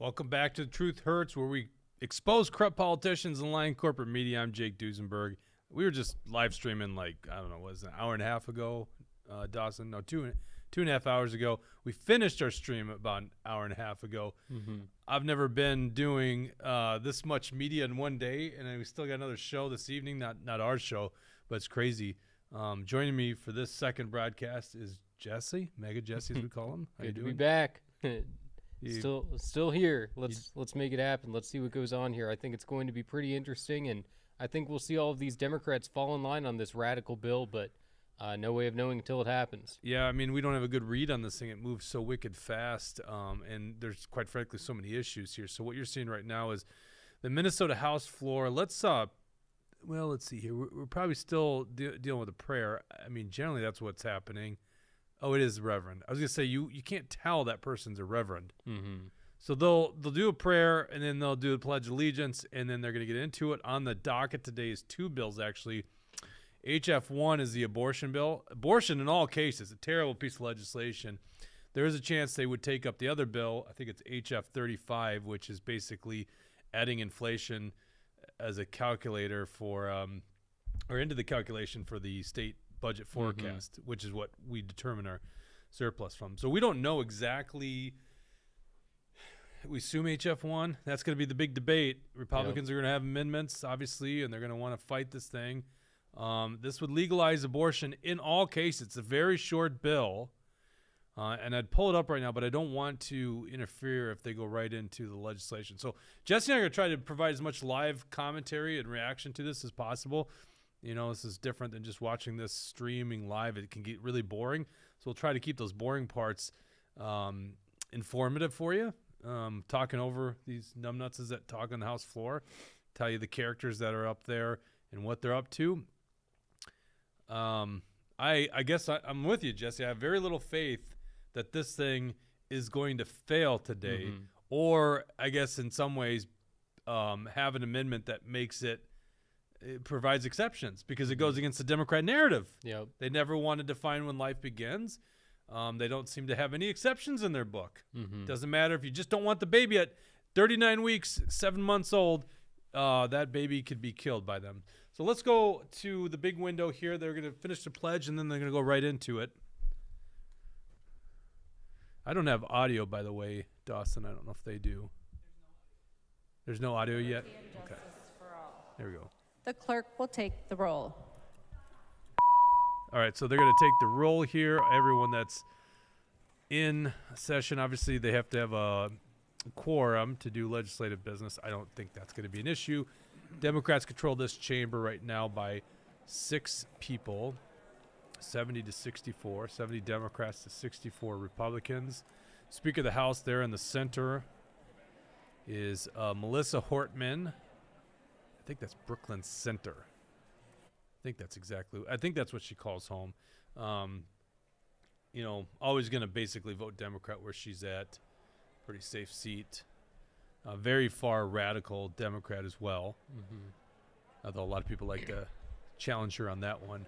Welcome back to The Truth Hurts, where we expose corrupt politicians and lying corporate media. I'm Jake Duesenberg. We were just live streaming an hour and a half ago, Dawson? No, two and a half hours ago. We finished our stream about an hour and a half ago. Mm-hmm. I've never been doing this much media in one day, and we still got another show this evening. Not our show, but it's crazy. Joining me for this second broadcast is Jesse, MAGA Jesse as we call him. How you doing? Good to be back. Still here. Let's make it happen. Let's see what goes on here. I think it's going to be pretty interesting, and I think we'll see all of these Democrats fall in line on this radical bill, but no way of knowing until it happens. Yeah, I mean, we don't have a good read on this thing. It moves so wicked fast, and there's, quite frankly, so many issues here. So what you're seeing right now is the Minnesota House floor. Let's see here. We're probably still dealing with a prayer. I mean, generally that's what's happening. Oh, it is reverend. I was going to say, you can't tell that person's a reverend. Mm-hmm. So they'll do a prayer, and then they'll do the Pledge of Allegiance, and then they're going to get into it. On the docket today is two bills, actually. HF1 is the abortion bill. Abortion, in all cases, a terrible piece of legislation. There is a chance they would take up the other bill. I think it's HF35, which is basically adding inflation as a calculator for or into the calculation for the state budget forecast, which is what we determine our surplus from. So we don't know exactly. We assume HF1. That's going to be the big debate. Republicans are going to have amendments, obviously, and they're going to want to fight this thing. This would legalize abortion in all cases. It's a very short bill, and I'd pull it up right now, but I don't want to interfere if they go right into the legislation. So Jesse and I are going to try to provide as much live commentary and reaction to this as possible. You know, this is different than just watching this streaming live. It can get really boring. So we'll try to keep those boring parts informative for you. Talking over these numbnuts that talk on the House floor, tell you the characters that are up there and what they're up to. I guess I'm with you, Jesse. I have very little faith that this thing is going to fail today, or I guess in some ways have an amendment that makes it provides exceptions, because it goes against the Democrat narrative. Yep. They never want to define when life begins. They don't seem to have any exceptions in their book. Doesn't matter if you just don't want the baby at 39 weeks, 7 months old, that baby could be killed by them. So let's go to the big window here. They're going to finish the pledge, and then they're going to go right into it. I don't have audio, by the way, Dawson. I don't know if they do. There's no audio yet? Okay. There we go. The clerk will take the roll. All right, so they're going to take the roll here. Everyone that's in session, obviously they have to have a quorum to do legislative business. I don't think that's going to be an issue. Democrats control this chamber right now by 6 people, 70 to 64, 70 Democrats to 64 Republicans. Speaker of the House there in the center is Melissa Hortman. I think that's Brooklyn Center. I think that's what she calls home. Always going to basically vote Democrat where she's at. Pretty safe seat. Very far radical Democrat as well. Although a lot of people like to challenge her on that one.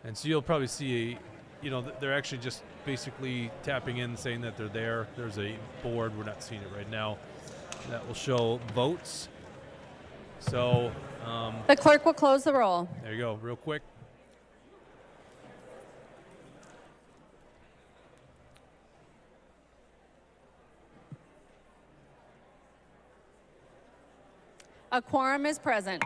And so you'll probably see, they're actually just basically tapping in, saying that they're there. There's a board. We're not seeing it right now. That will show votes. So the clerk will close the roll. There you go, real quick. A quorum is present.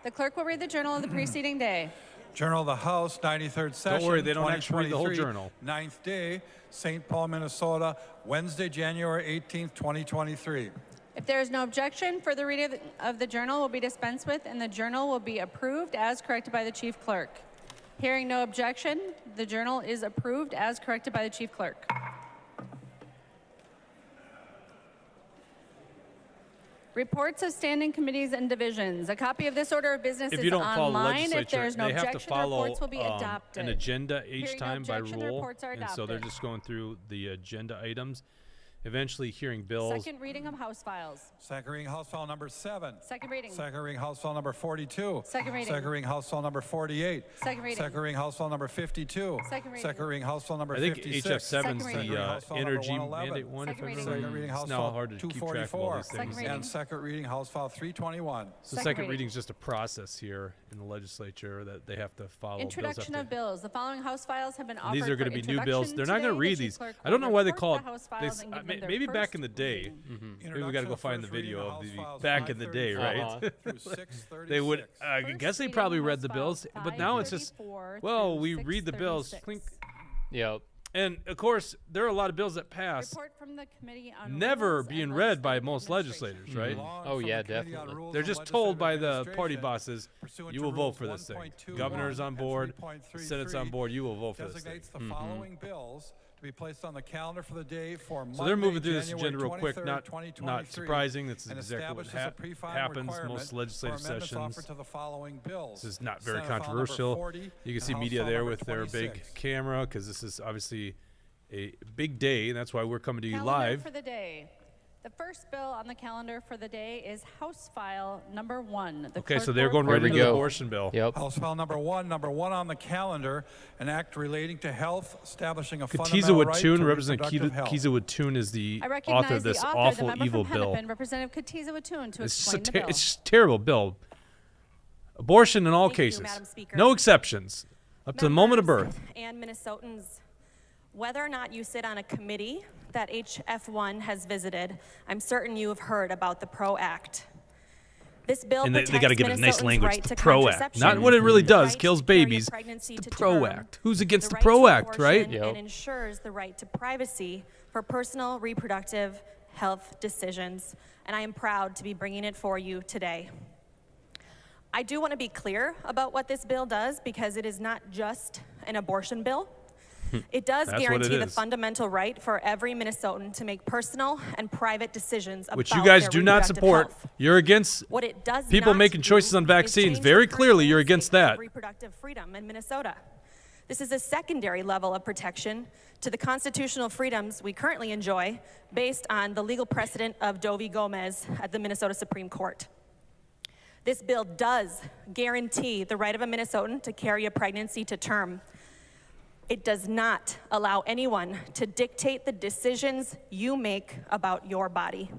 The clerk will read the journal of the preceding day. Journal of the House, 93rd session. Don't worry, they don't actually read the whole journal. 9th day, St. Paul, Minnesota, Wednesday, January 18th, 2023. If there is no objection, further reading of the journal will be dispensed with, and the journal will be approved as corrected by the chief clerk. Hearing no objection, the journal is approved as corrected by the chief clerk. Reports of standing committees and divisions. A copy of this order of business is online. If there is no objection, the reports will be adopted. An agenda each Hearing no time by objection, the rule, reports are and so they're adopted. just going through the agenda items. eventually hearing bills. Second reading of House files. Second reading House File number 7. Second reading. Second reading House File number 42. Second reading. Second reading House File number 48. Second reading. Second reading House File number 52. Second reading. Second reading House File number I think 56. HF7's Second reading. the House File number energy 111. mandate one, if Second I reading. remember. Second reading House It's now File hard to keep track of all 244. these Second things. reading. And second reading House File 321. So Second second reading. reading is just a process here in the legislature that they have to follow. Introduction of bills. The following House files have been offered These are going going to to be new bills. They're not going to read these. I don't know why they call it. Maybe back in the day. Maybe we got to go find the video of the back in the day, right? They would. I guess they probably read the bills, but now it's just, well, we read the bills. Clink. Yep. And of course, there are a lot of bills that pass Report from the Committee on never Rules being and read by Legislative most legislators, right? Oh, yeah, definitely. They're just told by the party bosses, you will vote for this thing. Governor's on board, the Senate's on board, you will vote for this thing. Designates the following bills to be placed on the calendar for the day for Monday, So they're moving through this January agenda real quick. 23rd, Not 2023, surprising. That's and exactly what establishes a pre-filing happens requirement most for legislative amendments sessions. offered to the following bills. This is not very Senate File number controversial. 40 You can and see House media File there number with their big 26. camera because this is obviously a big day, and that's why we're coming to you Calendar live. for the day. The first bill on the calendar for the day is House File number 1. The Okay, clerk so they're will going right Here we into the go. abortion bill. Yep. House File number 1 on the calendar, an act relating to health, establishing a Katiza fundamental right to Wattoon, Representative reproductive health. Kiza Wattoon is the I author recognize of this the author, awful, the member evil from bill. Hennepin, Representative Katiza Wattoon, to It's just explain the bill. it's just a terrible bill. Abortion in all Thank you, cases. Madam Speaker. No exceptions. Up to the moment of Members birth. And Minnesotans, whether or not you sit on a committee that HF1 has visited, I'm certain you have heard about the PRO Act. This bill And they protects got to give it a nice Minnesotans' language. right The to PRO Act. contraception, Not what it really the does, right kills to carry a babies. pregnancy It's the to PRO term, Act. Who's against the right PRO to Act, right? abortion, Yep. And ensures the right to privacy for personal reproductive health decisions. And I am proud to be bringing it for you today. I do want to be clear about what this bill does because it is not just an abortion bill. It does That's what it guarantee the is. fundamental right for every Minnesotan to make personal and private decisions Which about you guys their do not reproductive support. health. You're against What it does people not making do choices on is vaccines. change Very the clearly, you're current against landscape of that. reproductive freedom in Minnesota. This is a secondary level of protection to the constitutional freedoms we currently enjoy based on the legal precedent of Doe v. Gomez at the Minnesota Supreme Court. This bill does guarantee the right of a Minnesotan to carry a pregnancy to term. It does not allow anyone to dictate the decisions you make about your body.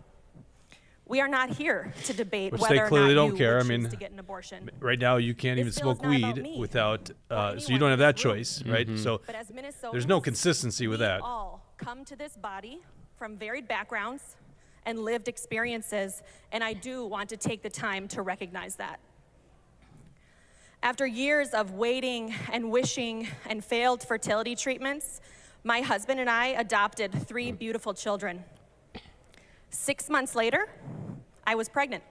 We are not here to debate Which whether they or clearly not don't you care. would I choose mean, to get an abortion. Right now, you can't even This bill is smoke not about weed me without, or so anyone you don't in have this that room. choice, right? So But as Minnesotans, there's no consistency with we that. all come to this body from varied backgrounds and lived experiences, and I do want to take the time to recognize that. After years of waiting and wishing and failed fertility treatments, my husband and I adopted 3 beautiful children. 6 months later, I was pregnant.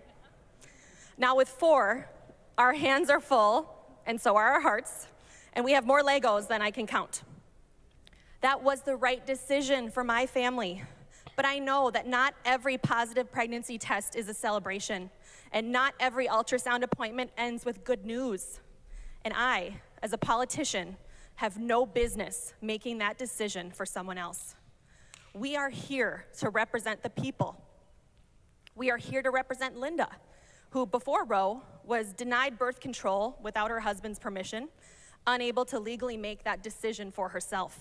Now with 4, our hands are full, and so are our hearts, and we have more Legos than I can count. That was the right decision for my family, but I know that not every positive pregnancy test is a celebration, and not every ultrasound appointment ends with good news. And I, as a politician, have no business making that decision for someone else. We are here to represent the people. We are here to represent Linda, who before Roe was denied birth control without her husband's permission, unable to legally make that decision for herself.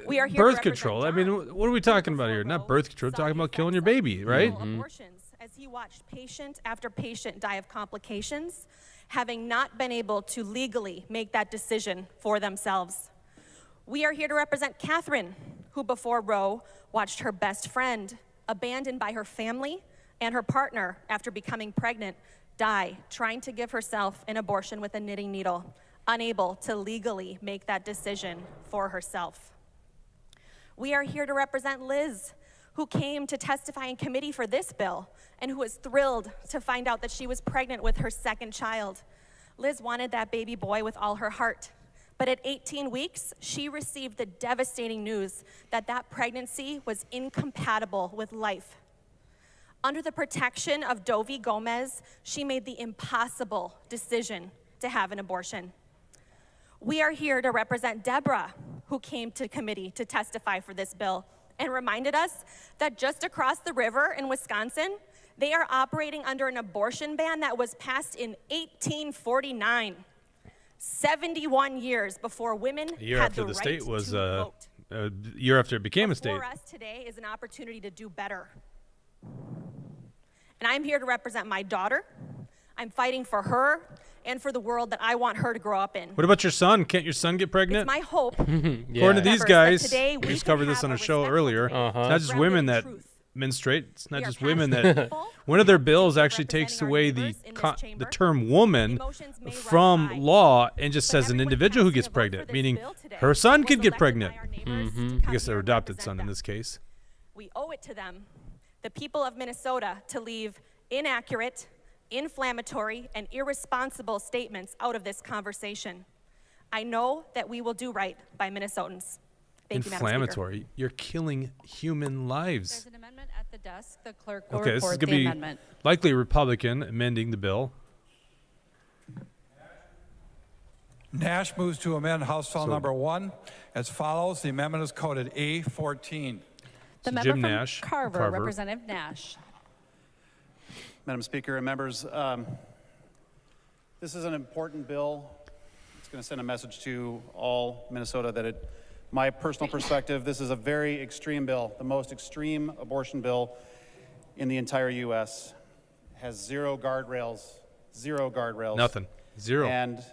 We are here to birth represent control. I mean, John, what are we talking who about here? before Not Roe birth control. We're saw talking about killing your effects baby, of right? legal abortions as he watched patient after patient die of complications, having not been able to legally make that decision for themselves. We are here to represent Catherine, who before Roe watched her best friend, abandoned by her family and her partner after becoming pregnant, die trying to give herself an abortion with a knitting needle, unable to legally make that decision for herself. We are here to represent Liz, who came to testify in committee for this bill and who was thrilled to find out that she was pregnant with her second child. Liz wanted that baby boy with all her heart. But at 18 weeks, she received the devastating news that that pregnancy was incompatible with life. Under the protection of Doe v. Gomez, she made the impossible decision to have an abortion. We are here to represent Deborah, who came to committee to testify for this bill and reminded us that just across the river in Wisconsin, they are operating under an abortion ban that was passed in 1849, 71 years before women A year had after the the right state was to vote. a year after it became a state. Before us today is an opportunity to do better. And I'm here to represent my daughter. I'm fighting for her and for the world that I want her to grow up in. What about your son? Can't your son get It's pregnant? my hope. According to Members, these that guys, today we we just can covered this have on a a show respectful earlier. debate It's not just grounded women in that truth. menstruate. It's not We are just women passionate that. people. One of their Thank bills you for actually takes representing our away the neighbors in this the chamber. term woman Emotions may run from high, law and just but says an everyone individual who casting gets a vote for pregnant, this meaning bill today her son was could get elected by pregnant. our neighbors to I come guess here their and adopted represent son in them. this case. We owe it to them, the people of Minnesota, to leave inaccurate, inflammatory, and irresponsible statements out of this conversation. I know that we will do right by Minnesotans. Thank you, Madam Speaker. Inflammatory. You're killing human lives. There's an amendment at the desk. The clerk will Okay, this is report going the to be amendment. likely a Republican amending the bill. Nash moves to amend House File So- Number 1 as follows. The amendment is coded A14. The So member Jim from Nash, Carver, Representative Nash. Madam Speaker and members, this is an important bill. It's going to send a message to all Minnesota that my personal perspective, this is a very extreme bill, the most extreme abortion bill in the entire U.S. Has zero guardrails. Nothing. Zero. And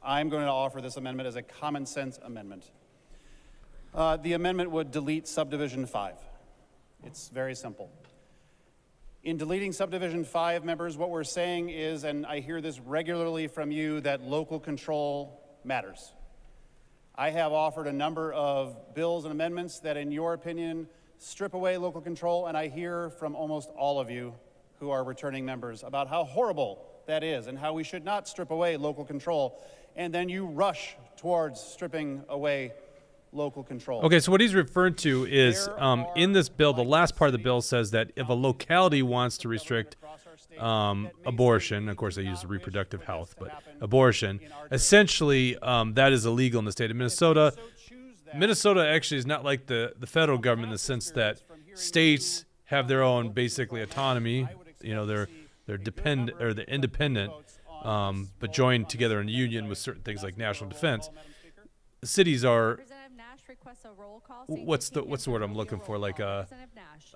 I'm going to offer this amendment as a common sense amendment. The amendment would delete subdivision 5. It's very simple. In deleting subdivision 5, members, what we're saying is, and I hear this regularly from you, that local control matters. I have offered a number of bills and amendments that, in your opinion, strip away local control, and I hear from almost all of you who are returning members about how horrible that is and how we should not strip away local control, and then you rush towards stripping away local control. Okay, so what he's referring to is There in this bill, the are last part of the cities bill says that if a locality wants to restrict across our state that may abortion, say of course they we do use the not wish reproductive for health, this to but happen abortion, in our essentially that is illegal in the state of Minnesota. So choose that. Minnesota actually is not like the federal government in the sense that states have their own basically autonomy. You know, they're dependent or they're independent, but joined together in a union with certain things like national defense. The cities are Representative Nash requests a roll call. what's the word I'm looking for, like a Representative Nash.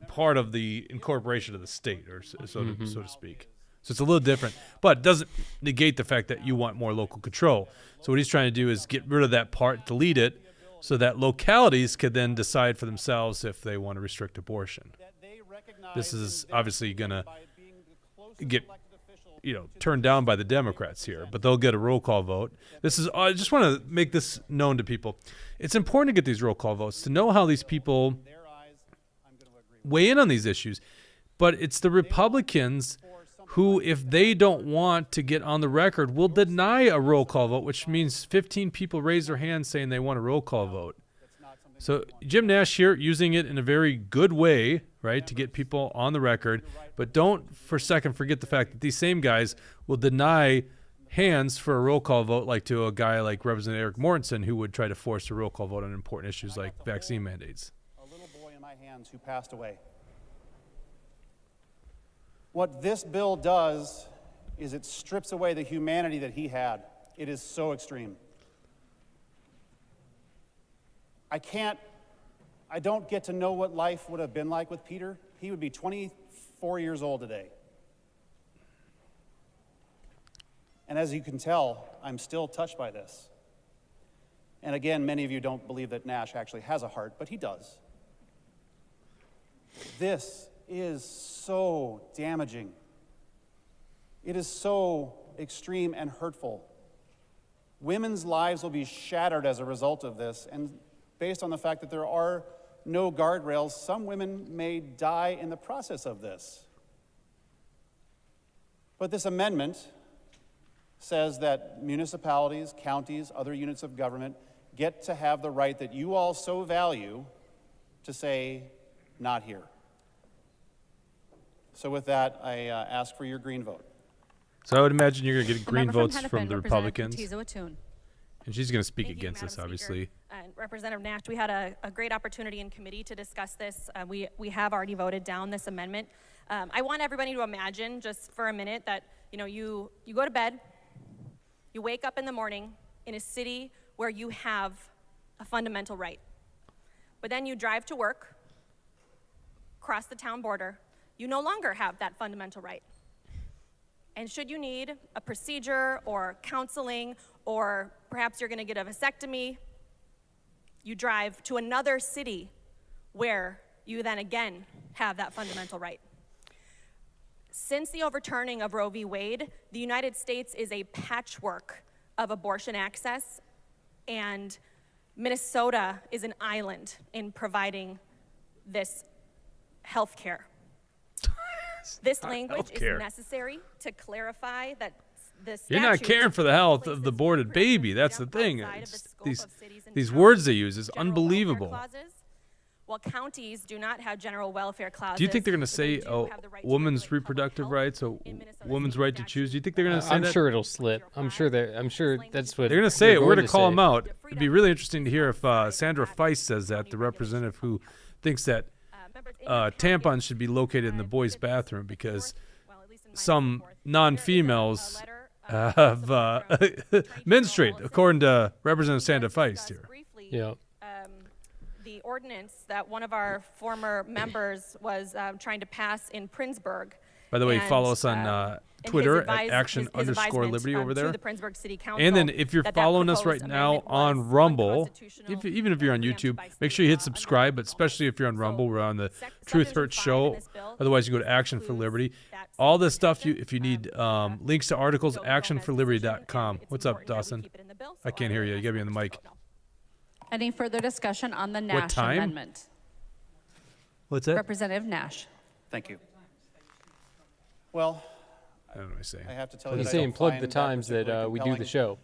part of the incorporation of the state, or so to speak. So it's a little different, but it doesn't negate the fact that you want more local control. So what he's trying to do is get rid of that part, delete it, so that localities could then decide for themselves if they want to restrict abortion. This is obviously going to get, turned down by the Democrats here, but they'll get a roll call vote. This is, I just want to make this known to people. It's important to get these roll call votes, to know how these people weigh in on these issues. But it's the Republicans who, if they don't want to get on the record, will deny a roll call vote, which means 15 people raise their hands saying they want a roll call vote. So Jim Nash here using it in a very good way, right, to get people on the record. But don't for a second forget the fact that these same guys will deny hands for a roll call vote, like to a guy like Representative Eric Mortensen, who would try to force a roll call vote on important issues like vaccine mandates. A little boy in my hands who passed away. What this bill does is it strips away the humanity that he had. It is so extreme. I don't get to know what life would have been like with Peter. He would be 24 years old today. And as you can tell, I'm still touched by this. And again, many of you don't believe that Nash actually has a heart, but he does. This is so damaging. It is so extreme and hurtful. Women's lives will be shattered as a result of this, and based on the fact that there are no guardrails, some women may die in the process of this. But this amendment says that municipalities, counties, other units of government get to have the right that you all so value to say, not here. So with that, I ask for your green vote. So I would imagine you're going to get The green member votes Hennepin, from the Representative Republicans. Katiza Watun. And she's going to speak Thank you, against Madam this, Speaker. obviously. And Representative Nash, we had a great opportunity in committee to discuss this. We have already voted down this amendment. I want everybody to imagine just for a minute that, you go to bed, you wake up in the morning in a city where you have a fundamental right. But then you drive to work, cross the town border, you no longer have that fundamental right. And should you need a procedure or counseling, or perhaps you're going to get a vasectomy, you drive to another city where you then again have that fundamental right. Since the overturning of Roe v. Wade, the United States is a patchwork of abortion access, and Minnesota is an island in providing this health care. This language is healthcare. necessary to clarify that the You're not statute caring for the health of the places aborted reproductive baby. That's the freedom thing. outside of It's the scope these of cities and these towns' words they use is general welfare unbelievable. clauses, while counties do not have general welfare clauses. Do you think they're going to but they say, do "Oh, have the right to woman's regulate public reproductive health rights, a in Minnesota's woman's state right to choose"? Do you think they're going to say I'm that? sure it'll slip. I'm sure that's what They're going to say it. We're going going to call say. them out. It'd be really interesting to hear if Sandra Feist says that, the representative who thinks that tampons should be located in the boys' bathroom because some non-females have menstruate, according to Representative Sandra Feist here. Yeah. The ordinance that one of our former members was trying to pass in Princeburg. By the way, And, follow us on in Twitter his at his action_liberty advisement, over to there. the Princeburg City Council, And then if you're that following us right proposed now amendment on was Rumble, unconstitutional even if you're on and YouTube, preempted by make state sure you hit law under subscribe, but federal especially if you're on law. Rumble, So, we're on the Subdivision Truth Hurts 5 in show. this bill Otherwise, you go to Action for includes Liberty. that All this same stuff, if you need links to articles, actionforliberty.com. What's up, Dawson? I can't hear you. You got to be on the mic. Any further discussion on the Nash time? amendment? What's that? Representative Nash. Thank you. Well, I don't know what I say. I have to tell you He's that I saying don't plug find the times that particularly we do the compelling. show.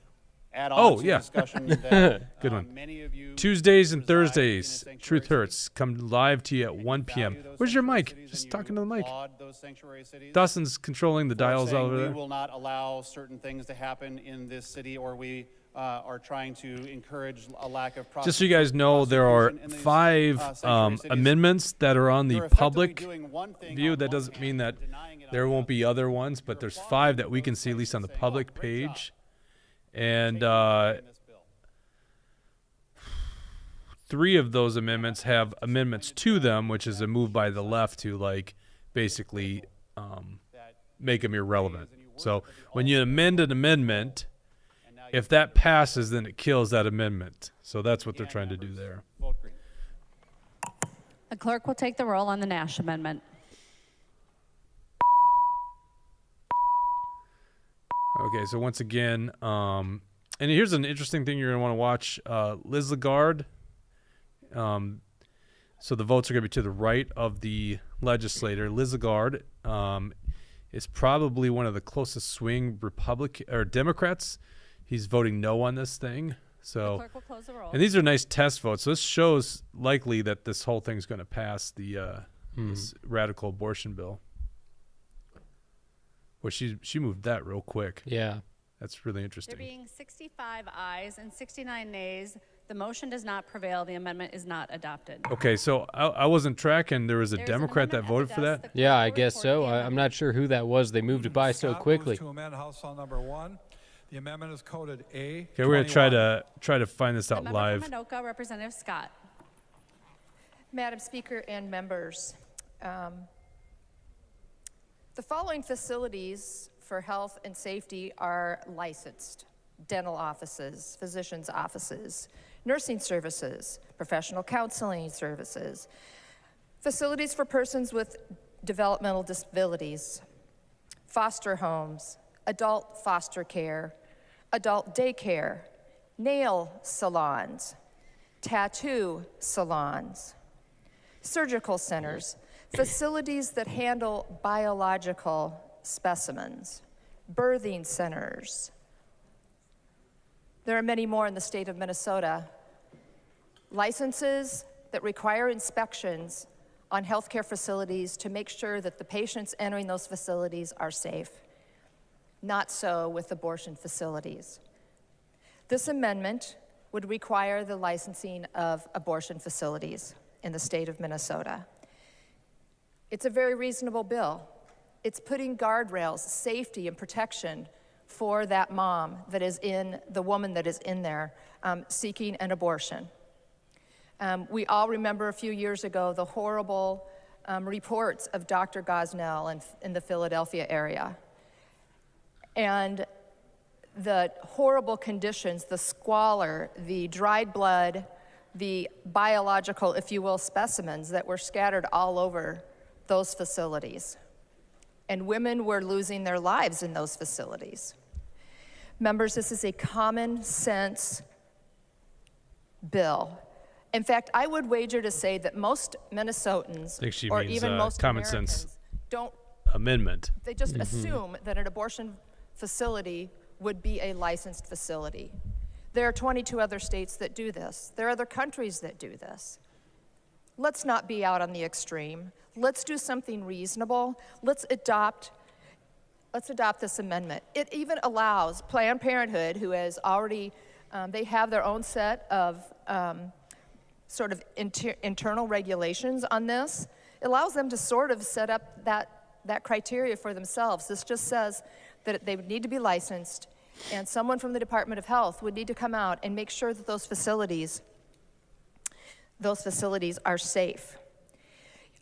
Add Oh, on to yeah. the discussion that Good one. many of you Tuesdays and reside in a Thursdays, sanctuary Truth city Hurts come live to you at 1 p.m. value those Where's your sanctuary mic? cities Just and talking you to the mic. applaud those sanctuary cities Dawson's controlling the for dials saying over we there. will not allow certain things to happen in this city, or we are trying to encourage a lack of Just so you guys know, there are prosecution in these, 5 sanctuary cities. amendments that are on the They're effectively public doing one thing view. on That one doesn't hand mean that and denying it on there the won't other. be other ones, but there's 5 that we can see, at least on the public Great job. page. And In this bill. 3 of those amendments have amendments to them, which is a move by the left to basically make them irrelevant. So when you amend an amendment, if that passes, then it kills that amendment. So that's what they're trying to do there. Vote green. The clerk will take the roll on the Nash amendment. Okay, so once again, and here's an interesting thing you're going to want to watch. Liz Lagarde. So the votes are going to be to the right of the legislator. Liz Lagarde is probably one of the closest swing Democrats. He's voting no on this thing. The So, clerk will close the roll. and these are nice test votes. So this shows likely that this whole thing's going to pass the this radical abortion bill. Well, she moved that real quick. Yeah. That's really There interesting. being 65 ayes and 69 nays, the motion does not prevail. The amendment is not adopted. Okay, so I wasn't tracking. There was a There's an Democrat that amendment voted at for the that. desk. The Yeah, clerk I will guess report so. the I'm amendment. not sure who that was. They moved it by so Scott moves quickly. to amend House File Number 1. The amendment is coded A. Okay, we're gonna try to find this The out member live. from Anoka, Representative Scott. Madam Speaker and members, the following facilities for health and safety are licensed: dental offices, physicians' offices, nursing services, professional counseling services, facilities for persons with developmental disabilities, foster homes, adult foster care, adult daycare, nail salons, tattoo salons, surgical centers, facilities that handle biological specimens, birthing centers. There are many more in the state of Minnesota. Licenses that require inspections on healthcare facilities to make sure that the patients entering those facilities are safe. Not so with abortion facilities. This amendment would require the licensing of abortion facilities in the state of Minnesota. It's a very reasonable bill. It's putting guardrails, safety, and protection for that mom that is the woman that is in there seeking an abortion. We all remember a few years ago the horrible reports of Dr. Gosnell in the Philadelphia area. And the horrible conditions, the squalor, the dried blood, the biological, if you will, specimens that were scattered all over those facilities. And women were losing their lives in those facilities. Members, this is a common sense bill. In fact, I would wager to say that most Minnesotans, I think she or means, even most common Americans, sense don't, amendment. they just assume that an abortion facility would be a licensed facility. There are 22 other states that do this. There are other countries that do this. Let's not be out on the extreme. Let's do something reasonable. Let's adopt this amendment. It even allows Planned Parenthood, who has already, they have their own set of sort of internal regulations on this. It allows them to sort of set up that criteria for themselves. This just says that they would need to be licensed, and someone from the Department of Health would need to come out and make sure that those facilities are safe.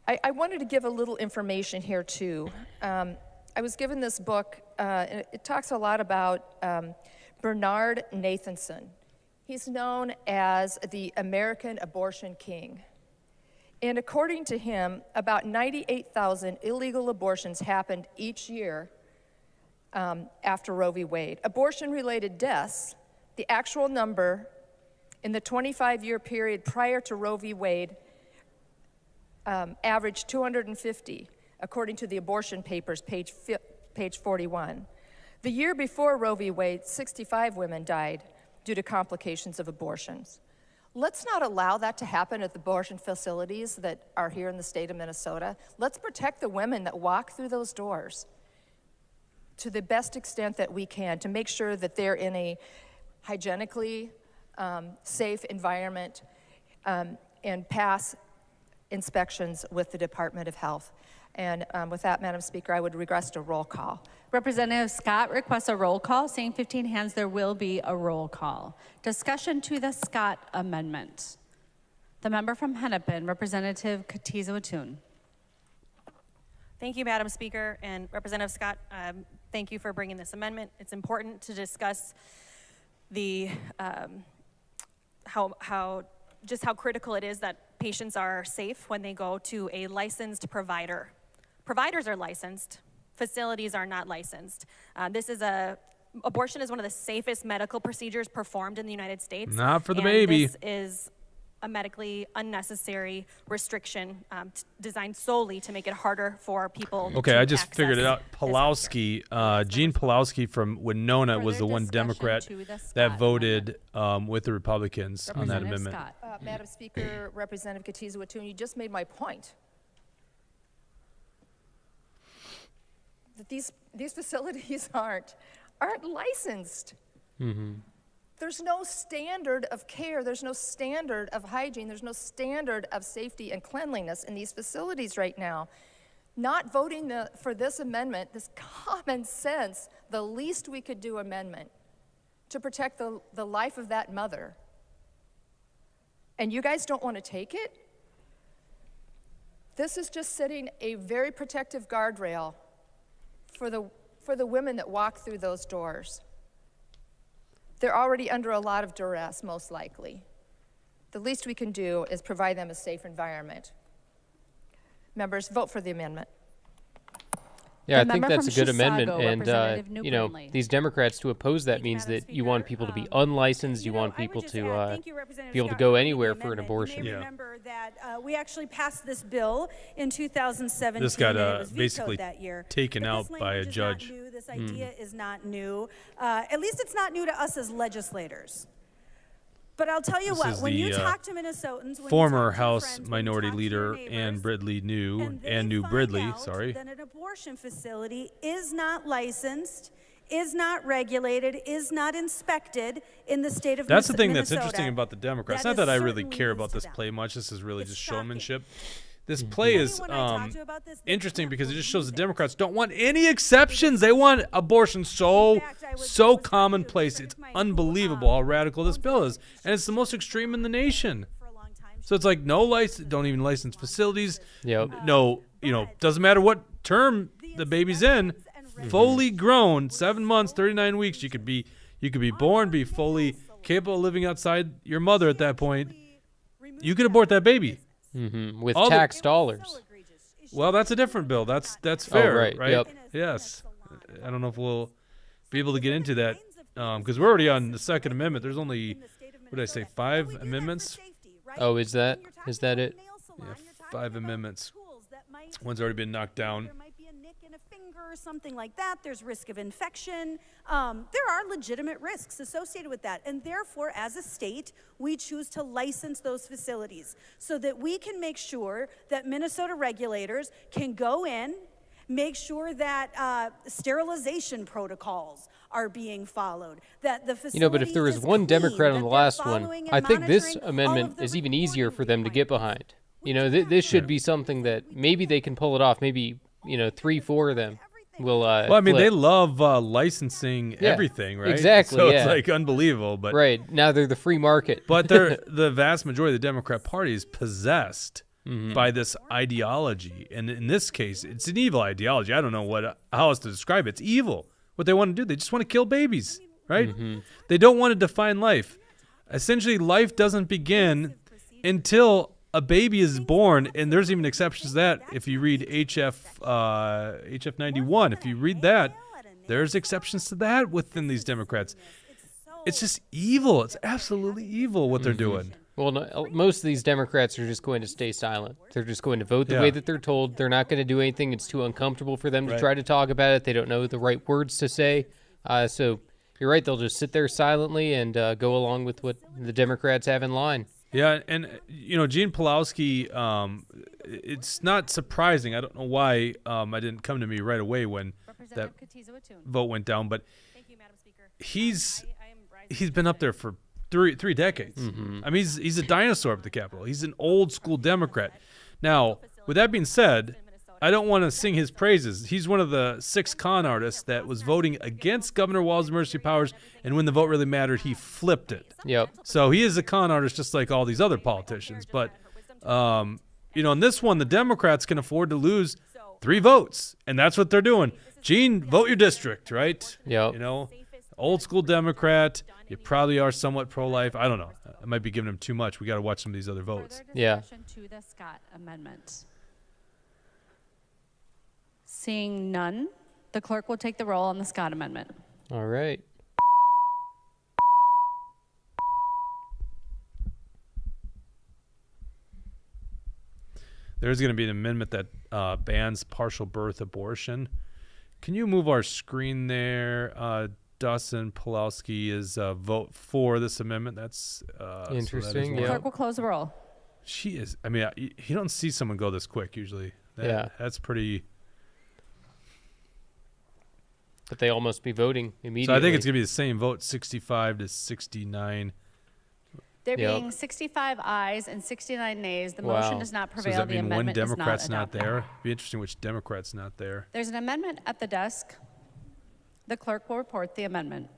I wanted to give a little information here too. I was given this book, and it talks a lot about Bernard Nathanson. He's known as the American abortion king. And according to him, about 98,000 illegal abortions happened each year after Roe v. Wade. Abortion-related deaths, the actual number in the 25-year period prior to Roe v. Wade, averaged 250, according to the abortion papers, page 41. The year before Roe v. Wade, 65 women died due to complications of abortions. Let's not allow that to happen at the abortion facilities that are here in the state of Minnesota. Let's protect the women that walk through those doors to the best extent that we can to make sure that they're in a hygienically safe environment and pass inspections with the Department of Health. And with that, Madam Speaker, I would request a roll call. Representative Scott requests a roll call. Seeing 15 hands, there will be a roll call. Discussion to the Scott amendment. The member from Hennepin, Representative Katiza-Watun. Thank you, Madam Speaker, and Representative Scott, thank you for bringing this amendment. It's important to discuss the just how critical it is that patients are safe when they go to a licensed provider. Providers are licensed, facilities are not licensed. Abortion is one of the safest medical procedures performed in the United States. Not for the baby. This is a medically unnecessary restriction designed solely to make it harder for people Okay, to I just access figured it out. this Pulowski, Gene Pulowski from Winona was the Further one discussion Democrat to the that Scott voted with the Republicans on that Representative amendment. Scott. Madam Speaker, Representative Katiza-Watun, you just made my point. That these facilities aren't licensed. There's no standard of care, there's no standard of hygiene, there's no standard of safety and cleanliness in these facilities right now. Not voting for this amendment, this common sense, the least we could do amendment to protect the life of that mother. And you guys don't want to take it? This is just setting a very protective guardrail for the women that walk through those doors. They're already under a lot of duress, most likely. The least we can do is provide them a safe environment. Members, vote for the amendment. Yeah, The I think member that's a from good amendment, Chisago, and Representative New you know, Burnley. these Democrats to oppose that means Madam that you want Speaker. people to be unlicensed, you want people to be able to go anywhere for an abortion. You may remember that we actually passed this bill in 2017. This got and it was vetoed basically that year. taken But out this by a language is judge. Not new. This idea is not new. At least it's not new to us as legislators. But I'll tell you This what, is when you the, talk to Minnesotans, when you Former talk to your House friends, when you Minority talk to your Leader neighbors, Ann Bridley New, and they Ann New find Bridley, out sorry. that an abortion facility is not licensed is not regulated, is not inspected in the state of That's the thing that's Minnesota. interesting about the Democrats. That Not that I is really certainly care news about to this them. play much. This is really It's just shocking. showmanship. This play is Anyone I talk to about this, they interesting cannot because it just shows the believe it. Democrats don't want any exceptions. They want abortion so In fact, I was so talking to a commonplace. friend It's of mine who, unbelievable how radical this owns bill a is, and it's the most extreme in the nation. for a long time. So it's like no license, don't even license facilities. Yep. No, doesn't matter what term the baby's in. Fully grown, 7 months, 39 weeks. You could be born, be fully capable of living outside your mother at that point. You could abort that baby. With All the- tax dollars. Well, that's a different bill. That's fair, right, yep. Yes. I don't know if we'll be able to get into that because we're already on the Second Amendment. There's only, what did I say, 5 amendments? Oh, is that it? Yeah, 5 amendments. One's already been knocked down. There might be a nick in a finger or something like that. There's risk of infection. There are legitimate risks associated with that. And therefore, as a state, we choose to license those facilities so that we can make sure that Minnesota regulators can go in, make sure that sterilization protocols are being followed, that the facility But if there was is one clean, Democrat on that the they're last one, following and I think this monitoring all amendment of the is even easier reporting for them to get behind. This should be something that maybe they can pull it off. Maybe 3, 4 of them will. Well, I mean, flip. they love licensing Yeah, everything, right? exactly, So yeah. it's like unbelievable. But Right now they're the free market. but the vast majority of the Democrat Party is possessed by this ideology, and in this case, it's an evil ideology. I don't know how else to describe it. It's evil. What they want to do, they just want to kill babies, right? They don't want to define life. Essentially, life doesn't begin until a baby is born, and there's even exceptions to that. If you read HF 91, if you read that, there's exceptions to that within these Democrats. It's just evil. It's absolutely evil what they're doing. Well, no, most of these Democrats are just going to stay silent. They're just going to vote the Yeah. way that they're told. They're not going to do anything. It's too uncomfortable for them to Right. try to talk about it. They don't know the right words to say. So you're right. They'll just sit there silently and go along with what the Democrats have in line. Yeah, and Gene Pawlowski, it's not surprising. I don't know why it didn't come to me right away when that vote went down, but Thank you, Madam Speaker. he's I am rising he's been up there for three decades. I mean, he's a dinosaur at the Capitol. He's an old school Democrat. Now, with that being said, I don't want to sing his praises. He's one of the 6 con artists that was voting against Governor Walz's emergency powers, and when the vote really mattered, he flipped it. Yep. So he is a con artist just like all these other politicians. But, in this one, the Democrats can afford to lose 3 votes, and that's what they're doing. Gene, vote your district, right? Yep. Old school Democrat. You probably are somewhat pro-life. I don't know. I might be giving him too much. We got to watch some of these other votes. Yeah. Discussion to the Scott amendment. Seeing none, the clerk will take the roll on the Scott amendment. All right. There's going to be an amendment that bans partial birth abortion. Can you move our screen there? Dawson Pawlowski is vote for this amendment. That's Interesting, one. yeah. Clerk will close the roll. She is. I mean, you don't see someone go this quick usually. Yeah. That's pretty. But they all must be voting immediately. So I think it's going to be the same vote, 65 to 69. There Yep. being 65 ayes and 69 nays, the Wow. motion does not So does prevail. that The mean one amendment is Democrat's not not adopted. there? Be interesting which Democrat's not there. There's an amendment at the desk. The clerk will report the amendment.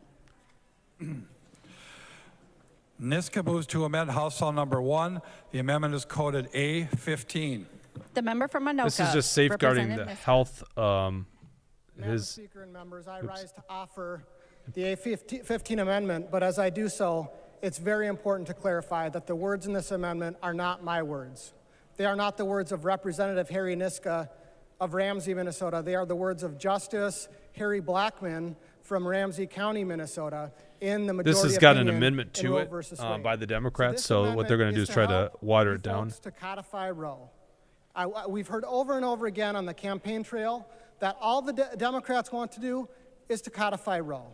Niska moves to amend House File Number 1. The amendment is coded A15. The member from Anoka. This is just safeguarding the Representative Niska. health. Madam His Speaker and members, I rise to offer the A15 amendment, but as I do so, it's very important to clarify that the words in this amendment are not my words. They are not the words of Representative Harry Niska of Ramsey, Minnesota. They are the words of Justice Harry Blackman from Ramsey County, Minnesota, in the majority This has got an opinion amendment in to Roe it versus Wade. by the Democrats. this So what they're going to do is try to help water you it down. folks to codify Roe. We've heard over and over again on the campaign trail that all the Democrats want to do is to codify Roe.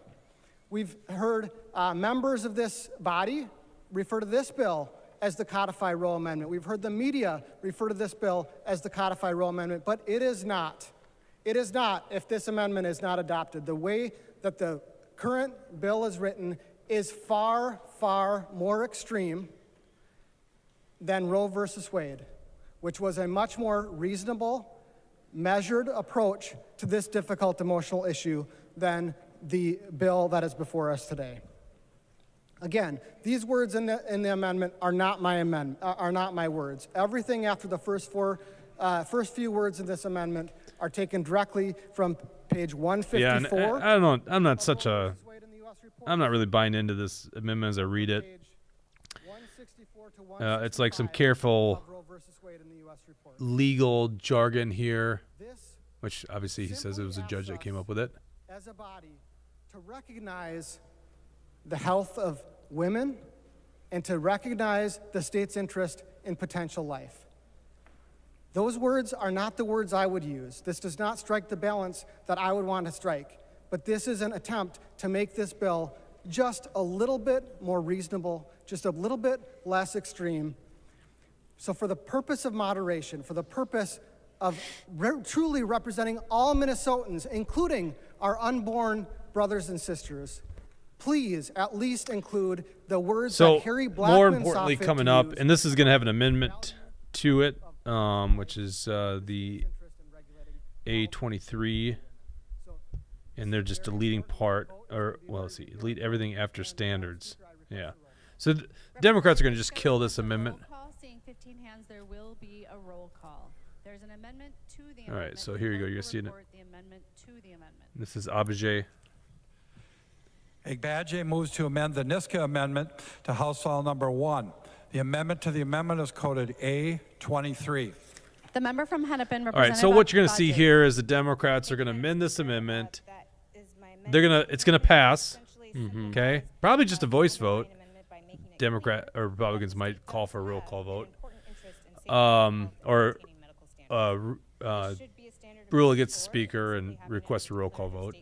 We've heard members of this body refer to this bill as the Codify Roe Amendment. We've heard the media refer to this bill as the Codify Roe Amendment, but it is not. It is not if this amendment is not adopted. The way that the current bill as written is far, far more extreme than Roe versus Wade, which was a much more reasonable, measured approach to this difficult emotional issue than the bill that is before us today. Again, these words in the amendment are not my words. Everything after the first few words in this amendment are taken directly from page 154. Yeah, and I don't know. I'm not really buying into this amendment as I read it. It's like some careful legal jargon here, which obviously he says it was a judge that came up with it. As a body, to recognize the health of women and to recognize the state's interest in potential life. Those words are not the words I would use. This does not strike the balance that I would want to strike, but this is an attempt to make this bill just a little bit more reasonable, just a little bit less extreme. So for the purpose of moderation, for the purpose of truly representing all Minnesotans, including our unborn brothers and sisters, please at least include the words that Harry Blackmun more importantly saw fit coming to up, use. and this is going to have an amendment to it, which is the A23, and they're just deleting part, or, well, let's see, delete everything after standards. Yeah. So Democrats are going to just kill this amendment. Roll call, seeing 15 hands, there will be a roll call. There's an amendment to the amendment. All right, so here you go. You're seeing it. The amendment to the amendment. This is Abajay. Agbaje moves to amend the Niska amendment to House File Number 1. The amendment to the amendment is coded A23. The member from Hennepin, Representative. All right, so what you're going to see Agbaje. here is the Democrats are going to amend this amendment. It's going to pass. Okay, probably just a voice vote. Democrat or Republicans might call for a roll call vote, or rule against the speaker and request a roll call vote.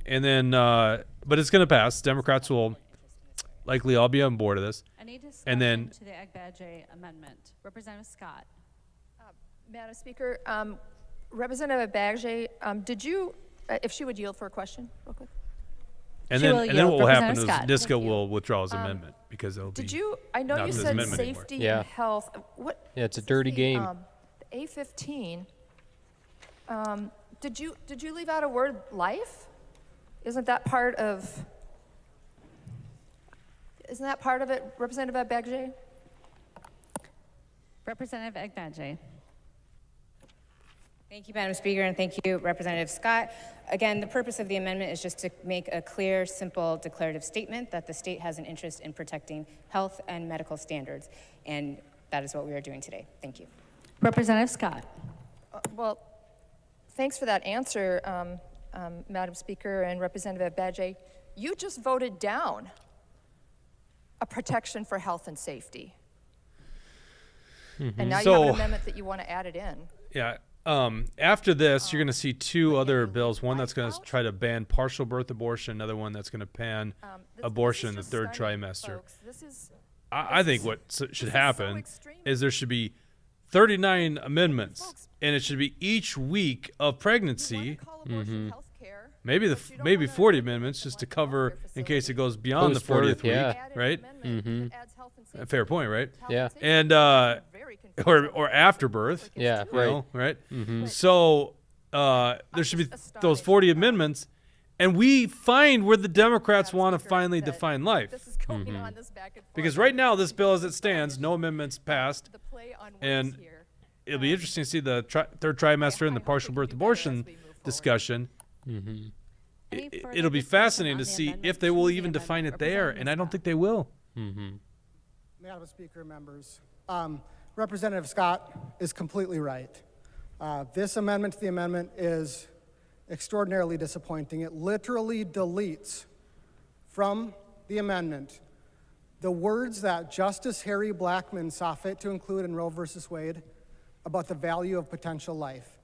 And then, but it's going to pass. Democrats will likely all be on board of this. I need to And then- to the Agbaje amendment. Representative Scott. Madam Speaker, Representative Bagje, did you, if she would yield for a question, real quick? And She then, will and then yield. what will happen is Representative Scott, Niska thank you. will withdraw his amendment because it'll Did be. you, I know not you this said amendment anymore. safety Yeah. and health. What? Yeah, it's a this is dirty the, game. The A15, did you leave out a word life? Isn't that part of it, Representative Bagje? Representative Agbaje. Thank you, Madam Speaker, and thank you, Representative Scott. Again, the purpose of the amendment is just to make a clear, simple, declarative statement that the state has an interest in protecting health and medical standards, and that is what we are doing today. Thank you. Representative Scott. Well, thanks for that answer, Madam Speaker and Representative Bagje. You just voted down a protection for health and safety. And now you have an So- amendment that you want to add it in. Yeah. After this, you're going to see two other bills. One that's going to try to ban partial birth abortion. Another one that's going to ban abortion in the This is third just stunning, trimester. folks. This is I think what should so happen extreme. is there should be 39 amendments, and it should be each week of pregnancy. call abortion health care. Maybe maybe 40 amendments just to cover in case it goes beyond the 40th Post-birth, week, yeah. right? A fair point, right? Yeah. And or after birth. Yeah, you right. know, right? So there should be those 40 amendments, and we find where the Democrats want to finally define life. This is going on this back and forth. Because right now, this bill as it stands, no amendments passed, The play on words and here. it'll be interesting to see the third trimester and the partial birth abortion discussion. It'll be fascinating to see if they will even define it there, and I don't think they will. Madam Speaker, members, Representative Scott is completely right. This amendment to the amendment is extraordinarily disappointing. It literally deletes from the amendment the words that Justice Harry Blackmun saw fit to include in Roe versus Wade about the value of potential life.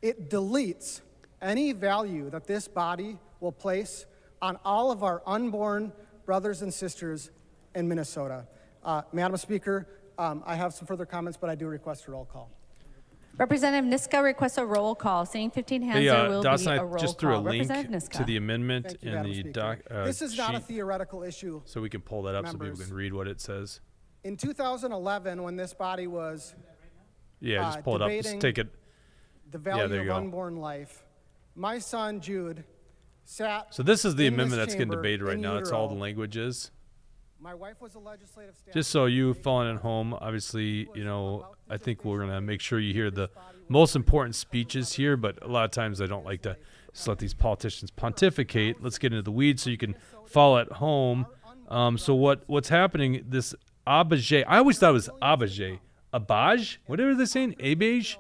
It deletes any value that this body will place on all of our unborn brothers and sisters in Minnesota. Madam Speaker, I have some further comments, but I do request a roll call. Representative Niska requests a roll call. Seeing 15 hands, Hey, there will Dawson, be I a roll just threw a call. link Representative to Niska. the amendment Thank you, in Madam the Speaker. This is not a sheet, theoretical issue. so we can pull that up so Members. people can read what it says. In 2011, when this body was Yeah, just pull it up. Just debating take it. the value there of you go. unborn life, my son Jude sat. So this is the in this amendment that's getting chamber debated right in now. That's all the utero. language is. My wife was a legislative staff. Just so you following at home, obviously, you know, I think we're gonna make sure you hear the most important speeches here, but a lot of times I don't like to just let these politicians pontificate. Let's get into the weeds so you can follow at home. So what's happening? This Abage, I always thought it was Abage, Abage, whatever they're saying, Abage,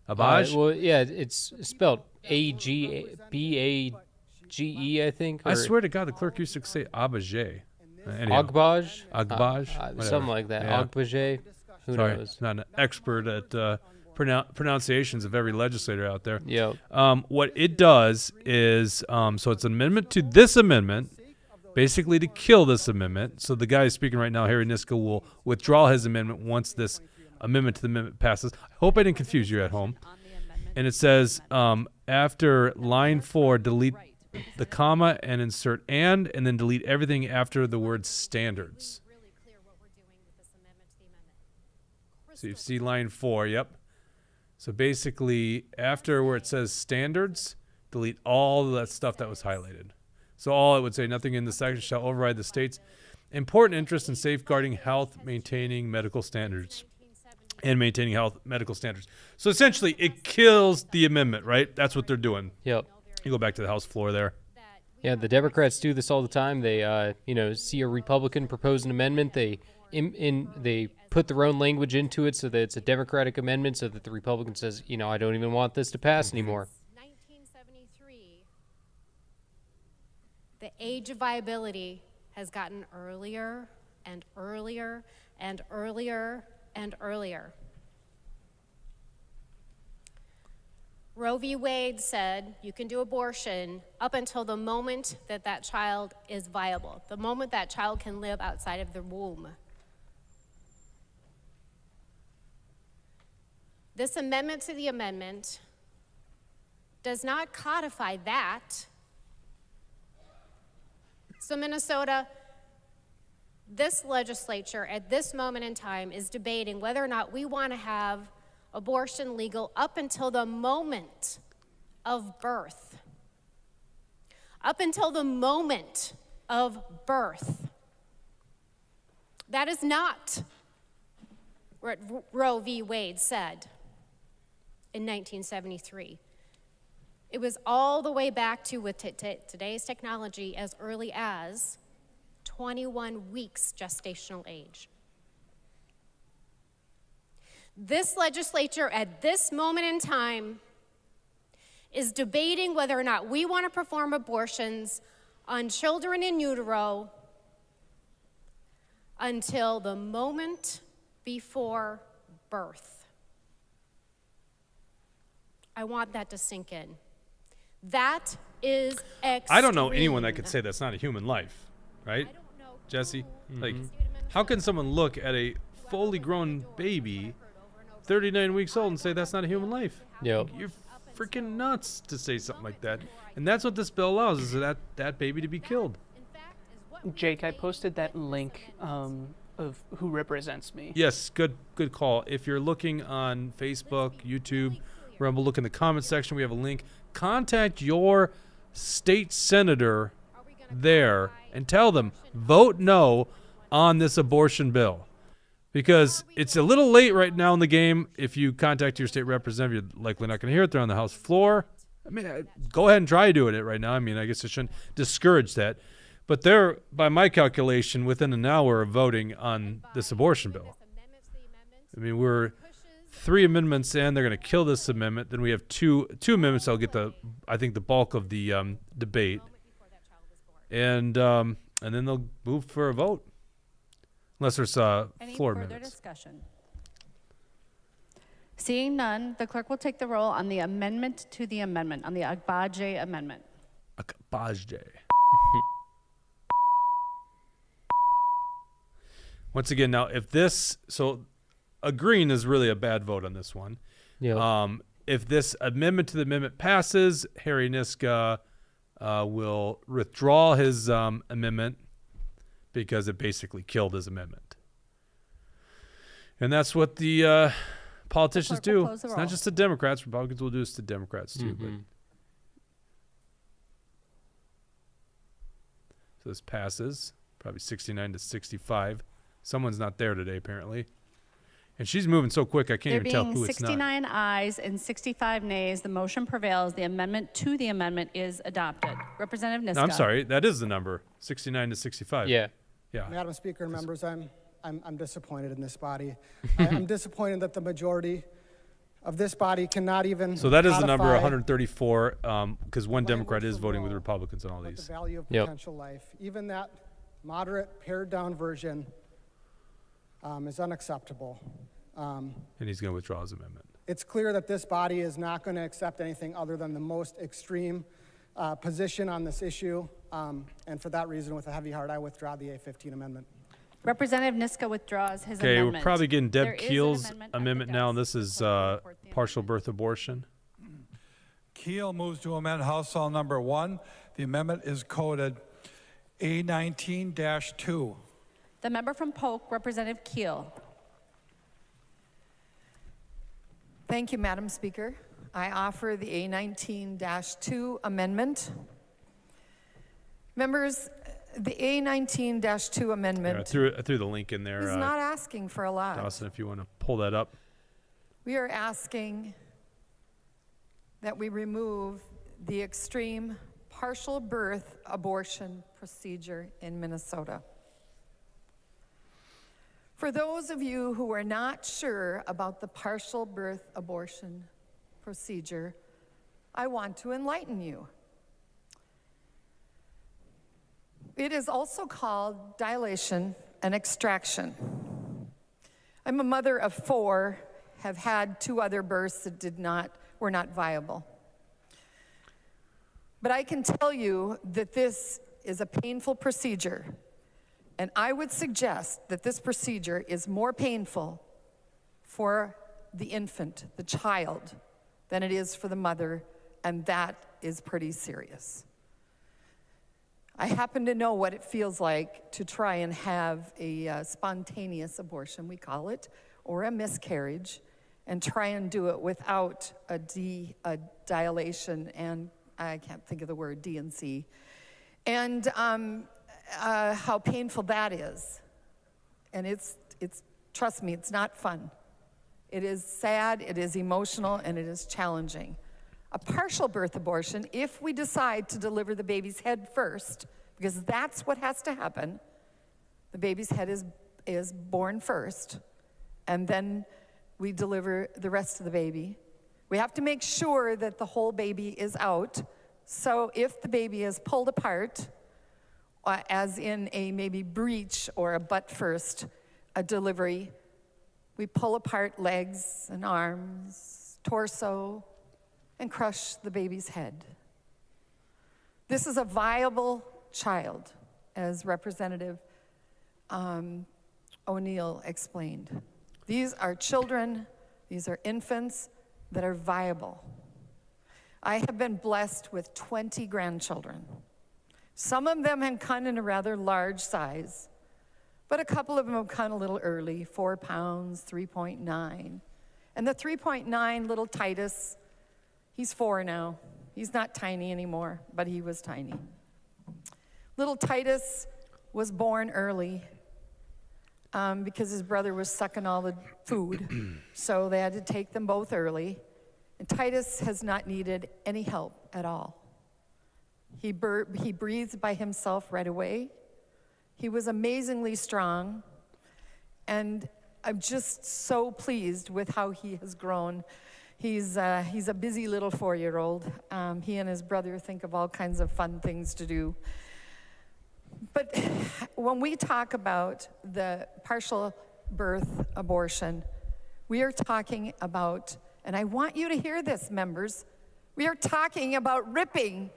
Abage. Well, yeah, it's spelled Agbage, I think. I or swear to God, the clerk used to say Abage. Anyhow, Ogbaj? Agbaj, Something like that. Yeah. Ogbaj? Who Sorry, knows? not an expert at pronunciations of every legislator out there. Yep. What it does is, so it's an amendment to this amendment, basically to kill this amendment. So the guy speaking right now, Harry Niska, will withdraw his amendment once this amendment to the amendment passes. I hope I didn't confuse you at home. And it says, after line 4, delete the comma and insert and then delete everything after the word standards. So you see line 4, yep. So basically, after where it says standards, delete all of that stuff that was highlighted. So all it would say, nothing in this section shall override the state's important interest in safeguarding health, maintaining medical standards, and maintaining health medical standards. So essentially, it kills the amendment, right? That's what they're doing. Yep. You go back to the House floor there. Yeah, the Democrats do this all the time. They, see a Republican propose an amendment. They put their own language into it so that it's a Democratic amendment, so that the Republican says, I don't even want this to pass anymore. 1973, the age of viability has gotten earlier and earlier and earlier and earlier. Roe v. Wade said you can do abortion up until the moment that that child is viable, the moment that child can live outside of the womb. This amendment to the amendment does not codify that. So Minnesota, this legislature at this moment in time is debating whether or not we want to have abortion legal up until the moment of birth. Up until the moment of birth. That is not what Roe v. Wade said in 1973. It was all the way back to, with today's technology, as early as 21 weeks gestational age. This legislature at this moment in time is debating whether or not we want to perform abortions on children in utero until the moment before birth. I want that to sink in. That is extreme. I don't know anyone that could say that's not a human life, right, Jesse? Like, how can someone look at a fully grown baby, 39 weeks old, and say that's not a human life? Yep. You're freaking nuts to say something like that. And that's what this bill allows, is that baby to be killed. Jake, I posted that link of who represents me. Yes, good call. If you're looking on Facebook, YouTube, Rumble, look in the comment section. We have a link. Contact your state senator there and tell them, vote no on this abortion bill. Because it's a little late right now in the game. If you contact your state representative, you're likely not going to hear it. They're on the House floor. I mean, go ahead and try doing it right now. I mean, I guess I shouldn't discourage that. But they're, by my calculation, within an hour of voting on this abortion bill. I mean, we're 3 amendments in. They're going to kill this amendment. Then we have two amendments that'll get the bulk of the debate. And then they'll move for a vote. Unless there's floor further amendments. discussion? Seeing none, the clerk will take the roll on the amendment to the amendment, on the Agbaje amendment. Agbaje. Once again, now, if this, so agreeing is really a bad vote on this one. Yeah. If this amendment to the amendment passes, Harry Niska will withdraw his amendment because it basically killed his amendment. And that's what the politicians The clerk will do. close the It's roll. not just to Democrats. Republicans will do this to Democrats too. But so this passes, probably 69 to 65. Someone's not there today, apparently. And she's moving so quick, I can't There even tell being who it's not. 69 ayes and 65 nays, the motion prevails. The amendment to the amendment is adopted. Representative Niska. No, I'm sorry. That is the number, 69 to 65. Yeah. Yeah. Madam Speaker and members, I'm disappointed in this body. I'm disappointed that the majority of this body cannot even So that is the number, codify 134, because one Democrat language is of voting with law Republicans on all about these. the value of Yep. potential life. Even that moderate, pared-down version is unacceptable. And he's going to withdraw his amendment. It's clear that this body is not going to accept anything other than the most extreme position on this issue. And for that reason, with a heavy heart, I withdraw the A15 amendment. Representative Niska withdraws his Okay, amendment. we're probably getting There Deb is an Keel's amendment at the amendment now, and desk. this is The clerk will report the partial amendment. birth abortion. Keel moves to amend House File Number 1. The amendment is coded A19-2. The member from Polk, Representative Keel. Thank you, Madam Speaker. I offer the A19-2 amendment. Members, the A19-2 Here, I amendment threw the link in there, is not asking for a lot. Dawson, if you want to pull that up. We are asking that we remove the extreme partial birth abortion procedure in Minnesota. For those of you who are not sure about the partial birth abortion procedure, I want to enlighten you. It is also called dilation and extraction. I'm a mother of 4, have had 2 other births that were not viable. But I can tell you that this is a painful procedure, and I would suggest that this procedure is more painful for the infant, the child, than it is for the mother, and that is pretty serious. I happen to know what it feels like to try and have a spontaneous abortion, we call it, or a miscarriage, and try and do it without a dilation, and I can't think of the word, D and C, and how painful that is. And it's trust me, it's not fun. It is sad, it is emotional, and it is challenging. A partial birth abortion, if we decide to deliver the baby's head first, because that's what has to happen, the baby's head is born first, and then we deliver the rest of the baby. We have to make sure that the whole baby is out. So if the baby is pulled apart, as in a maybe breech or a butt first delivery, we pull apart legs and arms, torso, and crush the baby's head. This is a viable child, as Representative O'Neill explained. These are children, these are infants that are viable. I have been blessed with 20 grandchildren. Some of them have come in a rather large size, but a couple of them have come a little early, 4 pounds, 3.9. And the 3.9 little Titus, he's 4 now. He's not tiny anymore, but he was tiny. Little Titus was born early because his brother was sucking all the food, so they had to take them both early. And Titus has not needed any help at all. He breathed by himself right away. He was amazingly strong, and I'm just so pleased with how he has grown. He's a busy little 4-year-old. He and his brother think of all kinds of fun things to do. But when we talk about the partial birth abortion, we are talking about, and I want you to hear this, members, we are talking about ripping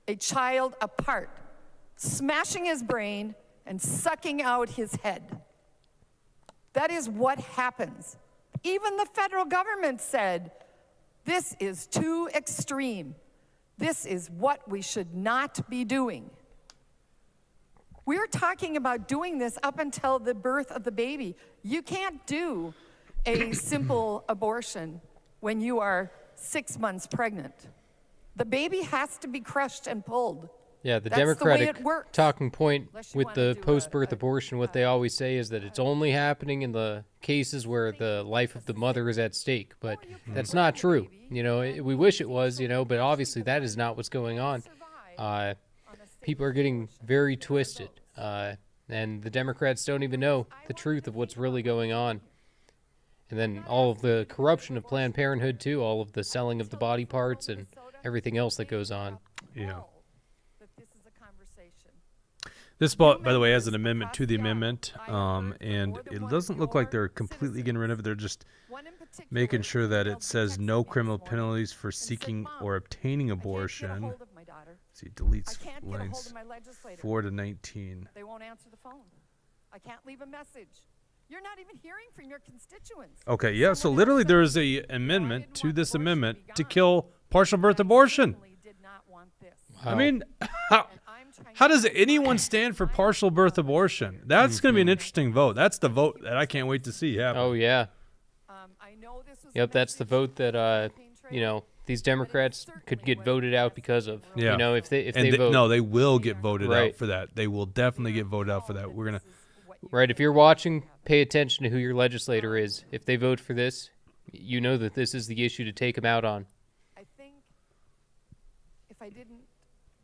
a child apart, smashing his brain and sucking out his head. That is what happens. Even the federal government said, this is too extreme. This is what we should not be doing. We're talking about doing this up until the birth of the baby. You can't do a simple abortion when you are 6 months pregnant. The baby has to be crushed and pulled. Yeah, the That's the way Democratic it works. talking point Unless you with wanna the do post-birth abortion, what they always say is that it's only happening in the cases where the life of the mother is at stake. But that's not true. You know, we wish it was, you know, but obviously that is not what's going on. People are getting very twisted. And the Democrats don't even know the truth of what's really going on. And then all of the corruption of Planned Parenthood, too, all of the selling of the body parts and everything else that goes on. Yeah. That this is a conversation. This, by the way, has an amendment to the amendment, and it doesn't look like they're completely getting rid of it. They're just making sure that it says no criminal penalties for seeking or obtaining abortion. See, deletes lines 4 to 19. They won't answer the phone. I can't leave a message. You're not even hearing from your constituents. Okay, yeah, so literally there is a amendment to this amendment to kill partial birth abortion. I mean, how does anyone stand for partial birth abortion? That's going to be an interesting vote. That's the vote that I can't wait to see happen. Oh, yeah. Yep, that's the vote that, you know, these Democrats could get voted out because of. Yeah. You know, if they And vote. no, they will get voted Right. out for that. They will definitely get voted out for that. We're going to. Right, if you're watching, pay attention to who your legislator is. If they vote for this, you know that this is the issue to take them out on. I think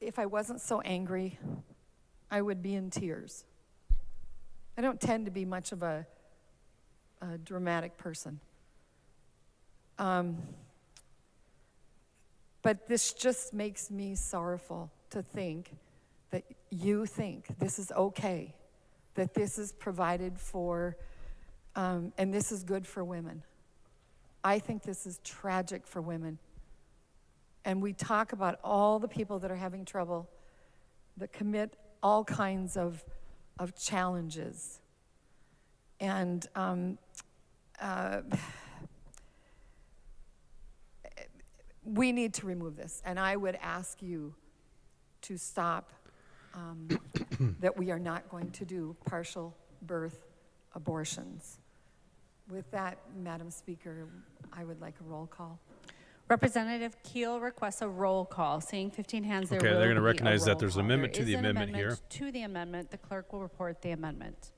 if I wasn't so angry, I would be in tears. I don't tend to be much of a dramatic person. But this just makes me sorrowful to think that you think this is okay, that this is provided for, and this is good for women. I think this is tragic for women. And we talk about all the people that are having trouble, that commit all kinds of challenges. And we need to remove this. And I would ask you to stop that we are not going to do partial birth abortions. With that, Madam Speaker, I would like a roll call. Representative Keel requests a roll call. Seeing 15 hands, there Okay, will they're going to be a recognize that roll there's an call. amendment There to the is an amendment here. To the amendment, the clerk will report the amendment.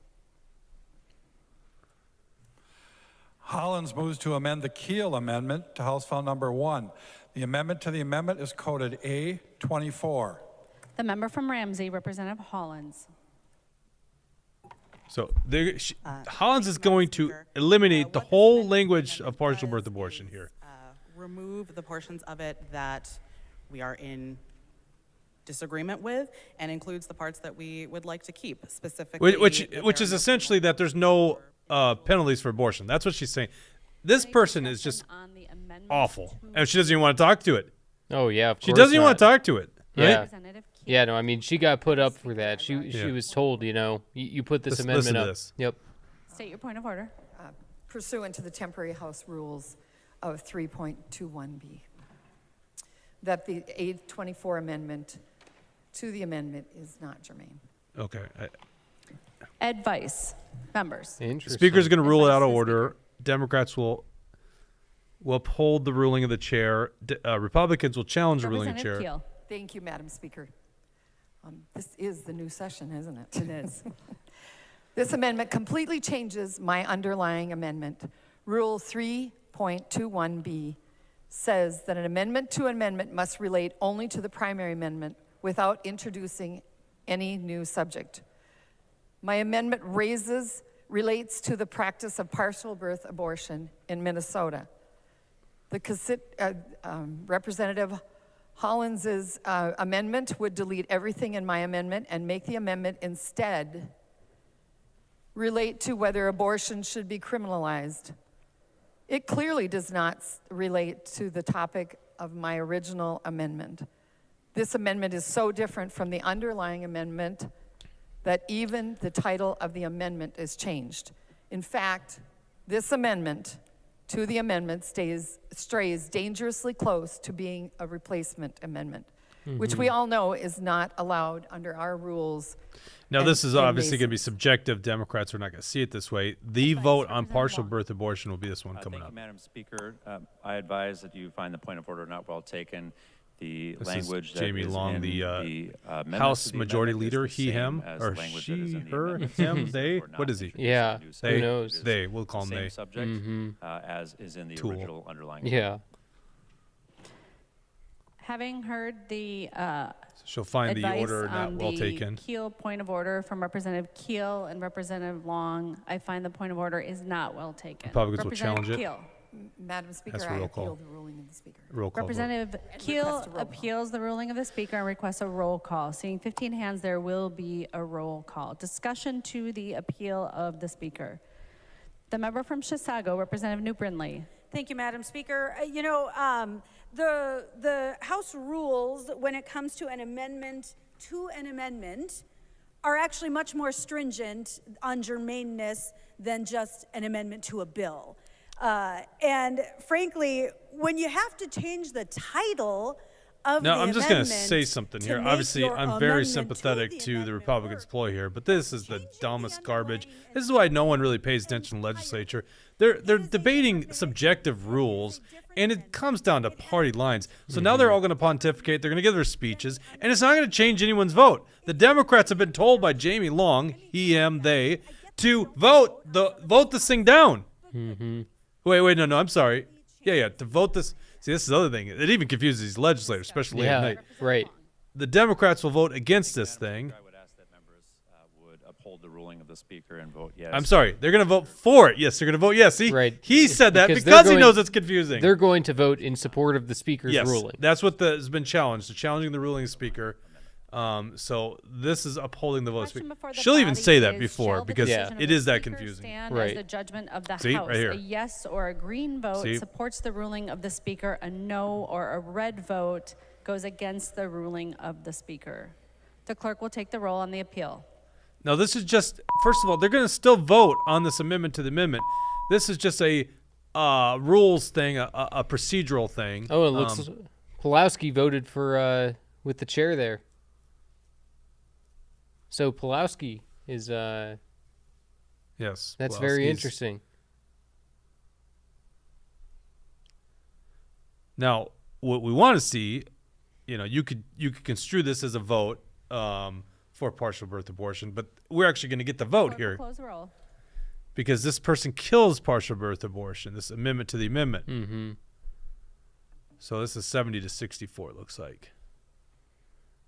Hollins moves to amend the Keel Amendment to House File Number 1. The amendment to the amendment is coded A24. The member from Ramsey, Representative Hollins. So Hollins is going to eliminate the whole language of partial birth abortion here. Remove the portions of it that we are in disagreement with, and includes the parts that we would like to keep, specifically. Which is essentially that there's no penalties for abortion. That's what she's saying. This person is just awful, and she doesn't even want to talk to it. Oh, yeah, of course She doesn't even not. want to talk to it. Right? Yeah. Yeah, no, I mean, she got put up for that. She was told, you know, you put this amendment listen to up. this. Yep. State your point of order. Pursuant to the temporary House rules of 3.21B, that the A24 amendment to the amendment is not germane. Okay. Advice, members. The Speaker's going to rule it out of order. Democrats will uphold the ruling of the chair. Republicans will challenge the ruling of the chair. Representative Keel. Thank you, Madam Speaker. This is the new session, isn't it? It is. This amendment completely changes my underlying amendment. Rule 3.21B says that an amendment to an amendment must relate only to the primary amendment without introducing any new subject. My amendment relates to the practice of partial birth abortion in Minnesota. Representative Hollins's amendment would delete everything in my amendment and make the amendment instead relate to whether abortion should be criminalized. It clearly does not relate to the topic of my original amendment. This amendment is so different from the underlying amendment that even the title of the amendment is changed. In fact, this amendment to the amendment strays dangerously close to being a replacement amendment, which we all know is not allowed under our rules. Now, and- this is and obviously going to be Mason's. subjective. Democrats are not going to see it this way. The vote on partial birth abortion will be this one coming Thank up. you, Madam Speaker. I advise that you find the point of order not well taken. The This is language that Jamie is Long, in the amendment House to the Majority amendment Leader, is the he, same him, as or the language that is she, in the her, amendment. him, So they. we're not What is he? making Yeah, a new who subject. knows? It is They. We'll call the him same they. subject as is in the Tool. original underlying. Yeah. Having heard the She'll find the advice order not on well the taken. Keel point of order from Representative Keel and Representative Long, I find the point of order is not well taken. Republicans will Representative challenge it. Keel. Madam Speaker, That's a I roll call. appeal the ruling of the Speaker. Roll call vote. Representative Keel request a roll call. appeals the ruling of the Speaker and requests a roll call. Seeing 15 hands, there will be a roll call. Discussion to the appeal of the Speaker. The member from Chisago, Representative New Brindley. Thank you, Madam Speaker. The House rules, when it comes to an amendment are actually much more stringent on germaneness than just an amendment to a bill. And frankly, when you have to change the title of the Now, I'm just going to amendment say something to here. make Obviously, your I'm very amendment sympathetic the to the amendment Republicans' work, ploy here, but this is the dumbest garbage. This is why no one really pays attention to the legislature. They're debating subjective rules, and it comes down to party lines. So now they're all going to pontificate. They're going to give their speeches, and it's not going to change anyone's vote. The Democrats have been told by Jamie Long, he, him, they, to vote this thing down. Wait, no, I'm sorry. Yeah, to vote this. See, this is the other thing. It even confuses these legislators, especially late at night. Right. The Democrats will vote against this thing. I would ask that members would uphold the ruling of the Speaker and vote yes. I'm sorry. They're going to vote for it. Yes, they're going to vote yes. See, Right. he said that Because because they're he knows going- it's confusing. They're going to vote in support of the Speaker's Yes, ruling. that's what has been challenged. They're challenging the ruling of the Speaker. So this is upholding the vote of the Question Speaker. before the She'll even body say that is, before shall the because decision of it the is that Speaker confusing. stand Right. as the judgment of the See, House. right here. A yes or a green vote See? supports the ruling of the Speaker. A no or a red vote goes against the ruling of the Speaker. The clerk will take the roll on the appeal. Now, this is just, first of all, they're going to still vote on this amendment to the amendment. This is just a rules thing, a procedural thing. Oh, it looks Pulowski voted for with the chair there. So Pulowski is Yes. that's very Pulowski's- interesting. Now, what we want to see, you could construe this as a vote for partial birth abortion, but we're actually going to get the vote Clerk will here close the roll. because this person kills partial birth abortion. This amendment to the amendment. Mm-hmm. So this is 70 to 64. It looks like.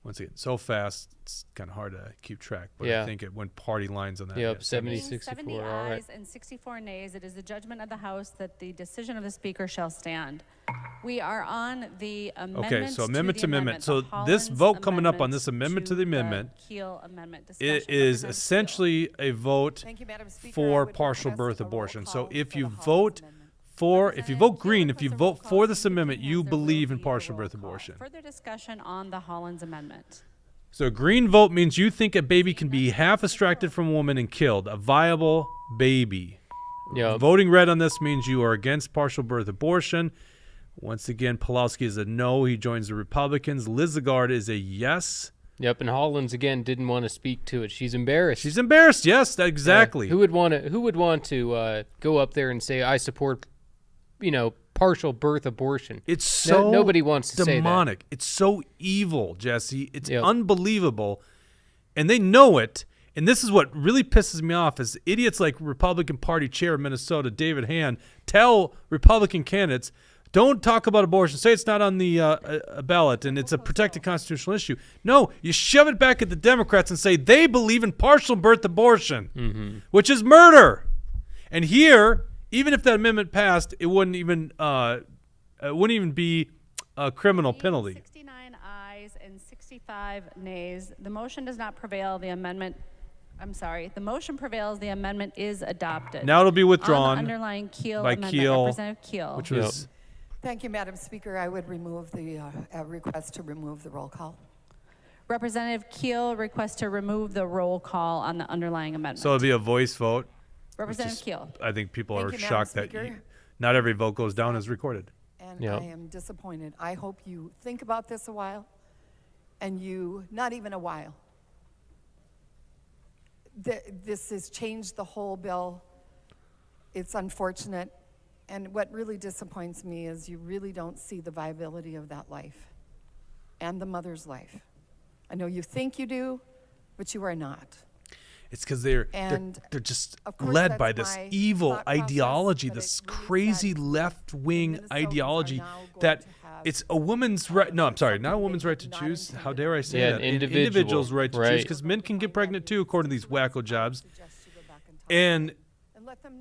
Once again, so fast, it's kind of hard to keep track. But Yeah. I think it went party lines on that. Yep, Yeah, 70, Being 64. 70 All right. ayes and 64 nays, it is the judgment of the House that the decision of the Speaker shall stand. We are on the amendment Okay, so amendment to the amendment. the So this Hollins vote coming up on this amendment to the the amendment, Keel amendment. it Discussion. is Representative Keel. essentially a vote Thank you, Madam Speaker. I for would partial request birth a roll abortion. So call if for you the Hollins vote amendment. if you vote green, if you vote for this amendment, you believe in partial birth abortion. Further discussion on the Hollins amendment. So a green vote means you think a baby can be half extracted from a woman and killed, a viable baby. Yeah. Voting red on this means you are against partial birth abortion. Once again, Pulowski is a no. He joins the Republicans. Lizagard is a yes. Yep, and Hollins again didn't want to speak to it. She's embarrassed. She's embarrassed. Yes, exactly. Who would want to go up there and say I support, partial birth abortion? It's so nobody wants to demonic. It's so evil, Jesse. It's unbelievable, and they know it. And this is what really pisses me off: is idiots like Republican Party Chair of Minnesota David Hand tell Republican candidates, "Don't talk about abortion. Say it's not on the ballot and it's a protected constitutional issue." No, you shove it back at the Democrats and say they believe in partial birth abortion, which is murder. And here, even if that amendment passed, it wouldn't even be a criminal penalty. 69 ayes and 65 nays. The motion does not prevail. The motion prevails. The amendment is adopted. Now it'll be withdrawn On the underlying Keel by amendment, Keel, Representative Keel. which was Thank you, Madam Speaker. I would remove the request to remove the roll call. Representative Keel requests to remove the roll call on the underlying amendment. so it'll be a voice vote. Representative Keel. I think people Thank are you, Madam shocked that Speaker. not every vote goes down as recorded. And Yep. I am disappointed. I hope you think about this a while, and not even a while. This has changed the whole bill. It's unfortunate. And what really disappoints me is you really don't see the viability of that life and the mother's life. I know you think you do, but you are not. It's because they're just led by this evil ideology, this crazy left-wing ideology that it's a woman's right. No, I'm sorry, not a woman's right to choose. How dare I say Yeah, that? an An individual's right to choose, right. because men can get pregnant too, according to these wacko jobs. And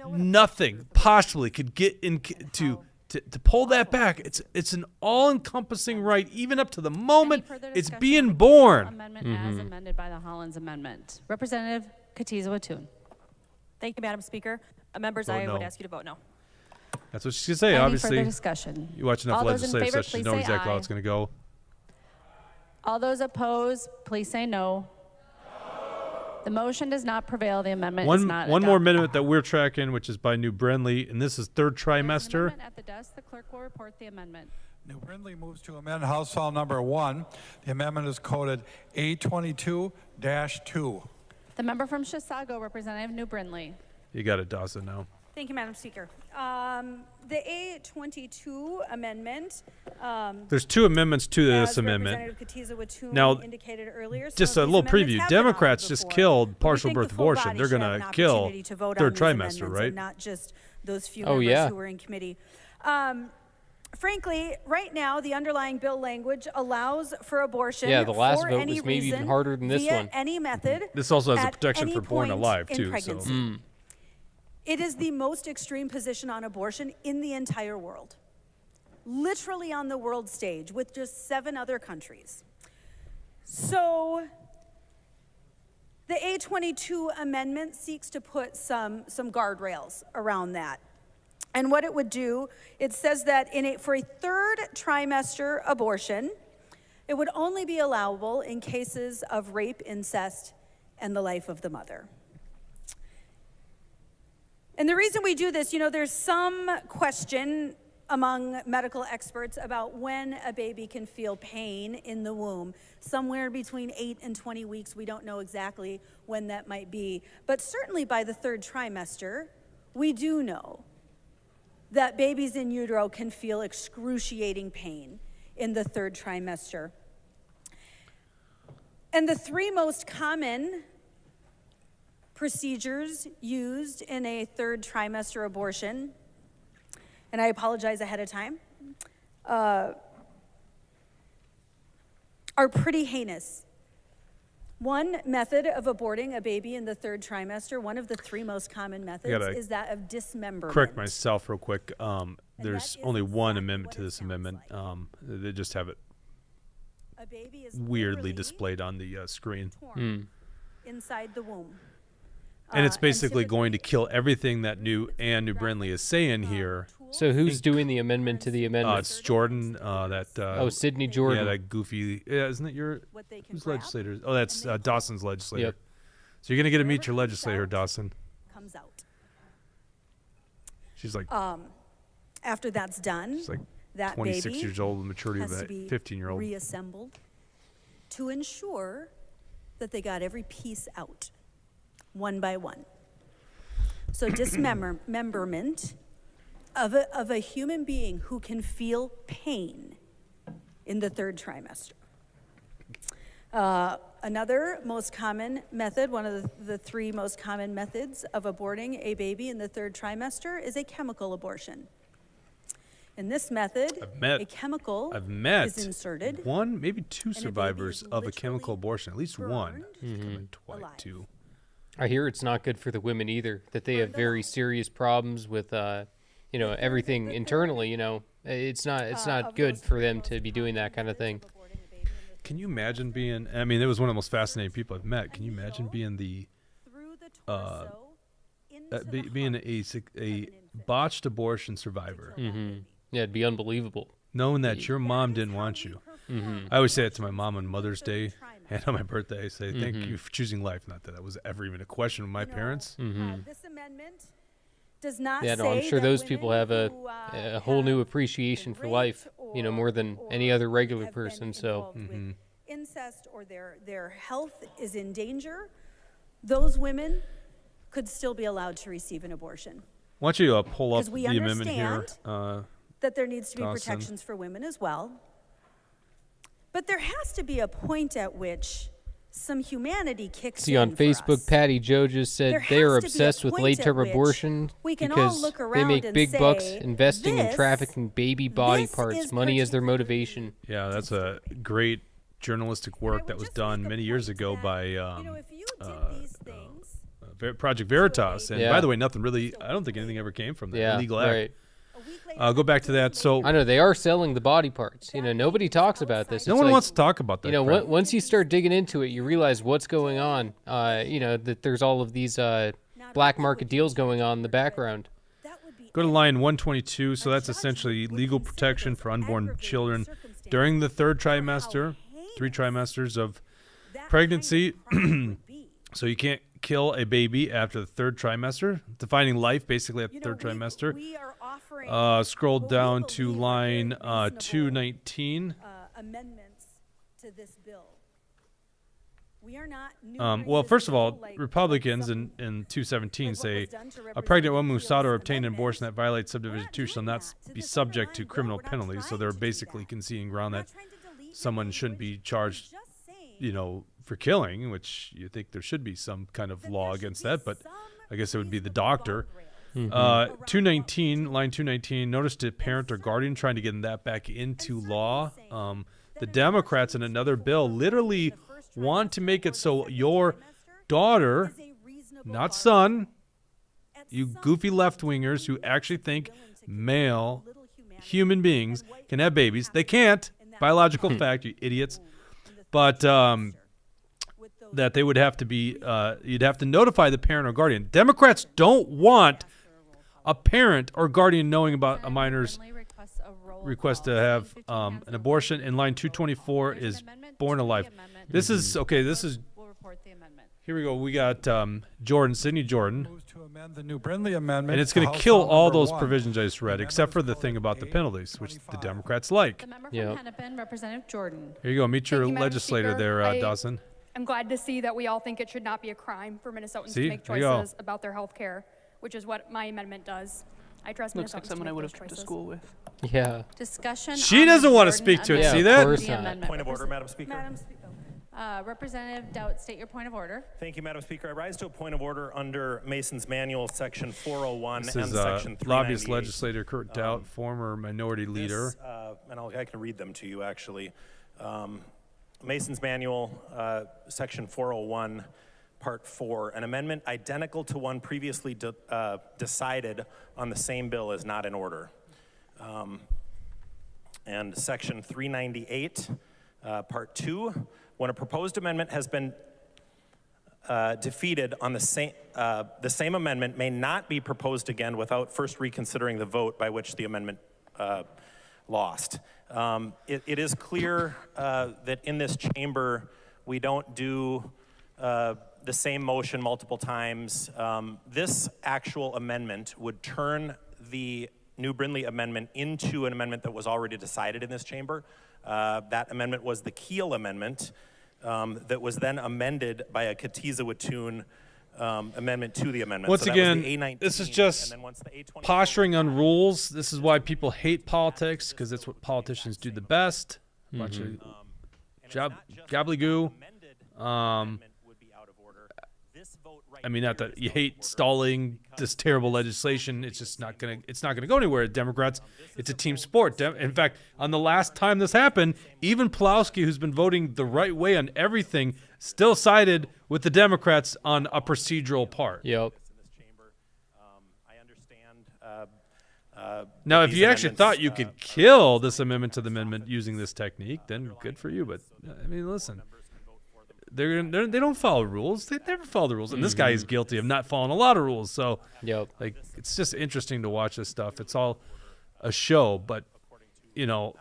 nothing possibly could get to pull that back. It's an all-encompassing right, even up to the moment it's being born. Amendment as amended by the Hollins Amendment. Representative Katiza-Watun. Thank you, Madam Speaker. Members, Vote I would no. ask you to vote no. That's what she's gonna say. Any Obviously, further discussion? you watch enough All those in legislative favor, sessions, you please know say exactly how aye. it's gonna go. All those opposed, please say no. The motion does not prevail. The amendment is not One more adopted. minute that we're tracking, which is by New Brindley, and this is third There's an trimester. amendment at the desk. The clerk will report the amendment. New Brindley moves to amend House File Number 1. The amendment is coded A22-2. The member from Chisago, Representative New Brindley. You got it, Dawson. Now. Thank you, Madam Speaker. The A22 amendment. There's two amendments to this as amendment. Representative Katiza-Watun Now, indicated earlier, some just of a these little amendments preview. have been offered Democrats just before, killed but we partial think the birth full abortion. body They're should gonna have an kill opportunity to vote third on these trimester, amendments right? and not just those few Oh, members yeah. who were in committee. Frankly, right now, the underlying bill language allows for abortion Yeah, the last for vote any was maybe even reason, harder than this via one. any method. This also has a at protection any for born point alive in too. pregnancy. So It is the most extreme position on abortion in the entire world. Literally on the world stage with just 7 other countries. So the A22 amendment seeks to put some guardrails around that. And what it would do, it says that for a third trimester abortion, it would only be allowable in cases of rape, incest, and the life of the mother. And the reason we do this, there's some question among medical experts about when a baby can feel pain in the womb. Somewhere between 8 and 20 weeks, we don't know exactly when that might be. But certainly by the third trimester, we do know that babies in utero can feel excruciating pain in the third trimester. And the 3 most common procedures used in a third trimester abortion, and I apologize ahead of time, are pretty heinous. One method of aborting a baby in the third trimester, one of the 3 most common methods, is that of dismemberment. correct myself real quick. There's is only one exactly amendment what to it this sounds amendment. like. They just have it A baby is weirdly literally displayed on the screen. torn inside the womb. And it's basically typically- going to kill everything that New Brindley is saying here. So who's doing the amendment to the amendment? It's Jordan. Sidney Jordan. Yeah, that goofy. Yeah, isn't it your What they can whose grab legislator? Oh, that's Dawson's legislator. Yep. So you're gonna get to meet your legislator, Dawson. comes out. She's like After that's done, she's like that 26 baby years old, the maturity of has a to be 15-year-old. reassembled to ensure that they got every piece out, one by one. So dismemberment of a human being who can feel pain in the third trimester. Another most common method, one of the 3 most common methods of aborting a baby in the third trimester is a chemical abortion. In this method, a chemical I've met is inserted. 1, maybe 2 and a baby survivors is of a chemical literally abortion. At least one. burned Twice, alive. 2. I hear it's not good for the women either. That they have very serious problems with, everything internally. It's not good for them to be doing that kind of thing. Can you imagine being? I mean, it was one of the most fascinating people I've met. Can you imagine being Through the torso, into the being heart a of an infant. botched abortion survivor, Yeah, it'd be unbelievable. knowing that your mom didn't want you? I always say it to my mom on Mother's Day and on my birthday. I say thank you for choosing life. Not that that was ever even a question with my parents. This amendment does not Yeah, say no, I'm sure that those women people have a whole new appreciation for life, more than any other regular have been person. So, involved with incest or their health is in danger, those women could still be allowed to receive an abortion. Why don't you pull up 'Cause we the amendment here? understand that there needs to be Dawson. protections for women as well. But there has to be a point at which some humanity kicks see in on for Facebook, us. Patty Joe just said There they are has to be a obsessed with point late-term at which abortion we can all because look they around make and big bucks say, investing in "This- trafficking baby body this parts. is Money is their motivation. Yeah, that's a great journalistic work that was done many years ago by Project Veritas. And by the way, nothing really, I don't think anything ever came from that Yeah, illegal act. right. Go back to that. So I know they are selling the body parts. Nobody talks about this. no It's one like, wants to talk about that. crap. Once you start digging into it, you realize what's going on. That there's all of these black market deals going on in the background. Go to line 122. So that's essentially legal protection for unborn children during the third trimester, 3 trimesters of pregnancy. So you can't kill a baby after the third trimester, defining life basically at the third trimester. Scroll down to line 219. Amendments to this bill. We are not Well, first of all, Republicans in 217 say a pregnant woman who sought or obtained an abortion that violates subdivision 2 shall not be subject to criminal penalties. So they're basically conceding ground that someone shouldn't be charged, for killing, which you think there should be some kind of law against that, but I guess it would be the doctor. 219, line 219, notice to parent or guardian, trying to get that back into law. The Democrats in another bill literally want to make it so your daughter, not son, you goofy left-wingers who actually think male human beings can have babies. They can't. Biological fact, you idiots. But that they would have to be, you'd have to notify the parent or guardian. Democrats don't want a parent or guardian knowing about a minor's request to have an abortion. In line 224 is born alive. This is, okay, this is, here we go. We got Sydney Jordan. To amend the New Brindley Amendment. And it's going to kill all those provisions I just read, except for the thing about the penalties, which the Democrats like. The member from Hennepin, Representative Jordan. Here you go. Meet your legislator there, Dawson. I'm glad to see that we all think it should not be a crime for Minnesotans See? to make There you go. choices about their health care, which is what my amendment does. I trust Looks like Minnesotans someone to I make would those have been to choices. school with. Yeah. Discussion. She on the doesn't want to Jordan speak to it. amendment. See of that? course The not. amendment. Point of order, Madam Speaker. Representative Doubt, state your point of order. Thank you, Madam Speaker. I rise to a point of order under Mason's Manual, Section 401 This and is Section 398. lobbyist legislator Kurt Doubt, former minority leader. And I can read them to you, actually. Mason's Manual, Section 401, Part 4. An amendment identical to one previously decided on the same bill is not in order. And Section 398, Part 2, when a proposed amendment has been defeated on the same amendment may not be proposed again without first reconsidering the vote by which the amendment lost. It is clear that in this chamber we don't do the same motion multiple times. This actual amendment would turn the New Brindley amendment into an amendment that was already decided in this chamber. That amendment was the Keel amendment that was then amended by a Katiza-Watun amendment to the amendment. Once So that was again, the A19, this is and just then once the A20 posturing on rules. This is why people hate politics, because it's what politicians do the best. Bunch of gobbledygoo. I mean, not that you hate stalling this terrible legislation. It's just not gonna go anywhere. Democrats, it's a team sport. In fact, on the last time this happened, even Pulowski, who's been voting the right way on everything, still sided with the Democrats on a procedural part. Yep. Now, if you actually thought you could kill this amendment to the amendment using this technique, then good for you. But I mean, listen, they don't follow rules. They never follow the rules, and this guy is guilty of not following a lot of rules. So, like, it's just interesting to watch this stuff. It's all a show, but I'm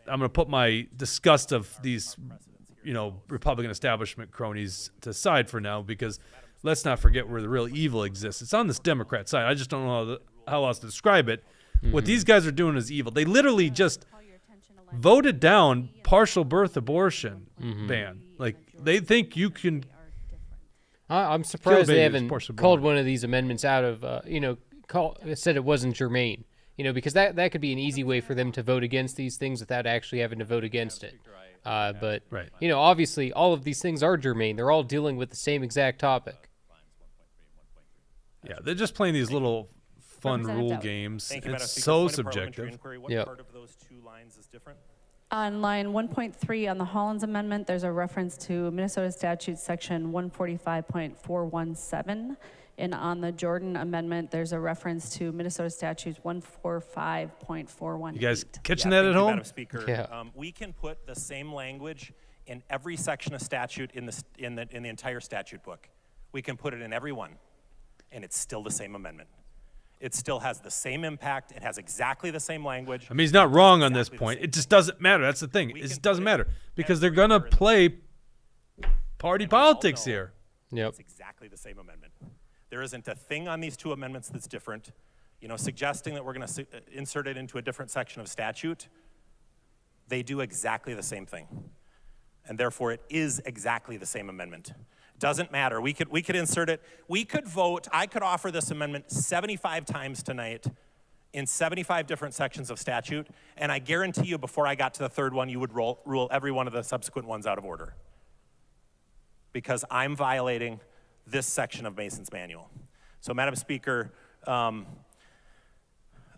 gonna put my disgust of these, Republican establishment cronies to side for now, because let's not forget where the real evil exists. It's on this Democrat side. I just don't know how else to describe it. What these guys are doing is evil. They literally just voted down partial birth abortion ban. Like, they think you can. I'm surprised they babies, haven't partial called born. one of these amendments out of, said it wasn't germane. Because that could be an easy way for them to vote against these things without actually having to vote against it. But, obviously, all of these things are germane. They're all dealing with the same exact topic. Yeah, they're just playing these little fun Representative rule Dowd. games. Thank you, Madam It's Speaker. so Point of subjective. parliamentary inquiry. What Yep. part of those two lines is different? On line 1.3 on the Hollins amendment, there's a reference to Minnesota statute section 145.417. And on the Jordan amendment, there's a reference to Minnesota statutes 145.418. You guys catching Yeah, that at thank you, home? Madam Speaker. Yeah. We can put the same language in every section of statute in the entire statute book. We can put it in every one, and it's still the same amendment. It still has the same impact. It has exactly the same language. I mean, he's not wrong on this point. It just doesn't matter. That's the thing. It just doesn't matter because they're going to play party politics here. Yep. It's exactly the same amendment. There isn't a thing on these two amendments that's different. Suggesting that we're going to insert it into a different section of statute, they do exactly the same thing. And therefore, it is exactly the same amendment. Doesn't matter. We could insert it. We could vote. I could offer this amendment 75 times tonight in 75 different sections of statute, and I guarantee you before I got to the third one, you would rule every one of the subsequent ones out of order. Because I'm violating this section of Mason's manual. So, Madam Speaker,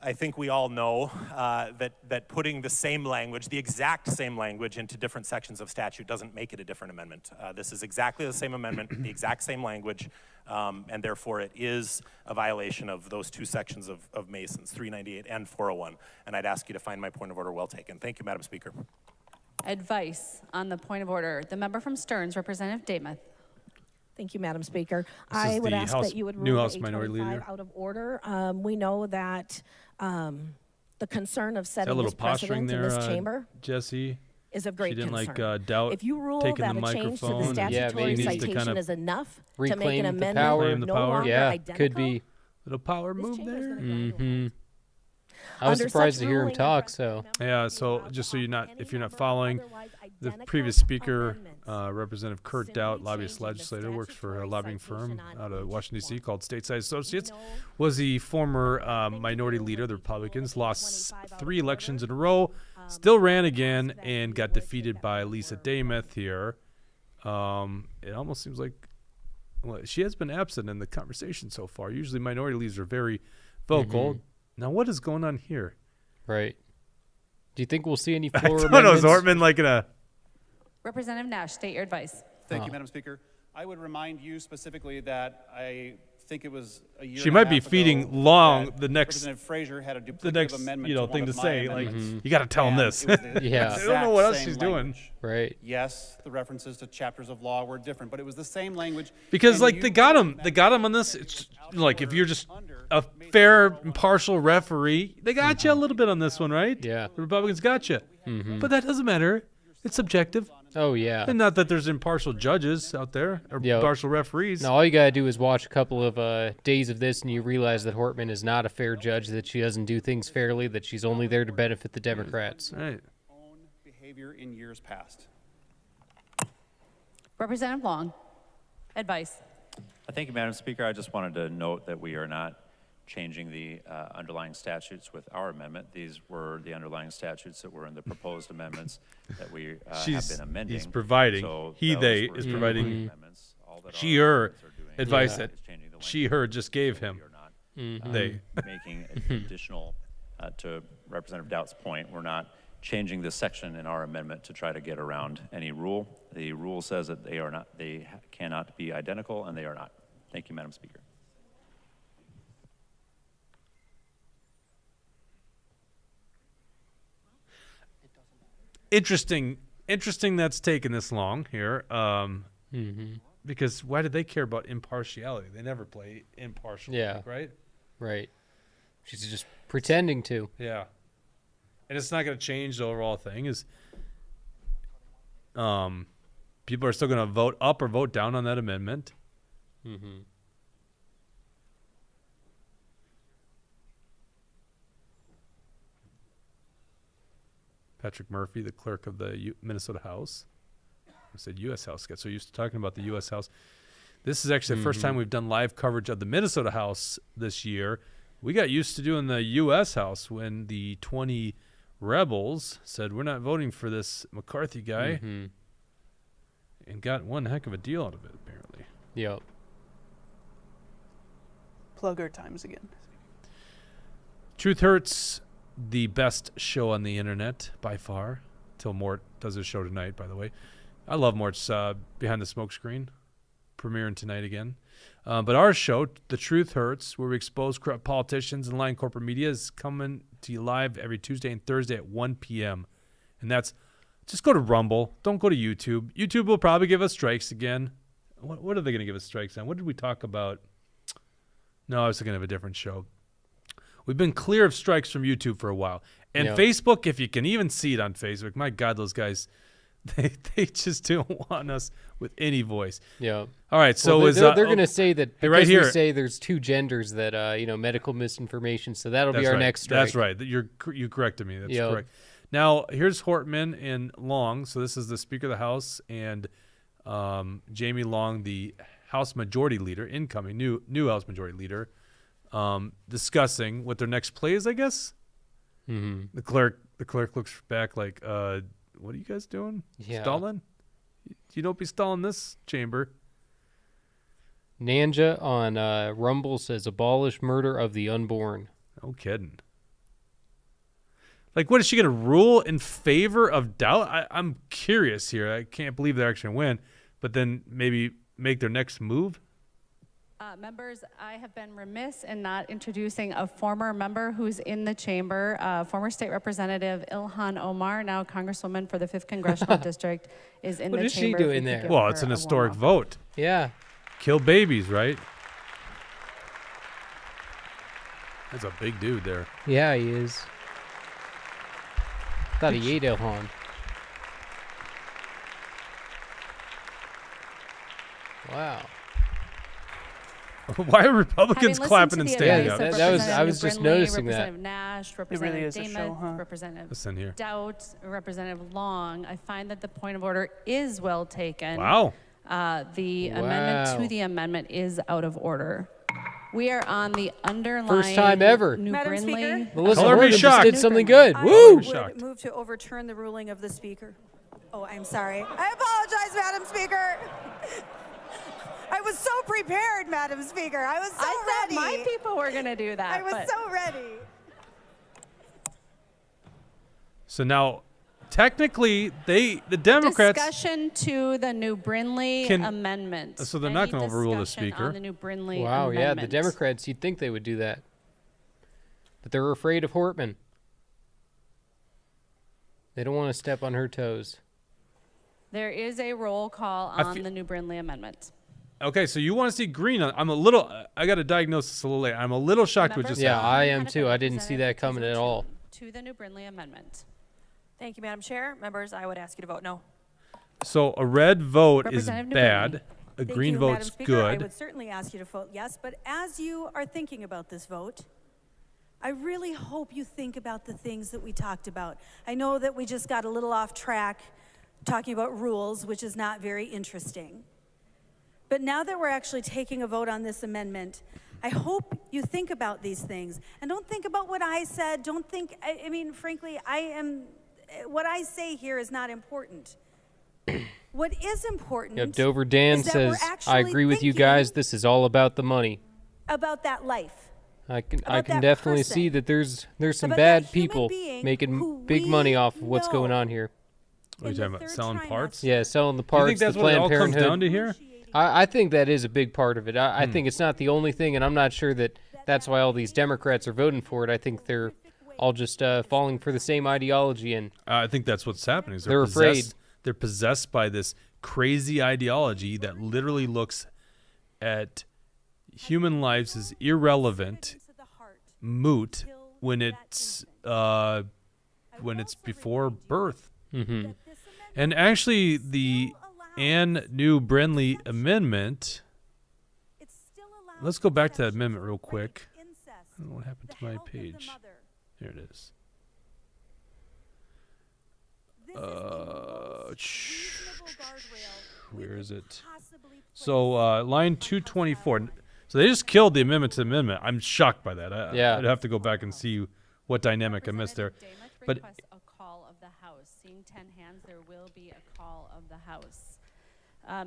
I think we all know that putting the same language, the exact same language, into different sections of statute doesn't make it a different amendment. This is exactly the same amendment, the exact same language, and therefore it is a violation of those two sections of Mason's, 398 and 401. And I'd ask you to find my point of order well taken. Thank you, Madam Speaker. Advice on the point of order. The member from Stearns, Representative Damuth. Thank you, Madam Speaker. This is I would the ask House- that you would new rule House the Minority 825 Leader. out of order. We know that the concern of That setting little this posturing precedent in there, this chamber Jesse. is of great She didn't concern. doubt if you rule taking that the a change to the microphone. statutory Maybe needs to citation kind of is enough to make reclaim an the amendment power. Reclaim the no power. longer Yeah, identical, could be. Little power this move chamber's there. gonna grind over. I was Under surprised such to hear him ruling, talk, so. Yeah, so just so if you're not following, the identical previous speaker, amendments Representative Kurt Doubt, lobbyist legislator, works for a lobbying firm out of Washington, D.C. called Stateside Associates, was the former minority leader of the Republicans, lost 3 elections in a row, still ran again, and got defeated by Lisa Damuth here. It almost seems like she has been absent in the conversation so far. Usually minority leaders are very vocal. Now, what is going on here? Right. Do you think we'll see any I floor don't know. Is amendments? Ortman like in a... Representative Nash, state your advice. Thank you, Madam Speaker. I would remind you specifically that I think it was a year She and might a be half feeding ago long that the next Representative Frazier had a duplicative the next amendment you know to thing one to of my say. Like amendments. you got to tell him And this. it was the Yeah. I don't know what else exact she's same doing. language. Right. Yes, the references to chapters of law were different, but it was the same language. Because and like you they got wrote him, that they got him on this. It's like if you're just a fair, impartial referee, they got you a little bit on this one, right? Yeah. The Republicans got you, but that doesn't matter. It's subjective, Oh, yeah. and not that there's impartial judges out there or Yep. impartial referees. No, all you gotta do is watch a couple of days of this, and you realize that Hortman is not a fair judge, that she doesn't do things fairly, that she's only there to benefit the Democrats. Right. own behavior in years past. Representative Long, advice. Thank you, Madam Speaker. I just wanted to note that we are not changing the underlying statutes with our amendment. These were the underlying statutes that were in the proposed amendments that we have been amending. He's providing. So He, those they were is the providing amendments. All that she, our her amendments are doing advice is that changing the she, her just gave him. They. making additional, to Representative Doubt's point, we're not changing this section in our amendment to try to get around any rule. The rule says that they cannot be identical, and they are not. Thank you, Madam Speaker. Interesting that's taken this long here. Because why did they care about impartiality? They never play impartial. Yeah. Right? Right. She's just pretending to. Yeah. And it's not going to change the overall thing. Is people are still going to vote up or vote down on that amendment. Mm-hmm. Patrick Murphy, the clerk of the Minnesota House. I said U.S. House. Got so used to talking about the U.S. House. This is actually the first time we've done live coverage of the Minnesota House this year. We got used to doing the U.S. House when the 20 rebels said, we're not voting for this McCarthy guy, and got one heck of a deal out of it, apparently. Yep. Plugger times again. Truth Hurts, the best show on the internet by far. Till Mort does his show tonight, by the way. I love Mort's Behind the Smoke Screen, premiering tonight again. But our show, The Truth Hurts, where we expose corrupt politicians and lying corporate media, is coming to you live every Tuesday and Thursday at 1 p.m. And that's, just go to Rumble. Don't go to YouTube. YouTube will probably give us strikes again. What are they going to give us strikes on? What did we talk about? No, I was thinking of a different show. We've been clear of strikes from YouTube for a while. And Facebook, if you can even see it on Facebook, my God, those guys, they just don't want us with any voice. Yeah. All right, so well, they're going to say that because right here, we say there's two genders that medical misinformation. So that'll be our next strike. That's right. You corrected me. That's correct. Now here's Hortman and Long. So this is the Speaker of the House and Jamie Long, the House Majority Leader, incoming new House Majority Leader, discussing what their next play is, I guess. Mm-hmm. The clerk looks back like, what are you guys doing? Yeah. Stalling? You don't be stalling this chamber. Nanja on Rumble says, abolish murder of the unborn. No kidding. Like, what is she going to rule in favor of doubt? I'm curious here. I can't believe they're actually going to win, but then maybe make their next move. Members, I have been remiss in not introducing a former member who's in the chamber, former State Representative Ilhan Omar, now Congresswoman for the 5th Congressional District, is in the chamber. What is she doing there? Well, it's an historic vote. Yeah. Kill babies, right? That's a big dude there. Yeah, he is. Thought he ate Ilhan. Wow. Why are Republicans clapping and standing up? I was just noticing that. Representative Nash, Representative Damon, Representative Listen here. Doubt, Representative Long. I find that the point of order is well taken. Wow. The amendment to the amendment is out of order. We are on the underlying. First time ever. New Madam Brindley. Speaker? Melissa Color me Horton just shocked. did something good. I Woo! would move to overturn the ruling of the Speaker. Oh, I'm sorry. I apologize, Madam Speaker. I was so prepared, Madam Speaker. I was so ready. My people were going to do that. I was so ready. So now, technically, the Democrats. Discussion to the New Brindley amendment. So they're not going to overrule the Discussion Speaker. on the New Brindley Wow, yeah, the amendment. Democrats, you'd think they would do that. But they're afraid of Hortman. They don't want to step on her toes. There is a roll call on the New Brindley amendment. Okay, so you want to see green on? I got to diagnose this a little late. I'm a little shocked with just Yeah, that. I am too. I didn't see that coming at all. To the New Brindley amendment. Thank you, Madam Chair. Members, I would ask you to vote no. So a red vote is Representative bad. A Thank green you, vote's Madam Speaker. I good. would certainly ask you to vote yes, but as you are thinking about this vote, I really hope you think about the things that we talked about. I know that we just got a little off track talking about rules, which is not very interesting. But now that we're actually taking a vote on this amendment, I hope you think about these things. And don't think about what I said. Don't think, I mean, frankly, what I say here is not important. What is important Yep, Dover Dan is that we're says, actually I agree with you thinking guys. This is all about the money. about that life. I can that definitely person. see that there's some About bad that human people being making who big money off of what's going know on here. What are you talking about? Selling parts? Yeah, selling the You parts, think that's the what it Planned all Parenthood. comes down to here? I think that is a big part of it. I think it's not the only thing, and I'm not sure that that's why all these Democrats are voting for it. I think they're all just falling for the same ideology, and I think that's what's happening. Is they're afraid. possessed, they're possessed by this crazy ideology that literally looks at human lives as irrelevant, moot when it's before birth. Mm-hmm. And actually, the New Brindley amendment let's go back to that amendment real quick. I don't know what happened to my page. There it is. Where is it? So line 224. So they just killed the amendment to the amendment. I'm shocked by that. I'd have to go back and see what dynamic I missed there. But a call of the House. Seeing 10 hands, there will be a call of the House.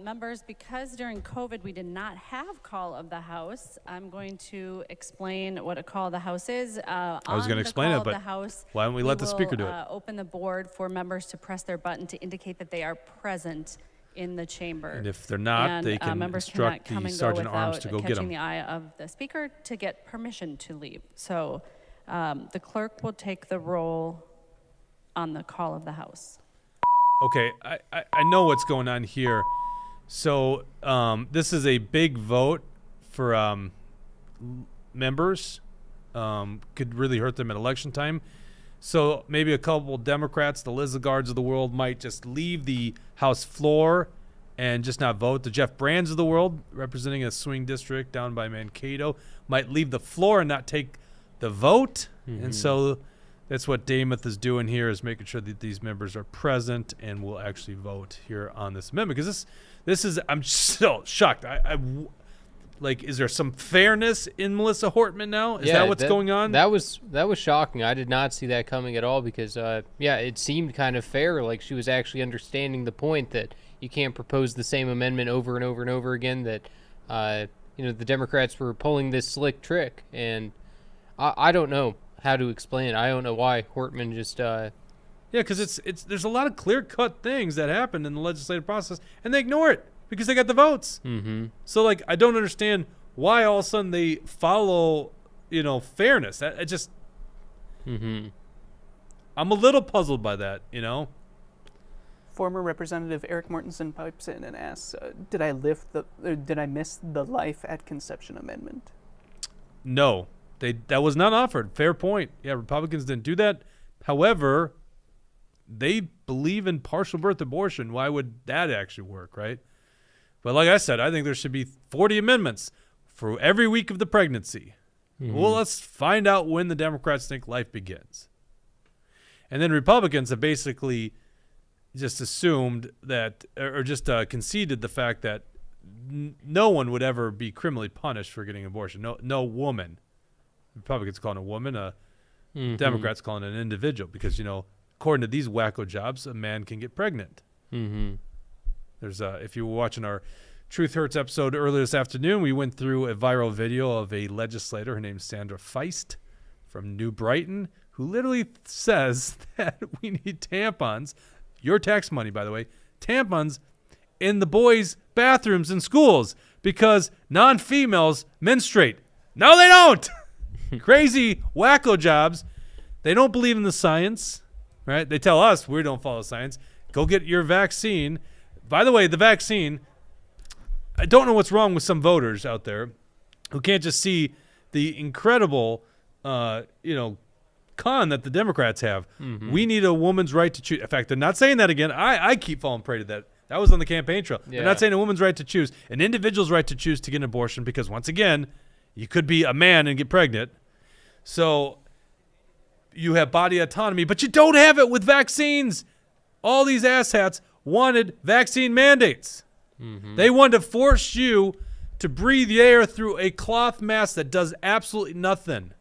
Members, because during COVID we did not have call of the House, I'm going to explain what a call of the House is. I was going to explain it, but why don't we let the speaker do it? Open the board for members to press their button to indicate that they are present in the chamber. And if they're not, they can instruct the sergeant at arms to go get them. Catching the eye of the speaker to get permission to leave. So the clerk will take the roll on the call of the House. Okay, I know what's going on here. So this is a big vote for members. Could really hurt them at election time. So maybe a couple Democrats, the Lizagards of the world, might just leave the House floor and just not vote. The Jeff Brands of the world, representing a swing district down by Mankato, might leave the floor and not take the vote. And so that's what Dameth is doing here, is making sure that these members are present and will actually vote here on this amendment. Because this is, I'm so shocked. Like, is there some fairness in Melissa Hortman now? Is that what's going on? That was shocking. I did not see that coming at all because, it seemed kind of fair. Like she was actually understanding the point that you can't propose the same amendment over and over and over again. That, the Democrats were pulling this slick trick, and I don't know how to explain it. I don't know why Hortman just. Yeah, because there's a lot of clear-cut things that happen in the legislative process, and they ignore it because they got the votes. So, like, I don't understand why all of a sudden they follow, fairness. I just, I'm a little puzzled by that, Former Representative Eric Mortensen pipes in and asks, "Did I miss the life at conception amendment?" No, that was not offered. Fair point. Yeah, Republicans didn't do that. However, they believe in partial birth abortion. Why would that actually work, right? But like I said, I think there should be 40 amendments for every week of the pregnancy. Well, let's find out when the Democrats think life begins. And then Republicans have basically just assumed that, or just conceded the fact that no one would ever be criminally punished for getting an abortion. No woman. Republicans calling a woman, Democrats calling an individual, because, according to these wacko jobs, a man can get pregnant. There's if you were watching our Truth Hurts episode earlier this afternoon, we went through a viral video of a legislator, her name's Sandra Feist from New Brighton, who literally says that we need tampons, your tax money, by the way, tampons in the boys' bathrooms in schools because non-females menstruate. No, they don't. Crazy wacko jobs. They don't believe in the science, right? They tell us we don't follow science. Go get your vaccine. By the way, the vaccine, I don't know what's wrong with some voters out there who can't just see the incredible, con that the Democrats have. We need a woman's right to choose. In fact, they're not saying that again. I keep falling prey to that. That was on the campaign trail. They're not saying a woman's right to choose, an individual's right to choose to get an abortion, because once again, you could be a man and get pregnant. So you have body autonomy, but you don't have it with vaccines. All these asshats wanted vaccine mandates. They wanted to force you to breathe the air through a cloth mask that does absolutely nothing.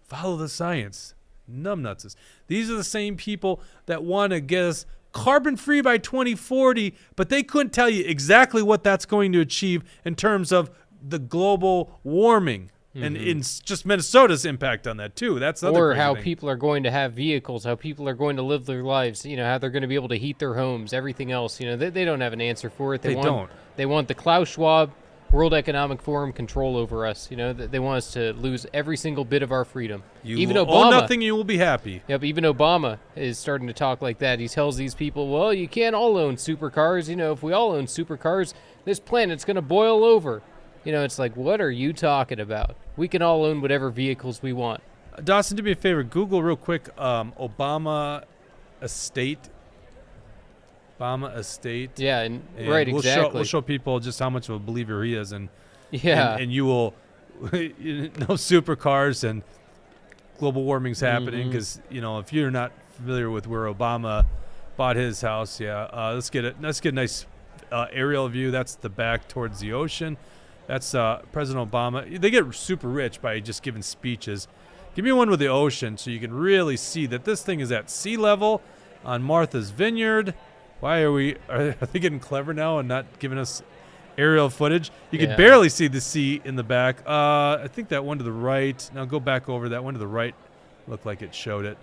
Follow the science. Numbnuts. These are the same people that want to get us carbon-free by 2040, but they couldn't tell you exactly what that's going to achieve in terms of the global warming. And in just Minnesota's impact on that, too. That's the other Or how thing. people are going to have vehicles, how people are going to live their lives, how they're going to be able to heat their homes, everything else. They don't have an answer for it. They don't. They want the Klaus Schwab World Economic Forum control over us. They want us to lose every single bit of our freedom. Even Obama, own nothing, you will be happy. Yep, even Obama is starting to talk like that. He tells these people, well, you can't all own supercars. If we all own supercars, this planet's going to boil over. It's like, what are you talking about? We can all own whatever vehicles we want. Dawson, do me a favor. Google real quick Obama estate. Yeah, right, we'll exactly. We'll show people just how much of a believer he is. And Yeah. And you will no supercars and global warming's happening because if you're not familiar with where Obama bought his house, let's get a nice aerial view. That's the back towards the ocean. That's President Obama. They get super rich by just giving speeches. Give me one with the ocean so you can really see that this thing is at sea level on Martha's Vineyard. Why are they getting clever now and not giving us aerial footage? You can barely see the sea in the back. I think that one to the right. Now go back over. That one to the right looked like it showed it.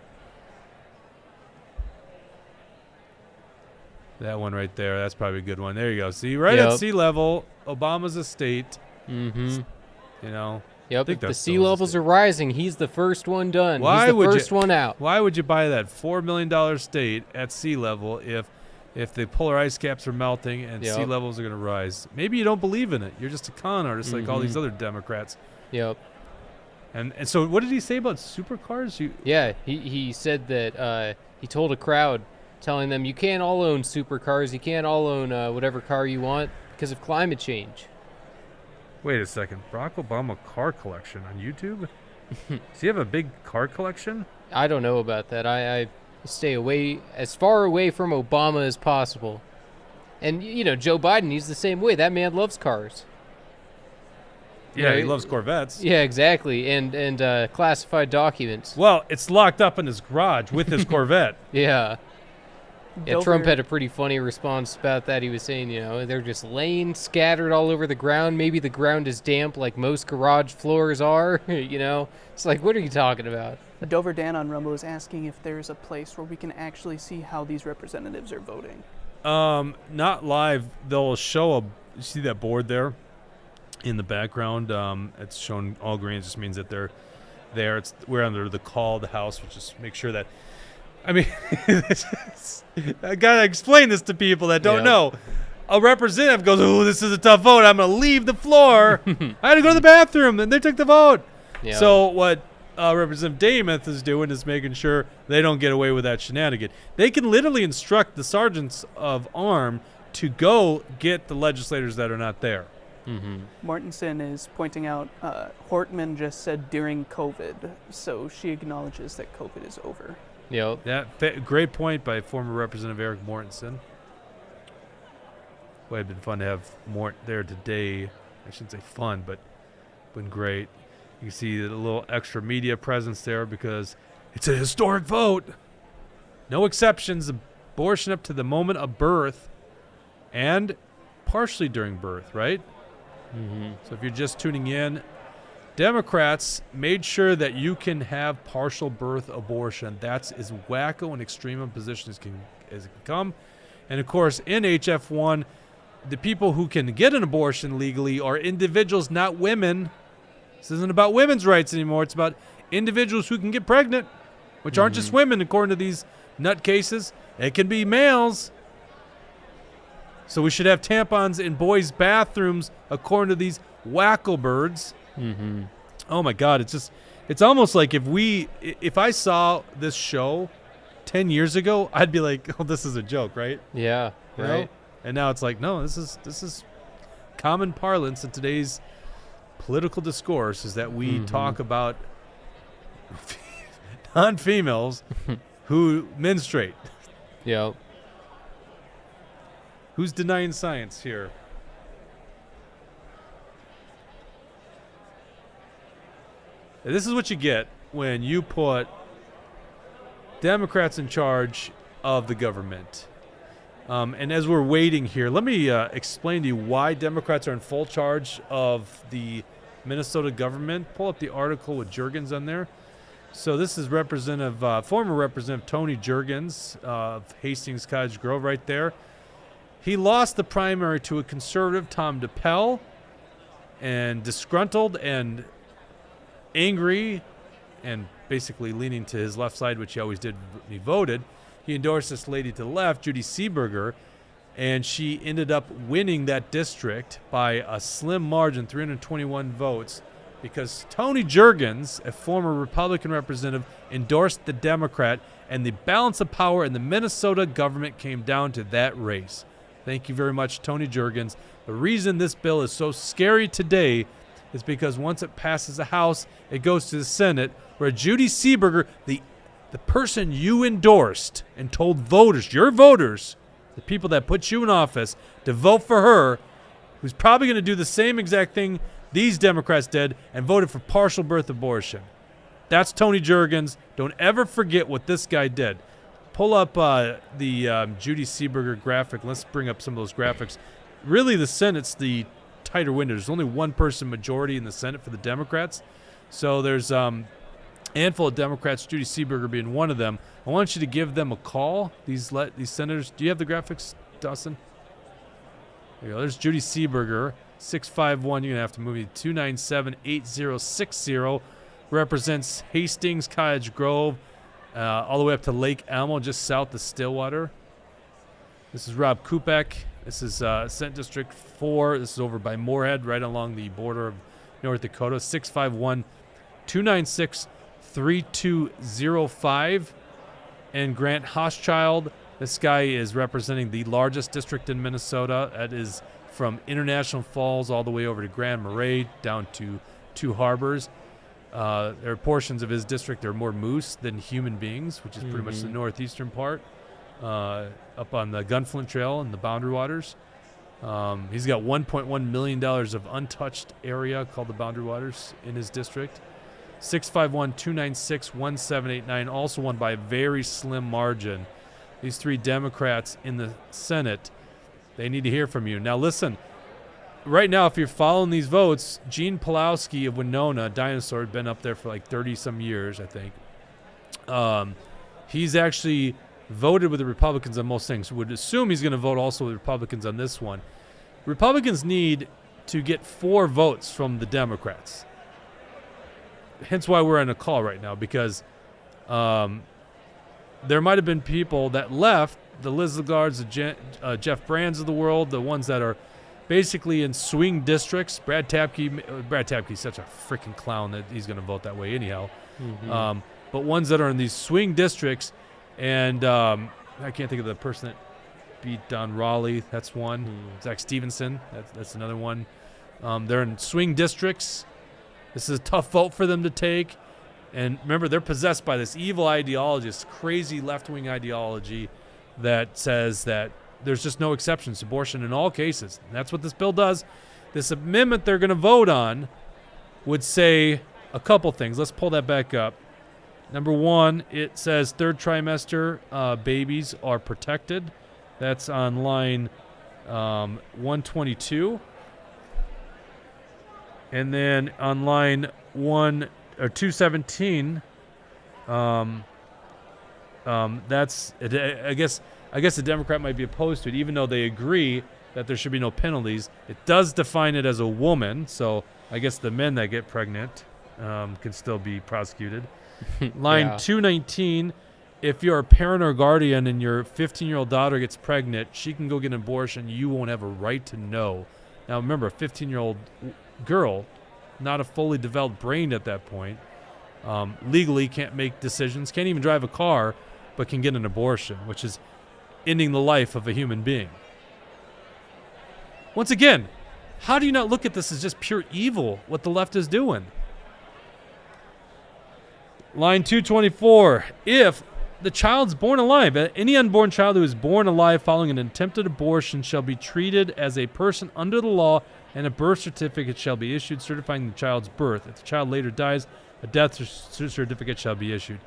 That one right there. That's probably a good one. There you go. See, right at sea level, Obama's estate. Yep. If the sea levels are rising, he's the first one done. Why he's the would first one out. Why would you buy that $4 million estate at sea level if the polar ice caps are melting and sea levels are going to rise? Maybe you don't believe in it. You're just a con artist like all these other Democrats. Yep. And so what did he say about supercars? He said that he told a crowd, telling them you can't all own supercars, you can't all own whatever car you want because of climate change. Wait a second. Barack Obama car collection on YouTube? Does he have a big car collection? I don't know about that. I stay as far away from Obama as possible. And, Joe Biden, he's the same way. That man loves cars. Yeah, Right? he loves Corvettes. Yeah, exactly. And classified documents. Well, it's locked up in his garage with his Corvette. Yeah. Yeah, Dover- Trump had a pretty funny response about that. He was saying, they're just laying scattered all over the ground. Maybe the ground is damp like most garage floors are. It's like, what are you talking about? Dover Dan on Rumble is asking if there's a place where we can actually see how these representatives are voting. Not live. They'll show you see that board there in the background? It's shown all green. It just means that they're there. We're under the call of the House, which is make sure that. I mean, I gotta explain this to people that don't know. A representative goes, "Oh, this is a tough vote. I'm gonna leave the floor. I had to go to the bathroom," and they took the vote. Yeah. So what Representative Dameth is doing is making sure they don't get away with that shenanigan. They can literally instruct the sergeants of arm to go get the legislators that are not there. Mortensen is pointing out Hortman just said during COVID, so she acknowledges that COVID is over. Yep. Great point by former Representative Eric Mortensen. Well, it'd been fun to have Mort there today. I shouldn't say fun, but been great. You can see a little extra media presence there because it's a historic vote. No exceptions. Abortion up to the moment of birth and partially during birth, right? So if you're just tuning in, Democrats made sure that you can have partial birth abortion. That's as wacko and extreme a position as it can come. And of course, in HF1, the people who can get an abortion legally are individuals, not women. This isn't about women's rights anymore. It's about individuals who can get pregnant, which aren't just women, according to these nutcases. It can be males. So we should have tampons in boys' bathrooms, according to these wacko birds. Oh my God! It's almost like if I saw this show 10 years ago, I'd be like, "Oh, this is a joke, right?" Yeah, You know? right. And now it's like, no, this is common parlance in today's political discourse. Is that we talk about non-females who menstruate. Yep. Who's denying science here? This is what you get when you put Democrats in charge of the government. And as we're waiting here, let me explain to you why Democrats are in full charge of the Minnesota government. Pull up the article with Juergens on there. So this is former Representative Tony Juergens of Hastings Cottage Grove right there. He lost the primary to a conservative, Tom DePel, and disgruntled and angry and basically leaning to his left side, which he always did when he voted. He endorsed this lady to the left, Judy Seeberger, and she ended up winning that district by a slim margin, 321 votes, because Tony Juergens, a former Republican representative, endorsed the Democrat, and the balance of power in the Minnesota government came down to that race. Thank you very much, Tony Jurgens. The reason this bill is so scary today is because once it passes the House, it goes to the Senate, where Judy Seeberger, the person you endorsed and told voters, your voters, the people that put you in office, to vote for her, who's probably going to do the same exact thing these Democrats did and voted for partial birth abortion. That's Tony Jurgens. Don't ever forget what this guy did. Pull up the Judy Seeberger graphic. Let's bring up some of those graphics. Really, the Senate's the tighter window. There's only one person majority in the Senate for the Democrats. So there's a handful of Democrats, Judy Seeberger being one of them. I want you to give them a call, these senators. Do you have the graphics, Dawson? There you go. There's Judy Seeberger, 651. You're going to have to move it. 297-8060. Represents Hastings, Cottage Grove, all the way up to Lake Elmo, just south of Stillwater. This is Rob Kupek. This is Senate District 4. This is over by Moorhead, right along the border of North Dakota. 651-296-3205. And Grant Hochschild. This guy is representing the largest district in Minnesota. That is from International Falls all the way over to Grand Marais, down to Two Harbors. There are portions of his district that are more moose than human beings, which is pretty much the northeastern part, up on the Gunflint Trail and the Boundary Waters. He's got $1.1 million of untouched area called the Boundary Waters in his district. 651-296-1789, also won by a very slim margin. These three Democrats in the Senate, they need to hear from you. Now listen, right now, if you're following these votes, Gene Pulowski of Winona, Dinosaur, had been up there for like 30-some years, I think. He's actually voted with the Republicans on most things. Would assume he's going to vote also with Republicans on this one. Republicans need to get 4 votes from the Democrats. Hence why we're on a call right now, because there might have been people that left, the Liz Lagardes, the Jeff Brands of the world, the ones that are basically in swing districts. Brad Tapke's such a freaking clown that he's going to vote that way anyhow. But ones that are in these swing districts, and I can't think of the person that beat Don Raleigh. That's one. Zach Stevenson. That's another one. They're in swing districts. This is a tough vote for them to take. And remember, they're possessed by this evil ideology, this crazy left-wing ideology that says that there's just no exceptions to abortion in all cases. And that's what this bill does. This amendment they're going to vote on would say a couple things. Let's pull that back up. Number one, it says third trimester babies are protected. That's on line 122. And then on line 217, that's I guess the Democrat might be opposed to it, even though they agree that there should be no penalties. It does define it as a woman, so I guess the men that get pregnant can still be prosecuted. Line 219, if you're a parent or guardian and your 15-year-old daughter gets pregnant, she can go get an abortion. You won't have a right to know. Now remember, a 15-year-old girl, not a fully developed brain at that point, legally can't make decisions, can't even drive a car, but can get an abortion, which is ending the life of a human being. Once again, how do you not look at this as just pure evil, what the left is doing? Line 224, if the child's born alive, any unborn child who is born alive following an attempted abortion shall be treated as a person under the law, and a birth certificate shall be issued certifying the child's birth. If the child later dies, a death certificate shall be issued.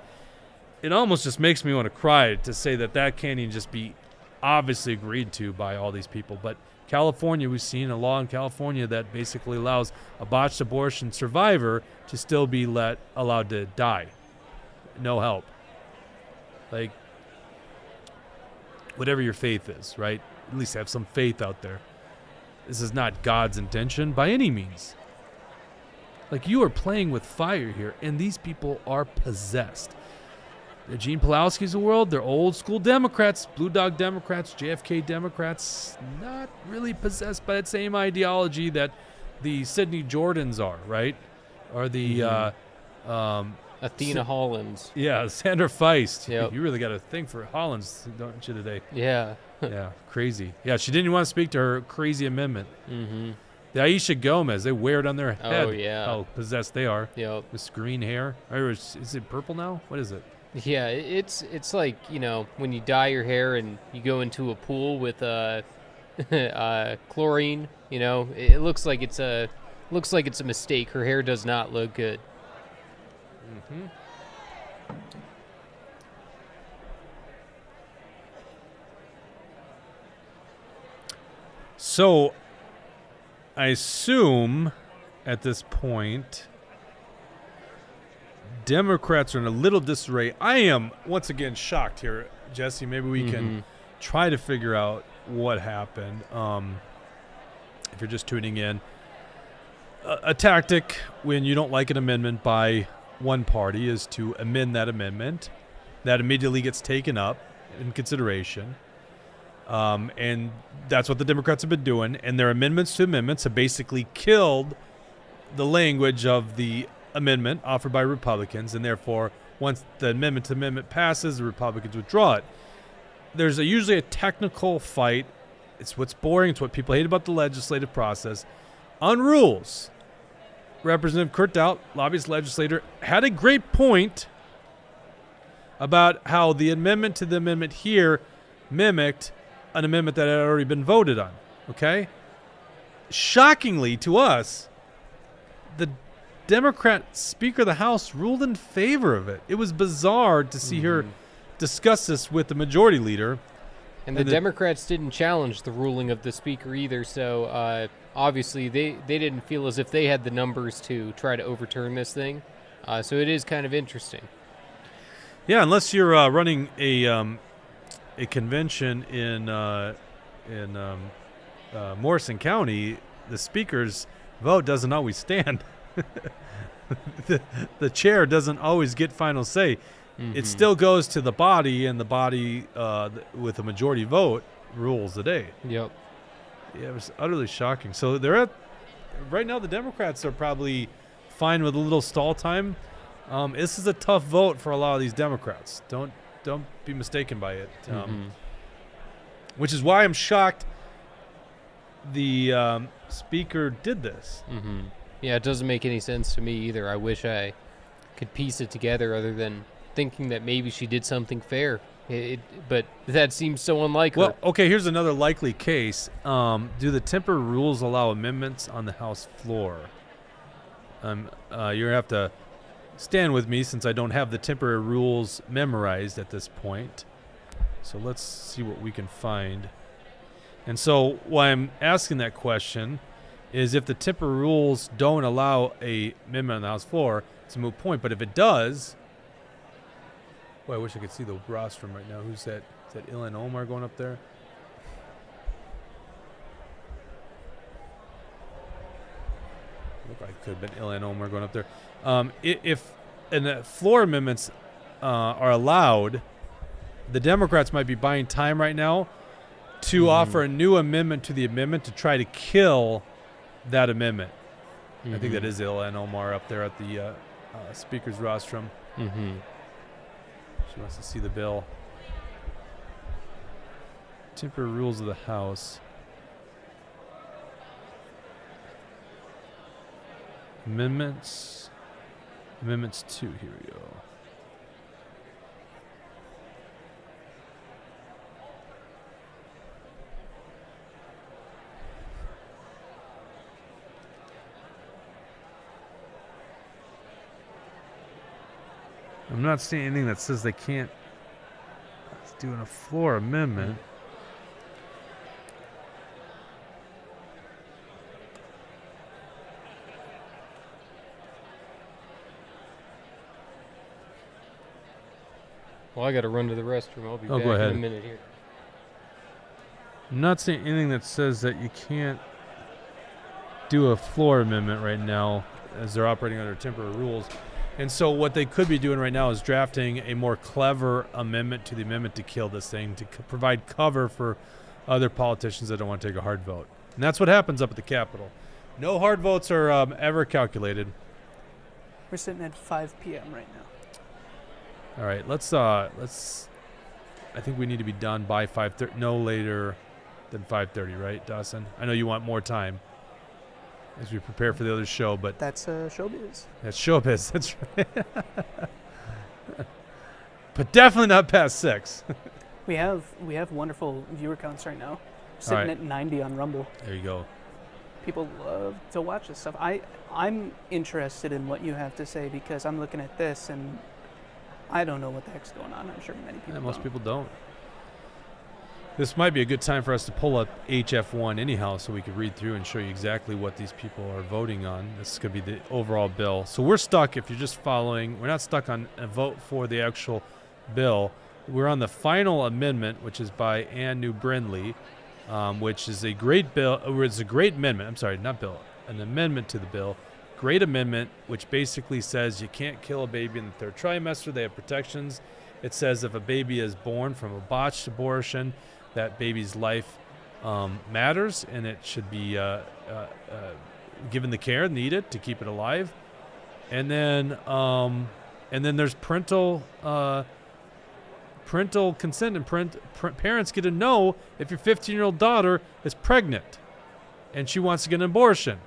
It almost just makes me want to cry to say that can't even just be obviously agreed to by all these people. But California, we've seen a law in California that basically allows a botched abortion survivor to still be allowed to die. No help. Like, whatever your faith is, right? At least have some faith out there. This is not God's intention by any means. Like, you are playing with fire here, and these people are possessed. The Gene Pulowski's of the world, they're old school Democrats, Blue Dog Democrats, JFK Democrats, not really possessed by that same ideology that the Sidney Jordans are, right? Or the Athena Hollins. Yeah, Sandra Feist. Yep. You really got a thing for Hollins, don't you, today? Yeah. Yeah, crazy. Yeah, she didn't even want to speak to her crazy amendment. Mm-hmm. The Aisha Gomez, they wear it on their head. Oh, yeah. How possessed they are. Yep. This green hair. Or is it purple now? What is it? Yeah, it's like, when you dye your hair and you go into a pool with chlorine, it looks like it's a mistake. Her hair does not look good. Mm-hmm. So, I assume at this point, Democrats are in a little disarray. I am, once again, shocked here, Jesse. Maybe we can try to figure out what happened. If you're just tuning in, a tactic when you don't like an amendment by one party is to amend that amendment. That immediately gets taken up in consideration. And that's what the Democrats have been doing. And their amendments to amendments have basically killed the language of the amendment offered by Republicans. And therefore, once the amendment to amendment passes, the Republicans withdraw it. There's usually a technical fight. It's what's boring. It's what people hate about the legislative process. On rules, Representative Kurt Doubt, lobbyist legislator, had a great point about how the amendment to the amendment here mimicked an amendment that had already been voted on, okay? Shockingly to us, the Democrat Speaker of the House ruled in favor of it. It was bizarre to see her discuss this with the majority leader. And the Democrats didn't challenge the ruling of the Speaker either, so obviously they didn't feel as if they had the numbers to try to overturn this thing. So it is kind of interesting. Yeah, unless you're running a convention in Morrison County, the speaker's vote doesn't always stand. the chair doesn't always get final say. It still goes to the body, and the body with a majority vote rules the day. Yep. Yeah, it was utterly shocking. So they're at right now. The Democrats are probably fine with a little stall time. This is a tough vote for a lot of these Democrats. Don't be mistaken by it. Which is why I'm shocked the speaker did this. Yeah, it doesn't make any sense to me either. I wish I could piece it together other than thinking that maybe she did something fair. But that seems so unlikely. Well, okay, here's another likely case. Do the temporary rules allow amendments on the House floor? You're going to have to stand with me since I don't have the temporary rules memorized at this point. So let's see what we can find. And so why I'm asking that question is if the temporary rules don't allow a amendment on the House floor, it's a moot point. But if it does, boy, I wish I could see the rostrum right now. Who's that? Is that Ilan Omar going up there? Looked like it could have been Ilan Omar going up there. If floor amendments are allowed, the Democrats might be buying time right now to offer a new amendment to the amendment to try to kill that amendment. I think that is Ilan Omar up there at the speaker's rostrum. She wants to see the bill. Temporary rules of the House. Amendments 2, here we go. I'm not seeing anything that says they can't do a floor amendment. Well, I got to run to the restroom. I'll be back go ahead. in a minute here. I'm not seeing anything that says that you can't do a floor amendment right now as they're operating under temporary rules. And so what they could be doing right now is drafting a more clever amendment to the amendment to kill this thing, to provide cover for other politicians that don't want to take a hard vote. And that's what happens up at the Capitol. No hard votes are ever calculated. We're sitting at 5 p.m. right now. All right, let's. I think we need to be done by 5:30, no later than 5:30, right, Dawson? I know you want more time as we prepare for the other show, but That's showbiz. that's showbiz. That's right. But definitely not past 6. We have wonderful viewer counts right now, sitting right. at 90 on Rumble. There you go. People love to watch this stuff. I'm interested in what you have to say because I'm looking at this and I don't know what the heck's going on. I'm sure many people Yeah, most don't. people don't. This might be a good time for us to pull up HF1 anyhow so we could read through and show you exactly what these people are voting on. This is going to be the overall bill. So we're stuck, if you're just following, we're not stuck on a vote for the actual bill. We're on the final amendment, which is by Ann New Brindley, which is a great bill. It's a great amendment. I'm sorry, not bill, an amendment to the bill. Great amendment, which basically says you can't kill a baby in the 3rd trimester. They have protections. It says if a baby is born from a botched abortion, that baby's life matters, and it should be given the care needed to keep it alive. And then there's parental consent, and parents get to know if your 15-year-old daughter is pregnant and she wants to get an abortion.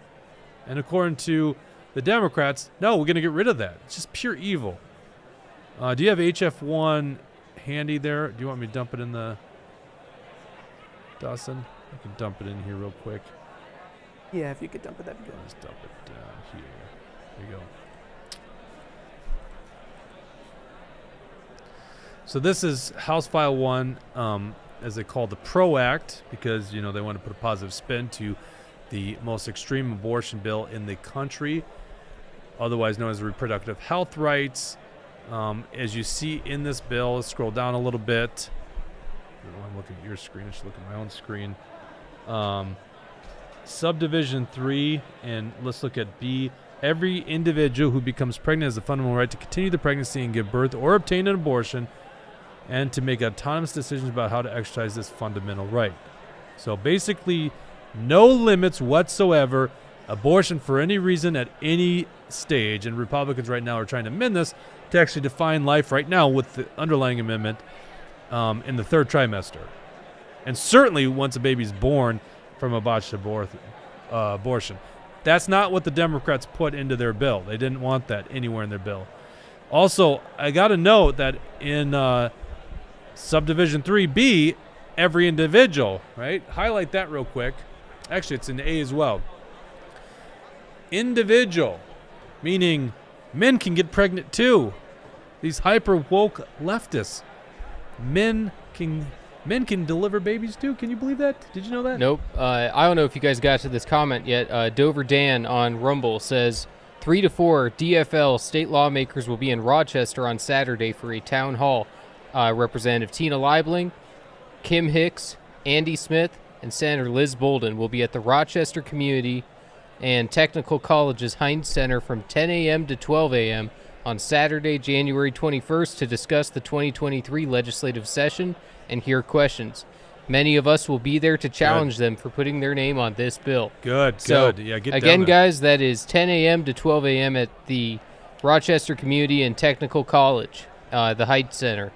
And according to the Democrats, no, we're going to get rid of that. It's just pure evil. Do you have HF1 handy there? Do you want me to dump it in the... Dawson? I can dump it in here real quick. Yeah, if you could dump it, that'd be good. Let's dump it down here. There you go. So this is House File 1, as they call the PRO Act, because, you know, they want to put a positive spin to the most extreme abortion bill in the country, otherwise known as reproductive health rights. As you see in this bill, let's scroll down a little bit. I'm looking at your screen. I should look at my own screen. Subdivision 3, and let's look at B. Every individual who becomes pregnant has a fundamental right to continue the pregnancy and give birth or obtain an abortion, and to make autonomous decisions about how to exercise this fundamental right. So basically, no limits whatsoever, abortion for any reason at any stage. And Republicans right now are trying to amend this to actually define life right now with the underlying amendment in the 3rd trimester. And certainly once a baby's born from a botched abortion. That's not what the Democrats put into their bill. They didn't want that anywhere in their bill. Also, I got to note that in Subdivision 3B, every individual, right? Highlight that real quick. Actually, it's in A as well. Individual, meaning men can get pregnant too. These hyper woke leftists. Men can deliver babies too. Can you believe that? Did you know that? Nope. I don't know if you guys got to this comment yet. Dover Dan on Rumble says 3 to 4 DFL state lawmakers will be in Rochester on Saturday for a town hall. Representative Tina Leibling, Kim Hicks, Andy Smith, and Senator Liz Bolden will be at the Rochester Community and Technical College's Heinz Center from 10 a.m. to 12 a.m. on Saturday, January 21st to discuss the 2023 legislative session and hear questions. Many of us will be there to challenge them for putting their name on this bill. Good. Yeah, get again, down there. guys, that is 10 a.m. to 12 a.m. at the Rochester Community and Technical College, the Heinz Center,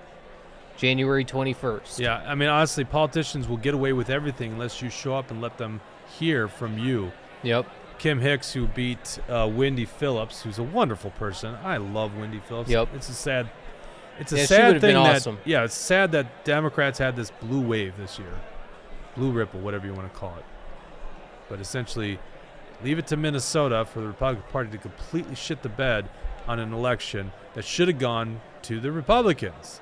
January 21st. Yeah, I mean, honestly, politicians will get away with everything unless you show up and let them hear from you. Yep. Kim Hicks, who beat Wendy Phillips, who's a wonderful person. I love Wendy Phillips. Yep. It's a sad she sad would've thing been that awesome. yeah, it's sad that Democrats had this blue wave this year, blue ripple, whatever you want to call it. But essentially, leave it to Minnesota for the Republican Party to completely shit the bed on an election that should have gone to the Republicans.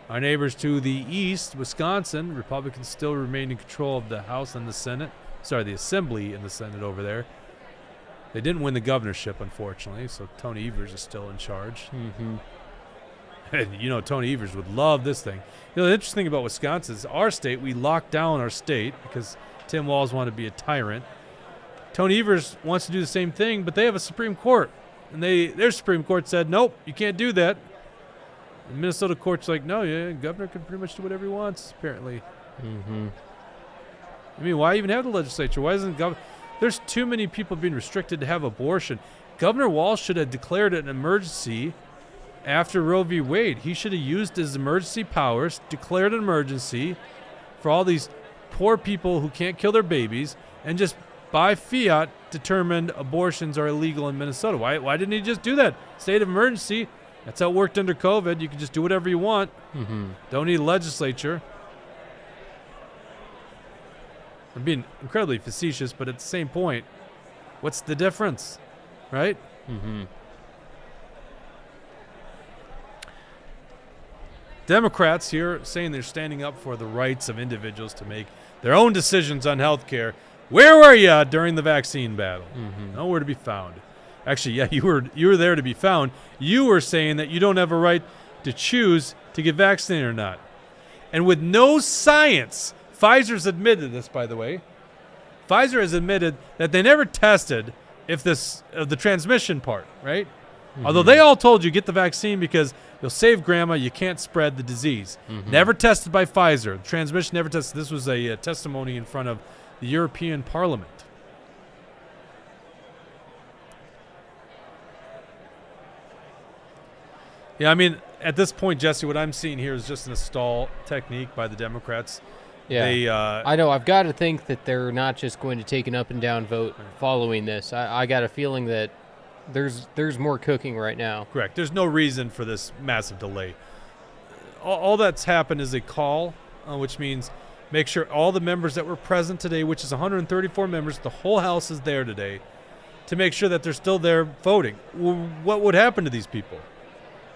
Our neighbors to the east, Wisconsin, Republicans still remain in control of the House and the Senate. Sorry, the Assembly and the Senate over there. They didn't win the governorship, unfortunately, so Tony Evers is still in charge. Mm-hmm. And you know Tony Evers would love this thing. You know, the interesting thing about Wisconsin is our state, we locked down our state because Tim Walz wanted to be a tyrant. Tony Evers wants to do the same thing, but they have a Supreme Court. And their Supreme Court said, nope, you can't do that. The Minnesota court's like, no, yeah, governor can pretty much do whatever he wants, apparently. Mm-hmm. I mean, why even have the legislature? Why isn't There's too many people being restricted to have abortion. Governor Walz should have declared it an emergency after Roe v. Wade. He should have used his emergency powers, declared an emergency for all these poor people who can't kill their babies, and just by fiat determined abortions are illegal in Minnesota. Why didn't he just do that? State of emergency. That's how it worked under COVID. You can just do whatever you want. Don't need a legislature. I'm being incredibly facetious, but at the same point, what's the difference, right? Democrats here saying they're standing up for the rights of individuals to make their own decisions on health care. Where were you during the vaccine battle? Nowhere to be found. Actually, yeah, you were there to be found. You were saying that you don't have a right to choose to get vaccinated or not. And with no science, Pfizer's admitted this, by the way. Pfizer has admitted that they never tested if the transmission part, right? Although they all told you get the vaccine because you'll save grandma, you can't spread the disease. Never tested by Pfizer. The transmission never tested. This was a testimony in front of the European Parliament. Yeah, I mean, at this point, Jesse, what I'm seeing here is just a stall technique by the Democrats. Yeah, I know. I've got to think that they're not just going to take an up and down vote following this. I got a feeling that there's more cooking right now. Correct. There's no reason for this massive delay. All that's happened is a call, which means make sure all the members that were present today, which is 134 members, the whole House is there today, to make sure that they're still there voting. What would happen to these people?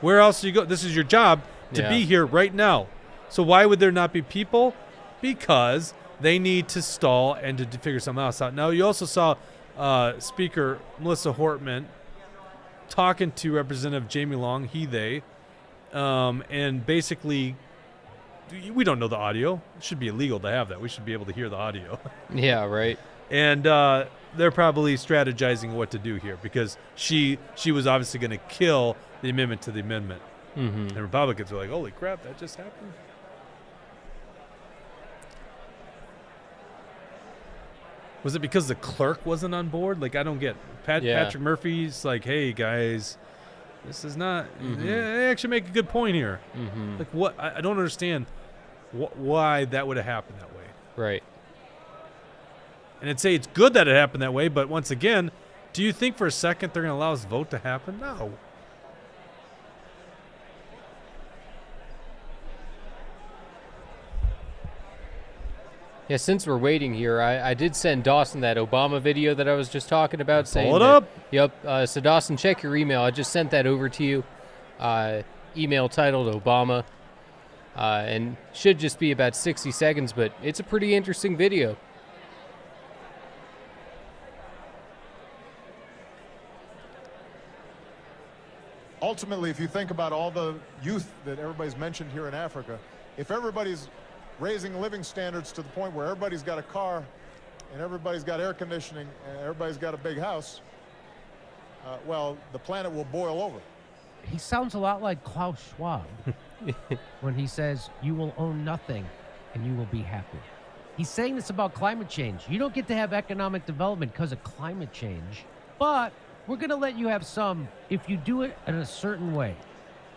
Where else do you go? This is your job to be here right now. So why would there not be people? Because they need to stall and to figure something else out. Now, you also saw Speaker Melissa Hortman talking to Representative Jamie Long, they, and basically, we don't know the audio. It should be illegal to have that. We should be able to hear the audio. Yeah, right. And they're probably strategizing what to do here because she was obviously going to kill the amendment to the amendment. And Republicans are like, holy crap, that just happened? Was it because the clerk wasn't on board? Like, I don't get Patrick Murphy's like, hey, guys, this is not they actually make a good point here. Like, what? I don't understand why that would have happened that way. Right. And I'd say it's good that it happened that way, but once again, do you think for a second they're going to allow this vote to happen? No. Yeah, since we're waiting here, I did send Dawson that Obama video that I was just talking about. Pull it up. Yep. So Dawson, check your email. I just sent that over to you. Email titled Obama. And should just be about 60 seconds, but it's a pretty interesting video. Ultimately, if you think about all the youth that everybody's mentioned here in Africa, if everybody's raising living standards to the point where everybody's got a car and everybody's got air conditioning and everybody's got a big house, well, the planet will boil over. He sounds a lot like Klaus Schwab when he says, you will own nothing and you will be happy. He's saying this about climate change. You don't get to have economic development because of climate change, but we're going to let you have some if you do it in a certain way.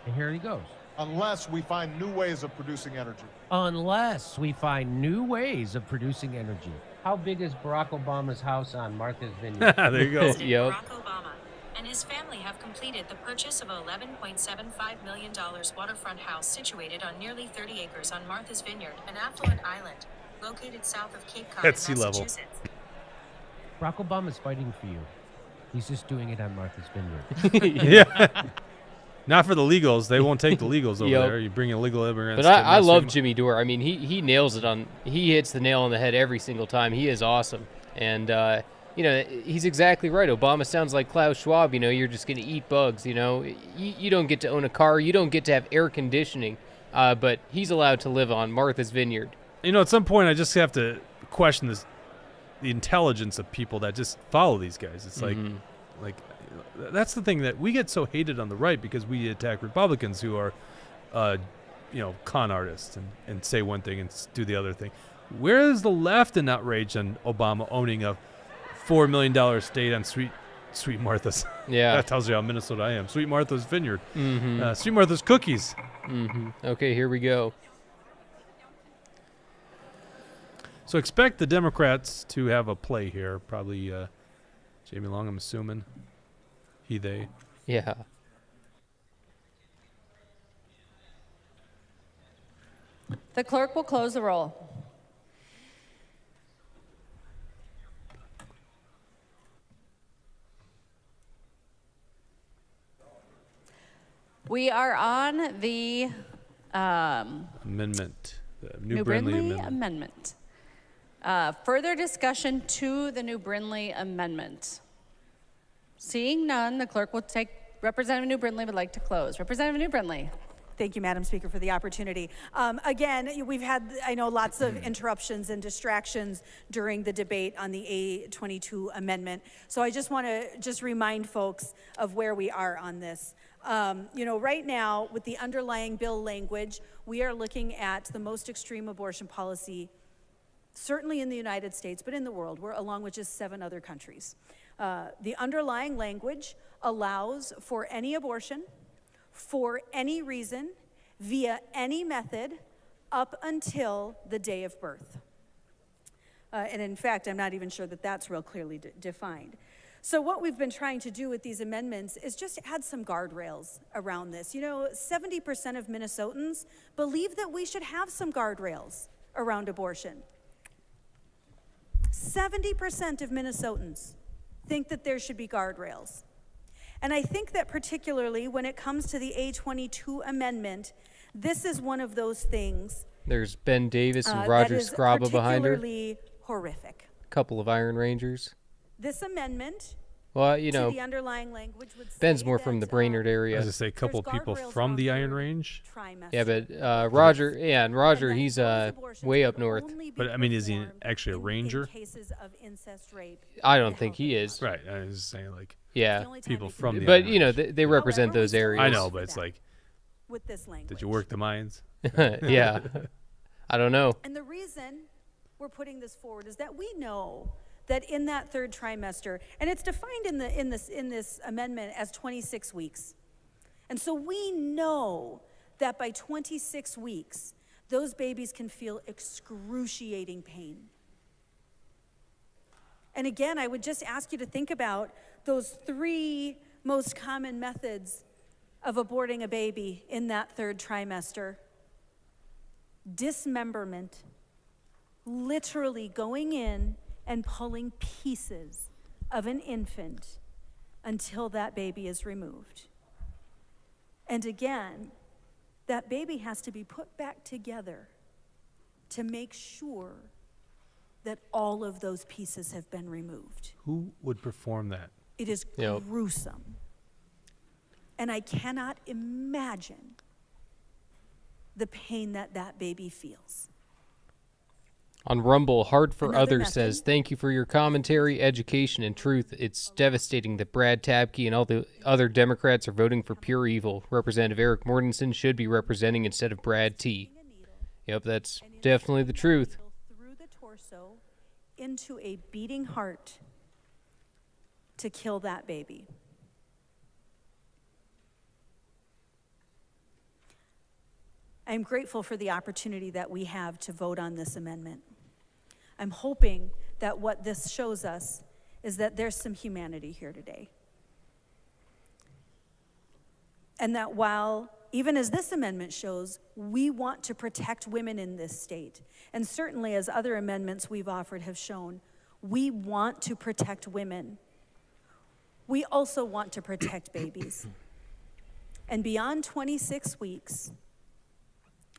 And here he goes. Unless we find new ways of producing energy. Unless we find new ways of producing energy. How big is Barack Obama's house on Martha's Vineyard? There you go. Yep. Barack Obama and his family have completed the purchase of a $11.75 million waterfront house situated on nearly 30 acres on Martha's Vineyard, an affluent island located south of Cape Cod, At sea level. Massachusetts. Barack Obama's fighting for you. He's just doing it on Martha's Vineyard. Yeah. Not for the legals. They won't take the legals over Yep. there. You bring illegal immigrants. But to I love Massachusetts. Jimmy Dore. I mean, he nails it on. He hits the nail on the head every single time. He is awesome, and he's exactly right. Obama sounds like Klaus Schwab. You're just going to eat bugs. You don't get to own a car. You don't get to have air conditioning. But he's allowed to live on Martha's Vineyard. At some point, I just have to question the intelligence of people that just follow these guys. It's like that's the thing that we get so hated on the right because we attack Republicans who are, con artists and say one thing and do the other thing. Where is the left in outrage on Obama owning a $4 million estate on Sweet Martha's. Yeah. That tells you how Minnesota I am. Sweet Martha's Vineyard. Mm-hmm. Sweet Martha's Cookies. Mm-hmm. Okay, here we go. So expect the Democrats to have a play here. Probably Jamie Long, I'm assuming. He, they. Yeah. The clerk will close the roll. We are on the Amendment. The New Brindley Amendment. Further discussion to the New Brindley Amendment. Seeing none, the clerk will take, Representative New Brindley would like to close. Representative New Brindley. Thank you, Madam Speaker, for the opportunity. Again, we've had, I know, lots of interruptions and distractions during the debate on the A22 amendment. So I just want to remind folks of where we are on this. Right now, with the underlying bill language, we are looking at the most extreme abortion policy, certainly in the United States, but in the world, along with just 7 other countries. The underlying language allows for any abortion, for any reason, via any method, up until the day of birth. And in fact, I'm not even sure that that's real clearly defined. So what we've been trying to do with these amendments is just add some guardrails around this. 70% of Minnesotans believe that we should have some guardrails around abortion. 70% of Minnesotans think that there should be guardrails. And I think that particularly when it comes to the A22 amendment, this is one of those things. There's Ben Davis and Roger Scraba behind her. Particularly horrific. Couple of Iron Rangers. This amendment, well, to the underlying language would Ben's say more that, from the Brainerd area. I was going to say a couple people from the Iron Range. Yeah, but Roger, and Roger, he's way up north. But I mean, is he actually a ranger? Cases of incest, rape, I don't think he is. Right. I was just saying, like, yeah, people from the but Iron Range. they represent those areas. I know, but it's like, with this language. did you work the mines? Yeah, I don't know. And the reason we're putting this forward is that we know that in that 3rd trimester, and it's defined in this amendment as 26 weeks. And so we know that by 26 weeks, those babies can feel excruciating pain. And again, I would just ask you to think about those 3 most common methods of aborting a baby in that 3rd trimester. Dismemberment, literally going in and pulling pieces of an infant until that baby is removed. And again, that baby has to be put back together to make sure that all of those pieces have been removed. Who would perform that? It is gruesome. And I cannot imagine the pain that that baby feels. On Rumble, Hard for Another Others method. says, thank you for your commentary, education, and truth. It's devastating that Brad Tabke and all the other Democrats are voting for pure evil. Representative Eric Mortensen should be representing instead of Brad T. Yep, that's definitely the truth. Through the torso into a beating heart to kill that baby. I'm grateful for the opportunity that we have to vote on this amendment. I'm hoping that what this shows us is that there's some humanity here today. And that while, even as this amendment shows, we want to protect women in this state, and certainly as other amendments we've offered have shown, we want to protect women. We also want to protect babies. And beyond 26 weeks,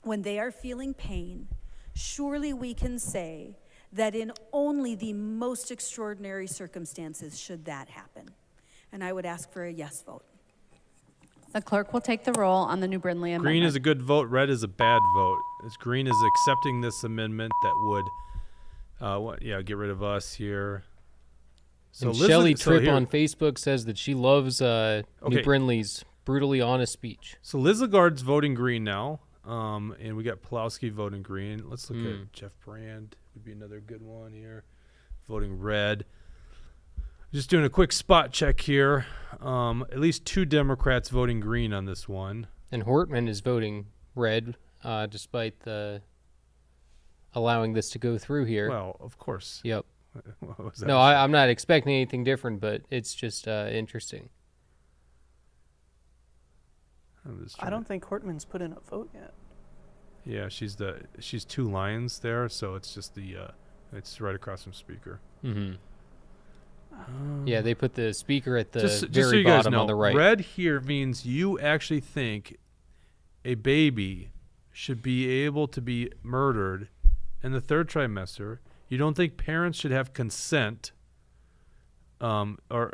when they are feeling pain, surely we can say that in only the most extraordinary circumstances should that happen. And I would ask for a yes vote. The clerk will take the roll on the New Brindley Amendment. Green is a good vote. Red is a bad vote. As green is accepting this amendment that would, get rid of us here. So Shelley Tripp on Facebook says that she loves New Brindley's brutally honest speech. So Liz Lagarde's voting green now, and we got Pulowski voting green. Let's look at Jeff Brand. Would be another good one here. Voting red. Just doing a quick spot check here. At least 2 Democrats voting green on this one. And Hortman is voting red, despite the allowing this to go through here. Well, of course. Yep. What was that? No, I'm not expecting anything different, but it's just interesting. I don't think Hortman's put in a vote yet. Yeah, she's 2 lines there, so it's just it's right across from speaker. Mm-hmm. Yeah, they put the speaker at the just very so you guys bottom know, on the right. Red here means you actually think a baby should be able to be murdered in the 3rd trimester. You don't think parents should have consent or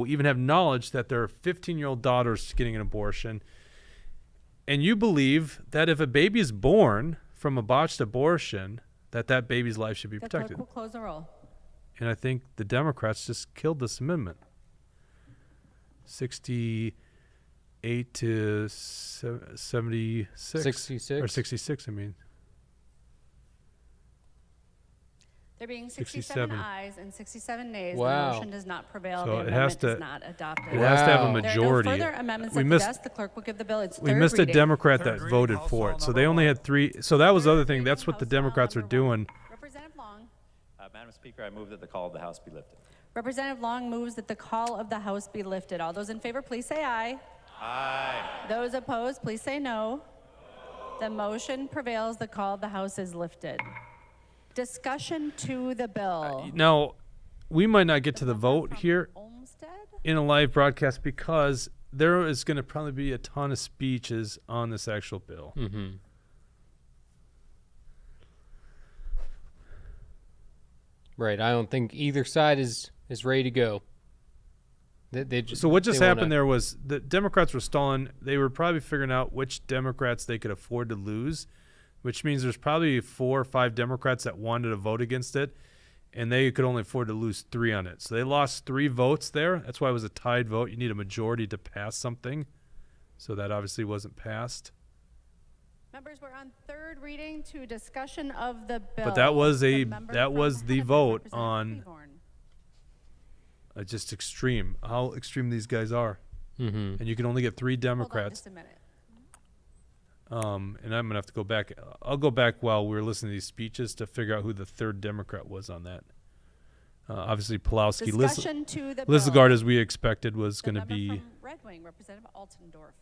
even have knowledge that their 15-year-old daughter's getting an abortion. And you believe that if a baby is born from a botched abortion, that baby's life should be The protected. clerk will close the roll. And I think the Democrats just killed this amendment. 68 to 76. 66. Or 66, I mean. There being 67. 67 ayes and 67 nays, Wow. the motion does not prevail. So the it amendment has to- is not adopted. It has to have a Wow. majority. There are no further amendments We at missed- the desk. The clerk will give the bill its We third missed a reading. Democrat Third that reading, voted House for File it. So number they only 1. had 3. So that was the other thing. reading, That's what the House File Democrats are number 1. doing. Representative Long. Madam Speaker, I move that the call of the House be lifted. Representative Long moves that the call of the House be lifted. All those in favor, please say aye. Aye. Those opposed, please say no. The motion prevails. The call of the House is lifted. Discussion to the bill. Now, we might not get to the vote here Olmsted? in a live broadcast because there is going to probably be a ton of speeches on this actual bill. Mm-hmm. Right. I don't think either side is ready to go. They just, So what just they happened wanna- there was the Democrats were stalling. They were probably figuring out which Democrats they could afford to lose, which means there's probably 4 or 5 Democrats that wanted to vote against it, and they could only afford to lose 3 on it. So they lost 3 votes there. That's why it was a tied vote. You need a majority to pass something. So that obviously wasn't passed. Members, we're on 3rd reading to discussion of the bill. But that was The member that from was the Hennepin, vote Representative on Cleavorn. just extreme, how extreme these guys are. Mm-hmm. And you can only get 3 Hold on Democrats. just a minute. And I'm going to have to go back. I'll go back while we were listening to these speeches to figure out who the 3rd Democrat was on that. Obviously, Pulowski. Discussion to the Lizagard, bill. as we expected, was The going to member be. from Red Wing, Representative Altendorf.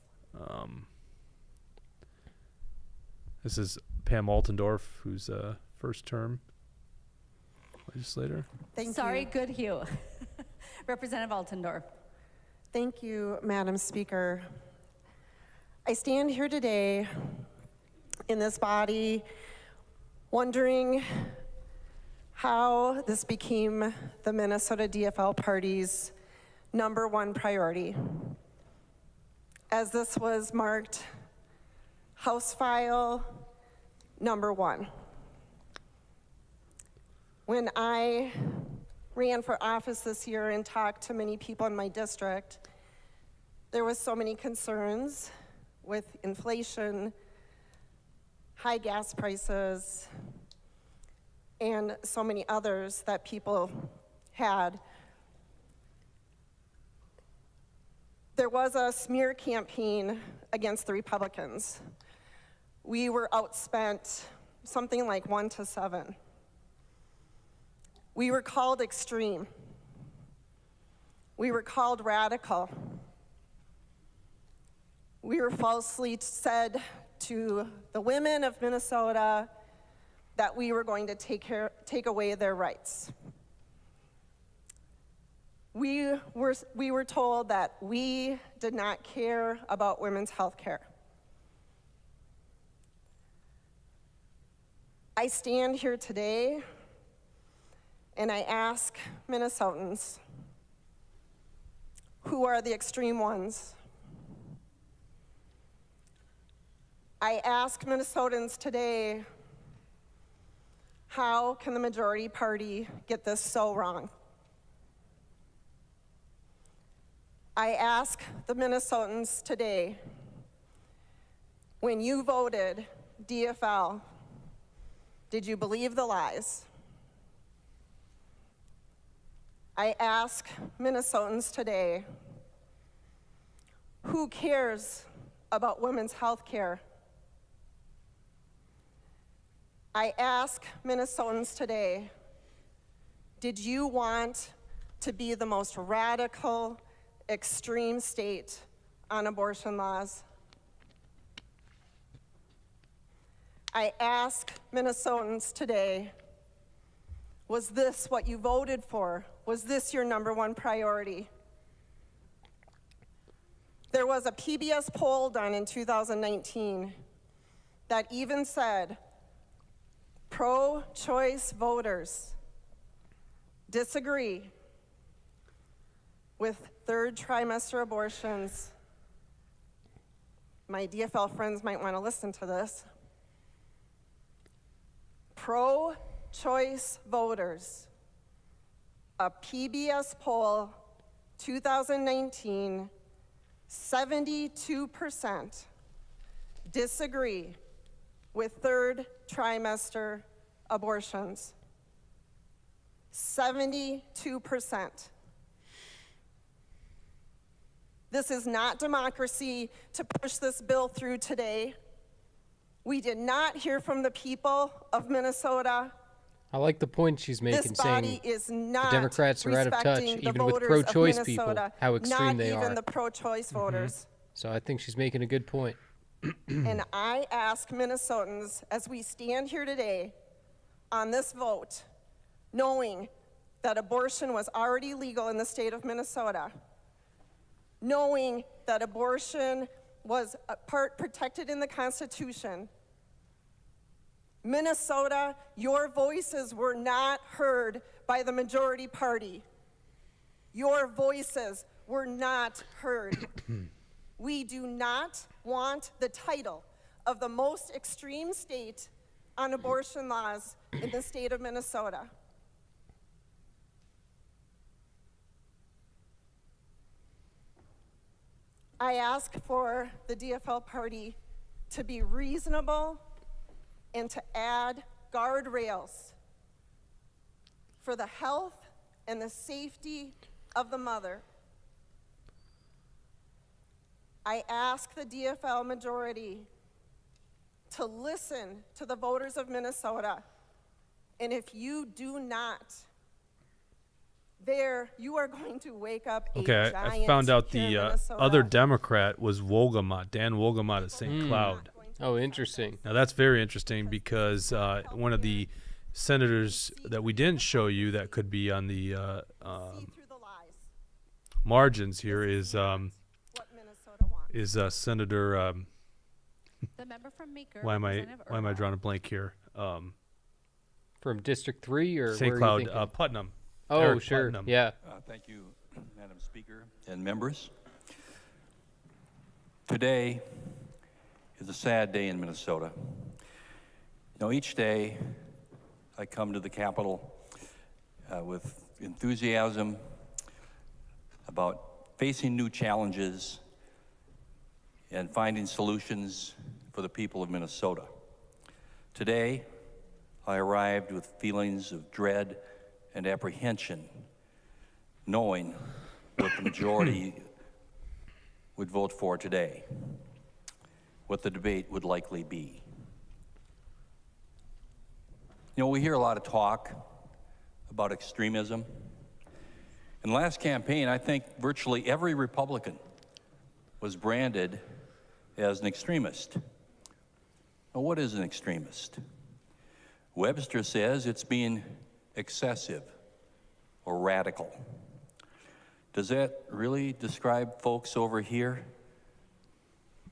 This is Pam Altendorf, who's first term legislator. Sorry, good Hugh. Representative Altendorf. Thank you, Madam Speaker. I stand here today in this body wondering how this became the Minnesota DFL Party's #1 priority, as this was marked House File #1. When I ran for office this year and talked to many people in my district, there was so many concerns with inflation, high gas prices, and so many others that people had. There was a smear campaign against the Republicans. We were outspent something like 1 to 7. We were called extreme. We were called radical. We were falsely said to the women of Minnesota that we were going to take away their rights. We were told that we did not care about women's health care. I stand here today and I ask Minnesotans, who are the extreme ones? I ask Minnesotans today, how can the majority party get this so wrong? I ask the Minnesotans today, when you voted DFL, did you believe the lies? I ask Minnesotans today, who cares about women's health care? I ask Minnesotans today, did you want to be the most radical, extreme state on abortion laws? I ask Minnesotans today, was this what you voted for? Was this your #1 priority? There was a PBS poll done in 2019 that even said pro-choice voters disagree with third trimester abortions. My DFL friends might want to listen to this. Pro-choice voters, a PBS poll, 2019, 72% disagree with third trimester abortions. 72%. This is not democracy to push this bill through today. We did not hear from the people of Minnesota. I like the point she's making, This body saying is not the Democrats are out of touch, respecting the even with voters of pro-choice people, Minnesota, how extreme they not are. even the pro-choice voters. So I think she's making a good point. And I ask Minnesotans, as we stand here today on this vote, knowing that abortion was already legal in the state of Minnesota, knowing that abortion was a part protected in the Constitution, Minnesota, your voices were not heard by the majority party. Your voices were not heard. We do not want the title of the most extreme state on abortion laws in the state of Minnesota. I ask for the DFL party to be reasonable and to add guardrails for the health and the safety of the mother. I ask the DFL majority to listen to the voters of Minnesota. And if you do not, you are going to wake up a Okay, giant I found out here in the Minnesota. other Democrat was Wolgamott, Dan Wolgamott at St. Cloud. Oh, interesting. Now that's very interesting because one of the senators that we didn't show you that could be on the margins here is Senator. The member from Meeker. Why am I drawing a blank here? From District 3 or St. where Cloud, are you thinking? Putnam. Oh, Eric sure. Putnam. Yeah. Thank you, Madam Speaker and members. Today is a sad day in Minnesota. You know, each day I come to the Capitol with enthusiasm about facing new challenges and finding solutions for the people of Minnesota. Today, I arrived with feelings of dread and apprehension, knowing what the majority would vote for today, what the debate would likely be. You know, we hear a lot of talk about extremism. In the last campaign, I think virtually every Republican was branded as an extremist. Now, what is an extremist? Webster says it's being excessive or radical. Does that really describe folks over here?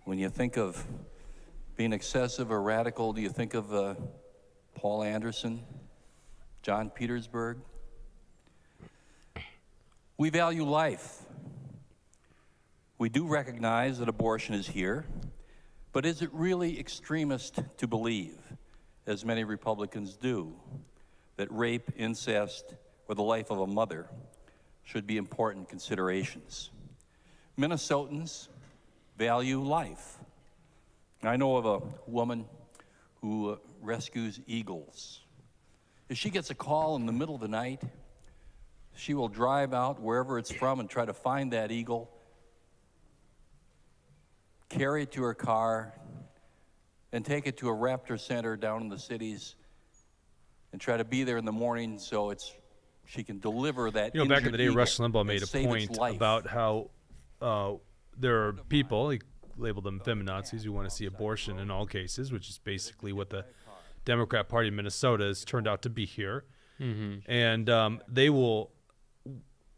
When you think of being excessive or radical, do you think of Paul Anderson, John Petersburg? We value life. We do recognize that abortion is here, but is it really extremist to believe, as many Republicans do, that rape, incest, or the life of a mother should be important considerations? Minnesotans value life. I know of a woman who rescues eagles. If she gets a call in the middle of the night, she will drive out wherever it's from and try to find that eagle, carry it to her car, and take it to a raptor center down in the cities and try to be there in the morning so she can deliver that. You know, back in the day, injured Rush eagle Limbaugh and made a save its point life. about how there are people, he labeled them feminazis, who want to see abortion in all cases, which is basically what the Democrat Party in Minnesota has turned out to be here. And they will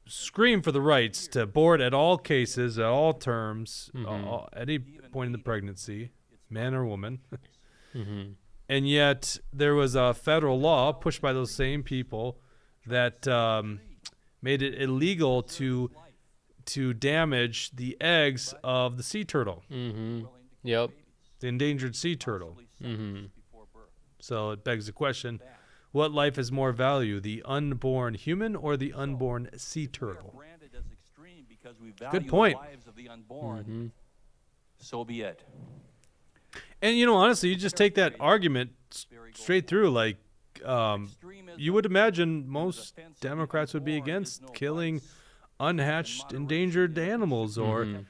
scream for the rights to abort at all cases, at all terms, at any point in the pregnancy, man or woman. And yet there was a federal law pushed by those same people that made it illegal to damage the eggs of the sea turtle. Yep. The endangered sea turtle. So it begs the question, what life has more value, the unborn human or the unborn sea turtle? Good point. So be it. And, you know, honestly, you just take that argument straight through. Like, you would imagine most Democrats would be against killing unhatched, endangered animals or, you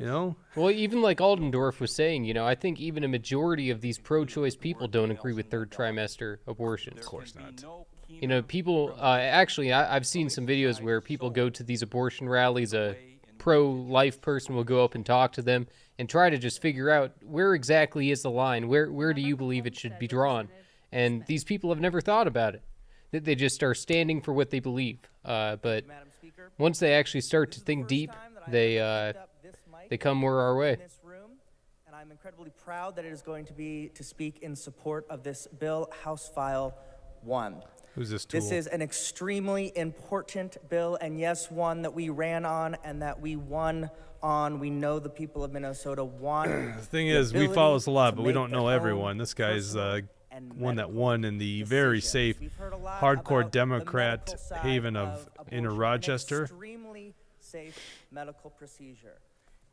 know. Well, even like Aldendorf was saying, you know, I think even a majority of these pro-choice people don't agree with third trimester abortions. Of course not. You know, people, actually, I've seen some videos where people go to these abortion rallies, a pro-life person will go up and talk to them and try to just figure out where exactly is the line, where do you believe it should be drawn? And these people have never thought about it. They just are standing for what they believe. But once they actually start to think deep, they come more our way. And I'm incredibly proud that it is going to be to speak in support of this bill, House File 1. Who's this tool? This is an extremely important bill, and yes, one that we ran on and that we won on. We know the people of Minnesota want. The thing is, we follow this a lot, but we don't know everyone. This guy's one that won in the very safe, hardcore Democrat haven of Inner Rochester. Extremely safe medical procedure.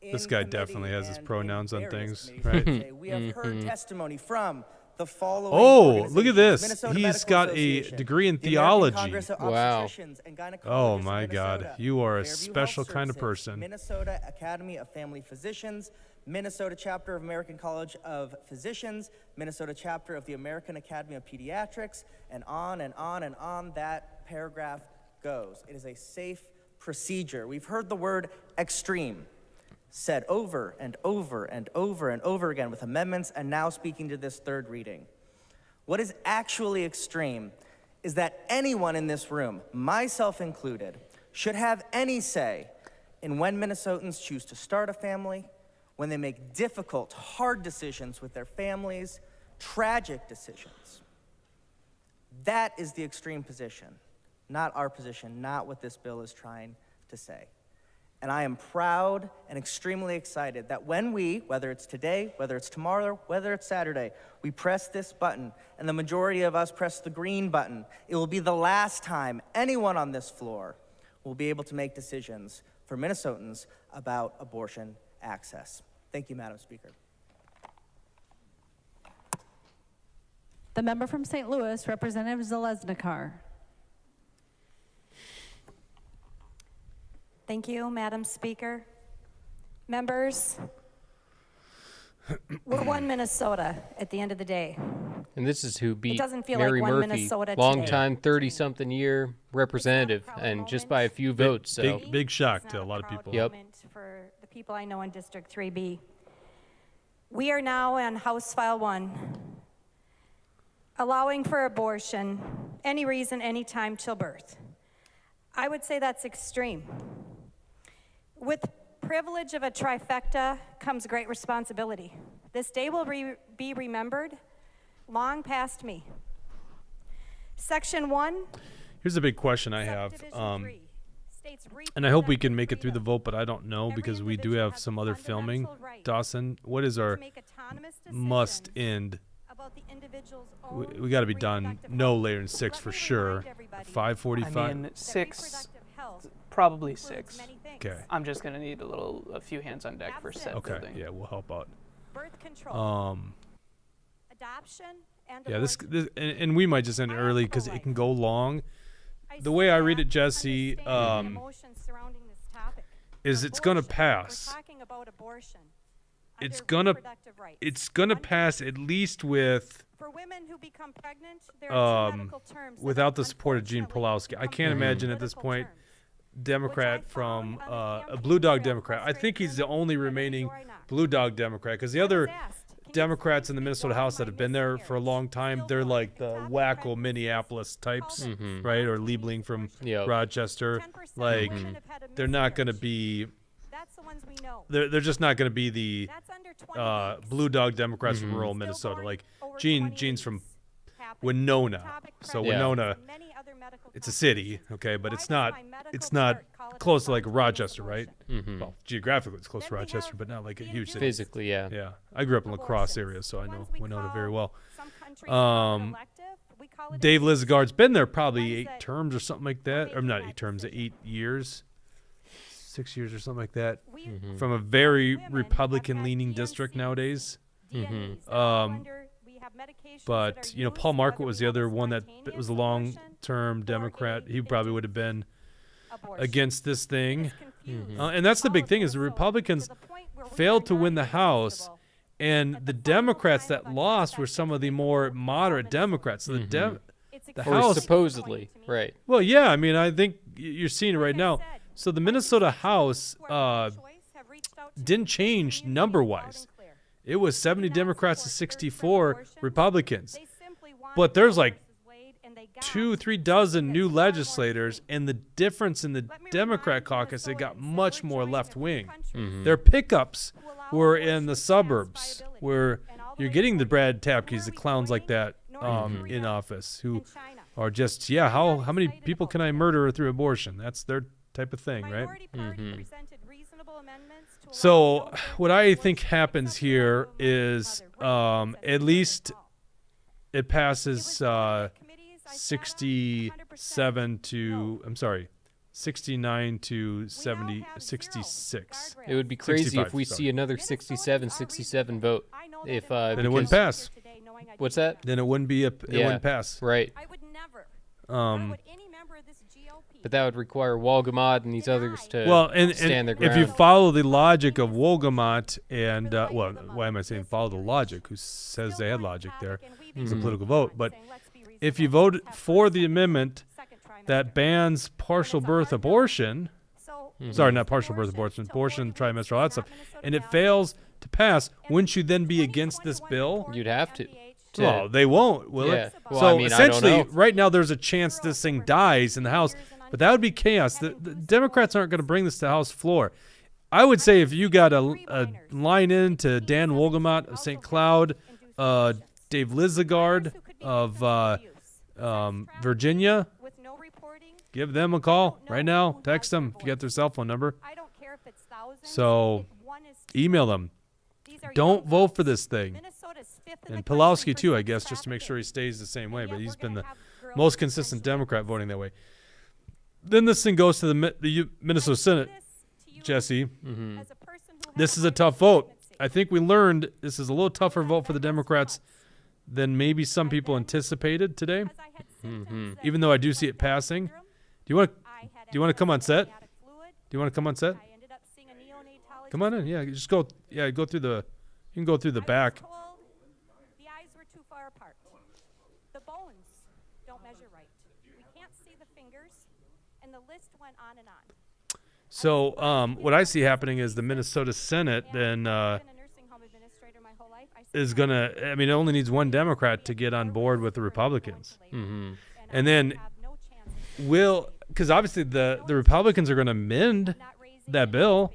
This guy definitely has his pronouns on things, right? We have heard testimony from the following. Oh, look at this. Minnesota He's Medical got a Association, degree in the American theology. Congress of Wow. Obstetricians and Gynecologists Oh, of my God. Minnesota, You are a Fairview special Health kind of Services, person. Minnesota Academy of Family Physicians, Minnesota Chapter of American College of Physicians, Minnesota Chapter of the American Academy of Pediatrics, and on and on and on that paragraph goes. It is a safe procedure. We've heard the word extreme said over and over and over and over again with amendments and now speaking to this third reading. What is actually extreme is that anyone in this room, myself included, should have any say in when Minnesotans choose to start a family, when they make difficult, hard decisions with their families, tragic decisions. That is the extreme position, not our position, not what this bill is trying to say. And I am proud and extremely excited that when we, whether it's today, whether it's tomorrow, whether it's Saturday, we press this button, and the majority of us press the green button, it will be the last time anyone on this floor will be able to make decisions for Minnesotans about abortion access. Thank you, Madam Speaker. The member from St. Louis, Representative Zalesnikar. Thank you, Madam Speaker. Members, we're one Minnesota at the end of the day. And this is who beat doesn't feel Mary like one Murphy, Minnesota longtime 30-something year representative, and just by a few votes. So big shock to a lot of people. Yep. For the people I know in District 3B. We are now on House File 1, allowing for abortion, any reason, any time till birth. I would say that's extreme. With privilege of a trifecta comes great responsibility. This day will be remembered long past me. Section 1. Here's a big question I have. And I hope we can make it through the vote, but I don't know because we do have some other filming. Dawson, what is our must end? We got to be done no later than 6 for sure. 5:45. I mean, 6, probably 6. Okay. I'm just gonna need a few hands on deck for set building. Yeah, we'll help out. Birth control. Adoption and yeah, this and we might just end it early because it can go long. the way I read it, Jesse, emotions surrounding this topic. is it's going to Abortion, pass. We're talking about abortion. It's under gonna reproductive rights. it's gonna pass at least with For women who become pregnant, there are two medical terms that without the support of Gene Pulowski. I can't imagine at this point Democrat from a blue dog Democrat. I think he's the only remaining blue dog Democrat because the other Democrats in the Minnesota House that have been there for a long time, they're like the wacko Minneapolis types, right? Or Liebling from Rochester. Like they're not going to be. They're just not going to be the blue dog Democrats from rural Minnesota. Like Gene's from Winona, so Winona, it's a city, okay, but it's not close to like Rochester, right? Well, geographically it's close to Rochester, but not like a huge city. Physically, yeah. Yeah, I grew up in La Crosse area, so I know Winona very well. Dave Lizagard's been there probably 8 terms or something like that, or not 8 terms, 8 years. 6 years or something like that, from a very Republican-leaning district nowadays. But you know, Paul Marquardt was the other one that was a long-term Democrat. He probably would have been against this thing. And that's the big thing is the Republicans failed to win the House, and the Democrats that lost were some of the more moderate Democrats. So the House supposedly, right? Well, yeah. I mean, I think you're seeing it right now. So the Minnesota House didn't change number-wise. It was 70 Democrats to 64 Republicans. But there's like 2-3 dozen new legislators, and the difference in the Democrat caucus, it got much more left-wing. Their pickups were in the suburbs, where you're getting the Brad Tapkes, the clowns like that in office, who are just, how many people can I murder through abortion? That's their type of thing, right? So what I think happens here is at least it passes 69 to 66. It would be crazy 65, if we see another 67 vote. If then it wouldn't pass. What's that? Then it wouldn't be it wouldn't pass. Right. But that would require Wolgamott and these others to stand their ground. If you follow the logic of Wolgamott and well, why am I saying follow the logic? Who says they had logic there? It's a political vote. But if you vote for the amendment that bans partial birth abortion, sorry, not partial birth abortion, trimestral, all that stuff, and it fails to pass, wouldn't you then be against this bill? You'd have to. Well, they won't, will it? Well, so I mean, essentially, I don't know. right now there's a chance this thing dies in the House, but that would be chaos. The Democrats aren't going to bring this to the House floor. I would say if you got a line in to Dan Wolgamott of St. Cloud, Dave Lizagard of Virginia, give them a call right now. Text them if you got their cell phone number. So email them. Don't vote for this thing. And Pulowski too, I guess, just to make sure he stays the same way. But he's been the most consistent Democrat voting that way. Then this thing goes to the Minnesota Senate, Jesse. This is a tough vote. I think we learned this is a little tougher vote for the Democrats than maybe some people anticipated today. Even though I do see it passing. Do you want to come on set? Do you want to come on set? Come on in. Yeah, just go. Yeah, go through the. You can go through the back. The eyes were too far apart. The bones don't measure right. We can't see the fingers, and the list went on and on. So what I see happening is the Minnesota Senate then is going to, I mean, it only needs one Democrat to get on board with the Republicans. And then because obviously the Republicans are going to amend that bill.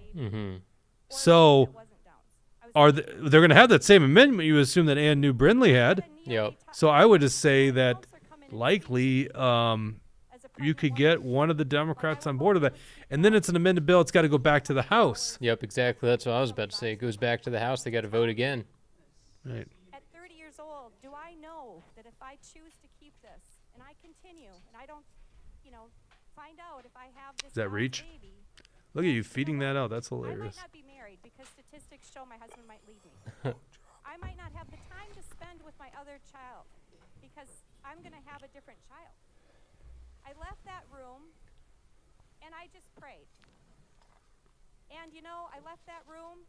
So they're going to have that same amendment, you assume, that Ann New Brindley had. Yep. So I would just say that likely you could get one of the Democrats on board with that. And then it's an amended bill. It's got to go back to the House. Yep, exactly. That's what I was about to say. It goes back to the House. They got to vote again. Right. At 30 years old, do I know that if I choose to keep this and I continue and I don't, find out if I have this Does that reach? baby, Look at you feeding that out. That's I might hilarious. not be married because statistics show my husband might leave me. I might not have the time to spend with my other child because I'm going to have a different child. I left that room and I just prayed. And you know, I left that room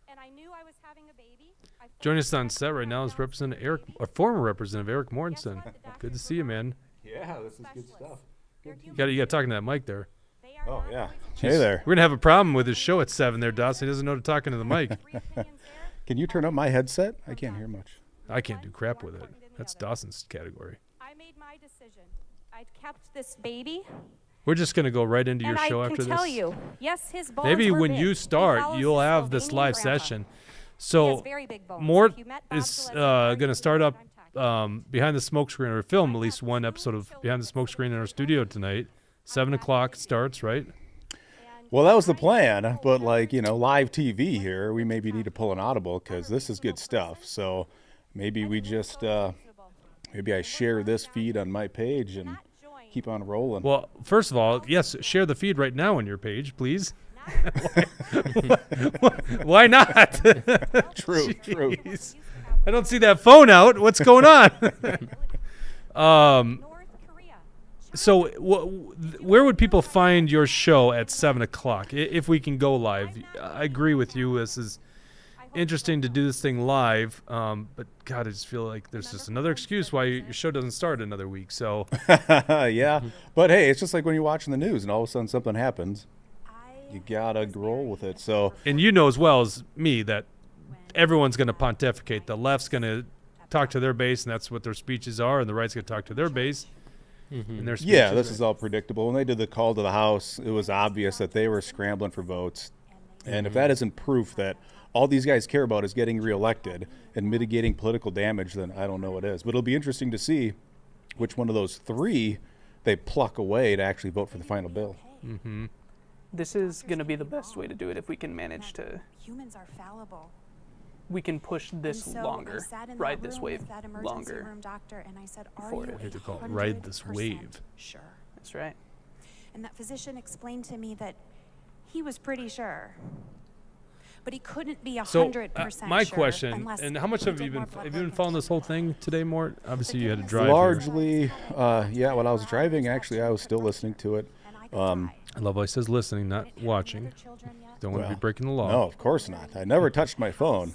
and I knew I was having a baby. Joining us on set right now is Representative Eric, or former Representative Eric Mortensen. Good to see you, man. Yeah, this is good stuff. You got to talk to that mic there. Oh, yeah. Jeez, Hey there. We're going to have a problem with his show at 7 there, Dawson. He doesn't know to talking to the mic. Can you turn up my headset? I can't hear much. I can't do crap with it. That's Dawson's category. I made my decision. I kept this baby. We're just going to go right into your And show I after can this. tell you, yes, his bones Maybe were when big. you He start, follows you'll his have this Slovenian live grandpa. session. He So has very big bones. Mort If you met is Bob going to start up behind the smoke screen, or film at least one episode of Behind the Smoke Screen in our studio tonight. 7 o'clock starts, right? Well, that was the plan, but like, you know, live TV here, we maybe need to pull an audible because this is good stuff. So maybe we just, maybe I share this feed on my page and keep on rolling. Well, first of all, yes, share the feed right now on your page, please. Why not? True. Jeez. I don't see that phone out. What's going on? So where would people find your show at 7 o'clock if we can go live? I agree with you. This is interesting to do this thing live, but God, I just feel like there's just another excuse why your show doesn't start another week. So yeah, but hey, it's just like when you're watching the news and all of a sudden something happens. You gotta roll with it. So, and you know as well as me that everyone's going to pontificate. The left's going to talk to their base, and that's what their speeches are, and the right's going to talk to their base. And their speeches. yeah, this is all predictable. When they did the call to the House, it was obvious that they were scrambling for votes. And if that isn't proof that all these guys care about is getting reelected and mitigating political damage, then I don't know what is. But it'll be interesting to see which one of those three they pluck away to actually vote for the final bill. Mm-hmm. This is going to be the best way to do it if we can manage to. Humans are fallible. We can push this And so longer, I sat in ride that this room wave with that emergency longer. room doctor, and I said, "Are for you it. I hate to call it ride this 100% wave. Sure." That's right. And that physician explained to me that he was pretty sure, but he couldn't be 100% So my sure question, unless and how much he have you did been more blood have you been work following and this whole thing today, Mort? Obviously, you had to drive. here. Largely, yeah, when I was driving, actually, I was still listening to it. I love how he says listening, not watching. Don't want to be breaking the law. No, of course not. I never touched my phone.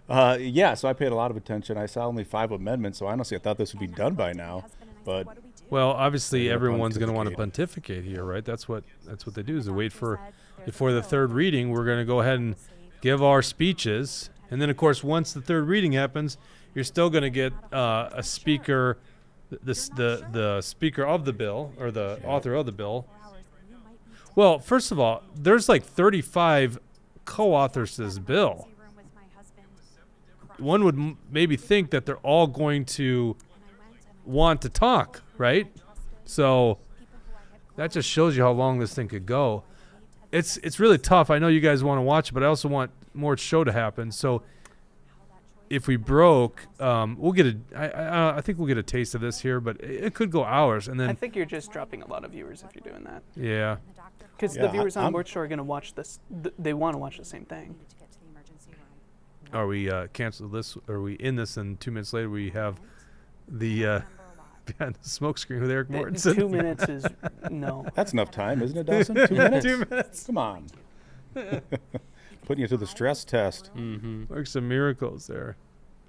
Yeah, so I paid a lot of attention. I saw only 5 amendments, so honestly, I thought this would be done by now. But Well, obviously, They're gonna everyone's going to want to pontificate here, right? That's what they do. Is they wait for before the third reading. We're going to go ahead and give our speeches, and then of course, once the third reading happens, you're still going to get a speaker, the speaker of the bill or the author of the bill. Well, first of all, there's like 35 co-authors to this bill. One would maybe think that they're all going to want to talk, right? So that just shows you how long this thing could go. It's really tough. I know you guys want to watch it, but I also want more show to happen. So if we broke, we'll get I think we'll get a taste of this here, but it could go hours. And then I think you're just dropping a lot of viewers if you're doing that. Yeah. Because the viewers on board show are going to watch this. They want to watch the same thing. Are we cancel this? Are we in this? And 2 minutes later, we have the behind the smoke screen with Eric Mortensen. 2 minutes is no. that's enough time, isn't it, Dawson? 2 minutes? 2 minutes. Come on. Putting you to the stress test. Work some miracles there.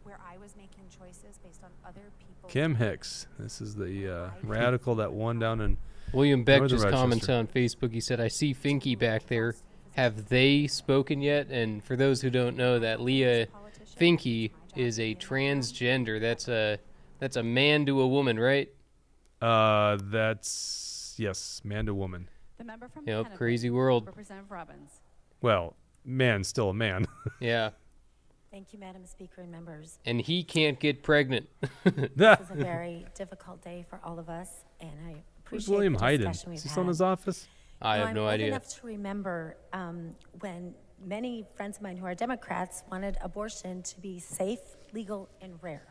where I was making choices based on other people's. Kim Hicks. This is the radical that won down in William Beck Northern just commented Rochester. on Facebook. He said, "I see Finky back there. Have they spoken yet?" And for those who don't know, that Leah Finky is a transgender. That's a man to a woman, right? That's yes, man to woman. The member from Yep, Hennepin, crazy world. Representative Robbins. Well, man, still a man. Yeah. Thank you, Madam Speaker and members. And he can't get pregnant. This is a very difficult day for all of us, and I Where's appreciate William the Hayden? discussion we've Is he had. still in his office? I have I'm no old idea. enough to remember when many friends of mine who are Democrats wanted abortion to be safe, legal, and rare.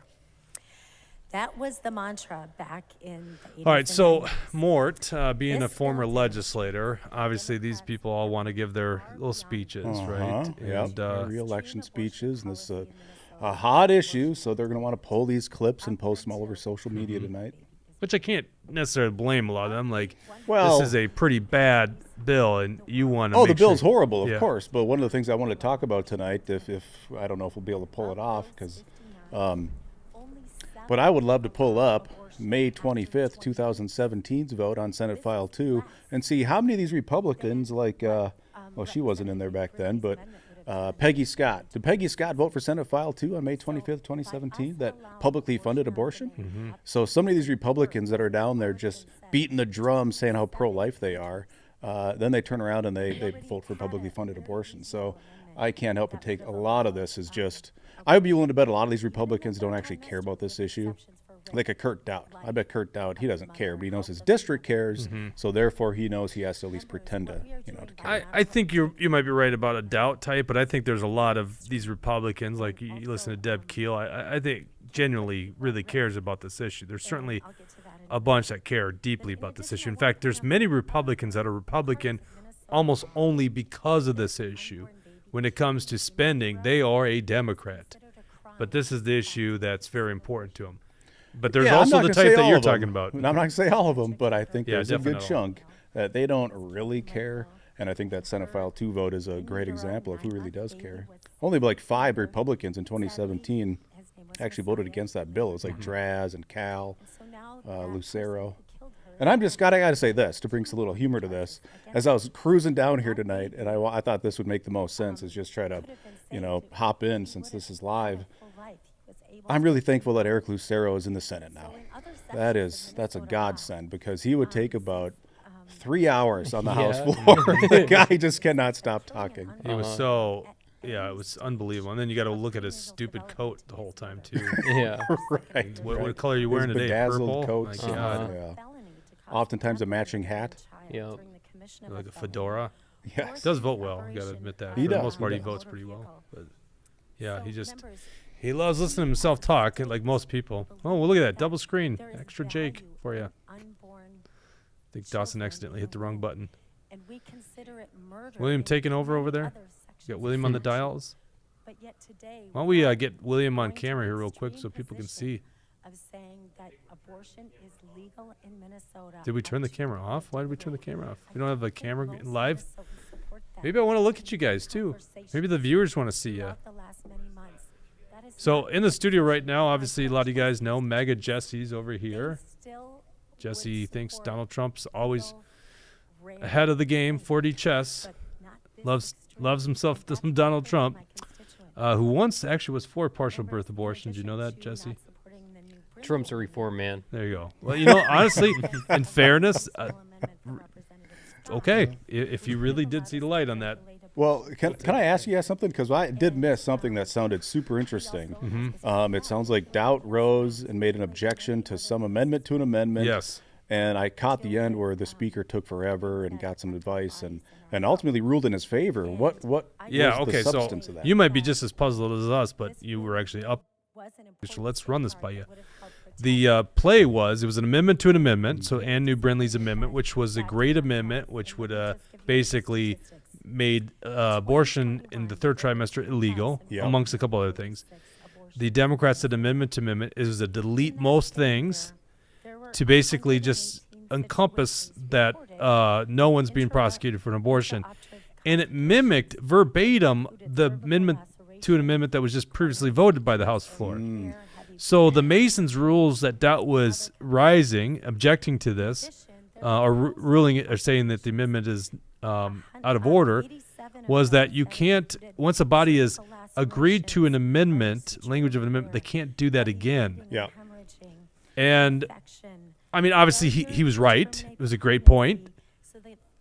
That was the mantra back in the 80s. All right, and so 90s. Mort, being a This former legislator, obviously these people all want to give their little speeches, right? Yep. Re-election speeches, and this is a hot issue, so they're going to want to pull these clips and post them all over social media tonight. which I can't necessarily blame a lot of them. Like, Well- this is a pretty bad bill, and you want to. Oh, the bill's horrible, of Yeah. course. But one of the things I wanted to talk about tonight, if I don't know if we'll be able to pull it off, because, but I would love to pull up May 25th, 2017's vote on Senate File 2 and see how many of these Republicans, like, well, she wasn't in there back then, but Peggy Scott. Did Peggy Scott vote for Senate File 2 on May 25th, 2017, that publicly funded abortion? Mm-hmm. So some of these Republicans that are down there just beating the drum saying how pro-life they are, then they turn around and they vote for publicly funded abortion. So I can't help but take a lot of this as just, I would be willing to bet a lot of these Republicans don't actually care about this issue. Like a Kurt Dowd. I bet Kurt Dowd, he doesn't care, but he knows his district cares, so therefore he knows he has to at least pretend to, to care. I think you might be right about a doubt type, but I think there's a lot of these Republicans, like you listen to Deb Keel, I think genuinely really cares about this issue. There's certainly a bunch that care deeply about this issue. In fact, there's many Republicans that are Republican almost only because of this issue. When it comes to spending, they are a Democrat. But this is the issue that's very important to them. But there's also the type that you're talking about. I'm not going to say all of them, but I think Yeah, there's a good definitely. chunk that they don't really care. And I think that Senate File 2 vote is a great example of who really does care. Only like 5 Republicans in 2017 actually voted against that bill. It was like Draz and Cal, Lucero. And I got to say this, to bring some little humor to this. As I was cruising down here tonight, and I thought this would make the most sense, is just try to, hop in since this is live. I'm really thankful that Eric Lucero is in the Senate now. That's a godsend, because he would take about 3 hours on the House floor. The guy just cannot stop talking. He was so, it was unbelievable. And then you got to look at his stupid coat the whole time too. Yeah. Right. What color are you wearing His today? bedazzled Purple? coats. My God. Yeah. Oftentimes a matching hat. Yeah. Like a fedora. Yes. He does vote well. You got to admit that. He For the does. most part, He he does. votes pretty well. But yeah, he loves listening to himself talk, like most people. Oh, well, look at that double screen, extra Jake for you. I think Dawson accidentally hit the wrong button. William taking over there. You got William on the dials. Why don't we get William on camera here real quick so people can see? Did we turn the camera off? Why did we turn the camera off? We don't have a camera live. Maybe I want to look at you guys too. Maybe the viewers want to see you. So in the studio right now, obviously a lot of you guys know MAGA Jesse's over here. Jesse thinks Donald Trump's always ahead of the game, 4D chess. Loves himself some Donald Trump, who once actually was for partial birth abortion. Did you know that, Jesse? Trump's a reform man. There you go. Well, honestly, in fairness, okay, if you really did see the light on that. Well, can I ask you guys something? Because I did miss something that sounded super interesting. It sounds like Doubt rose and made an objection to some amendment to an amendment. Yes. And I caught the end where the speaker took forever and got some advice and ultimately ruled in his favor. What Yeah, was okay, the so substance of that? you might be just as puzzled as us, but you were actually up. So let's run this by you. The play it was an amendment to an amendment, so Ann New Brindley's amendment, which was a great amendment, which would basically made abortion in the third trimester illegal, amongst a couple other things. The Democrats said amendment to amendment is to delete most things to basically just encompass that no one's being prosecuted for an abortion. And it mimicked verbatim the amendment to an amendment that was just previously voted by the House floor. So the Masons' rules that Doubt was objecting to this, or saying that the amendment is out of order, was that you can't, once a body has agreed to an amendment, language of an amendment, they can't do that again. Yeah. And I mean, obviously he was right. It was a great point.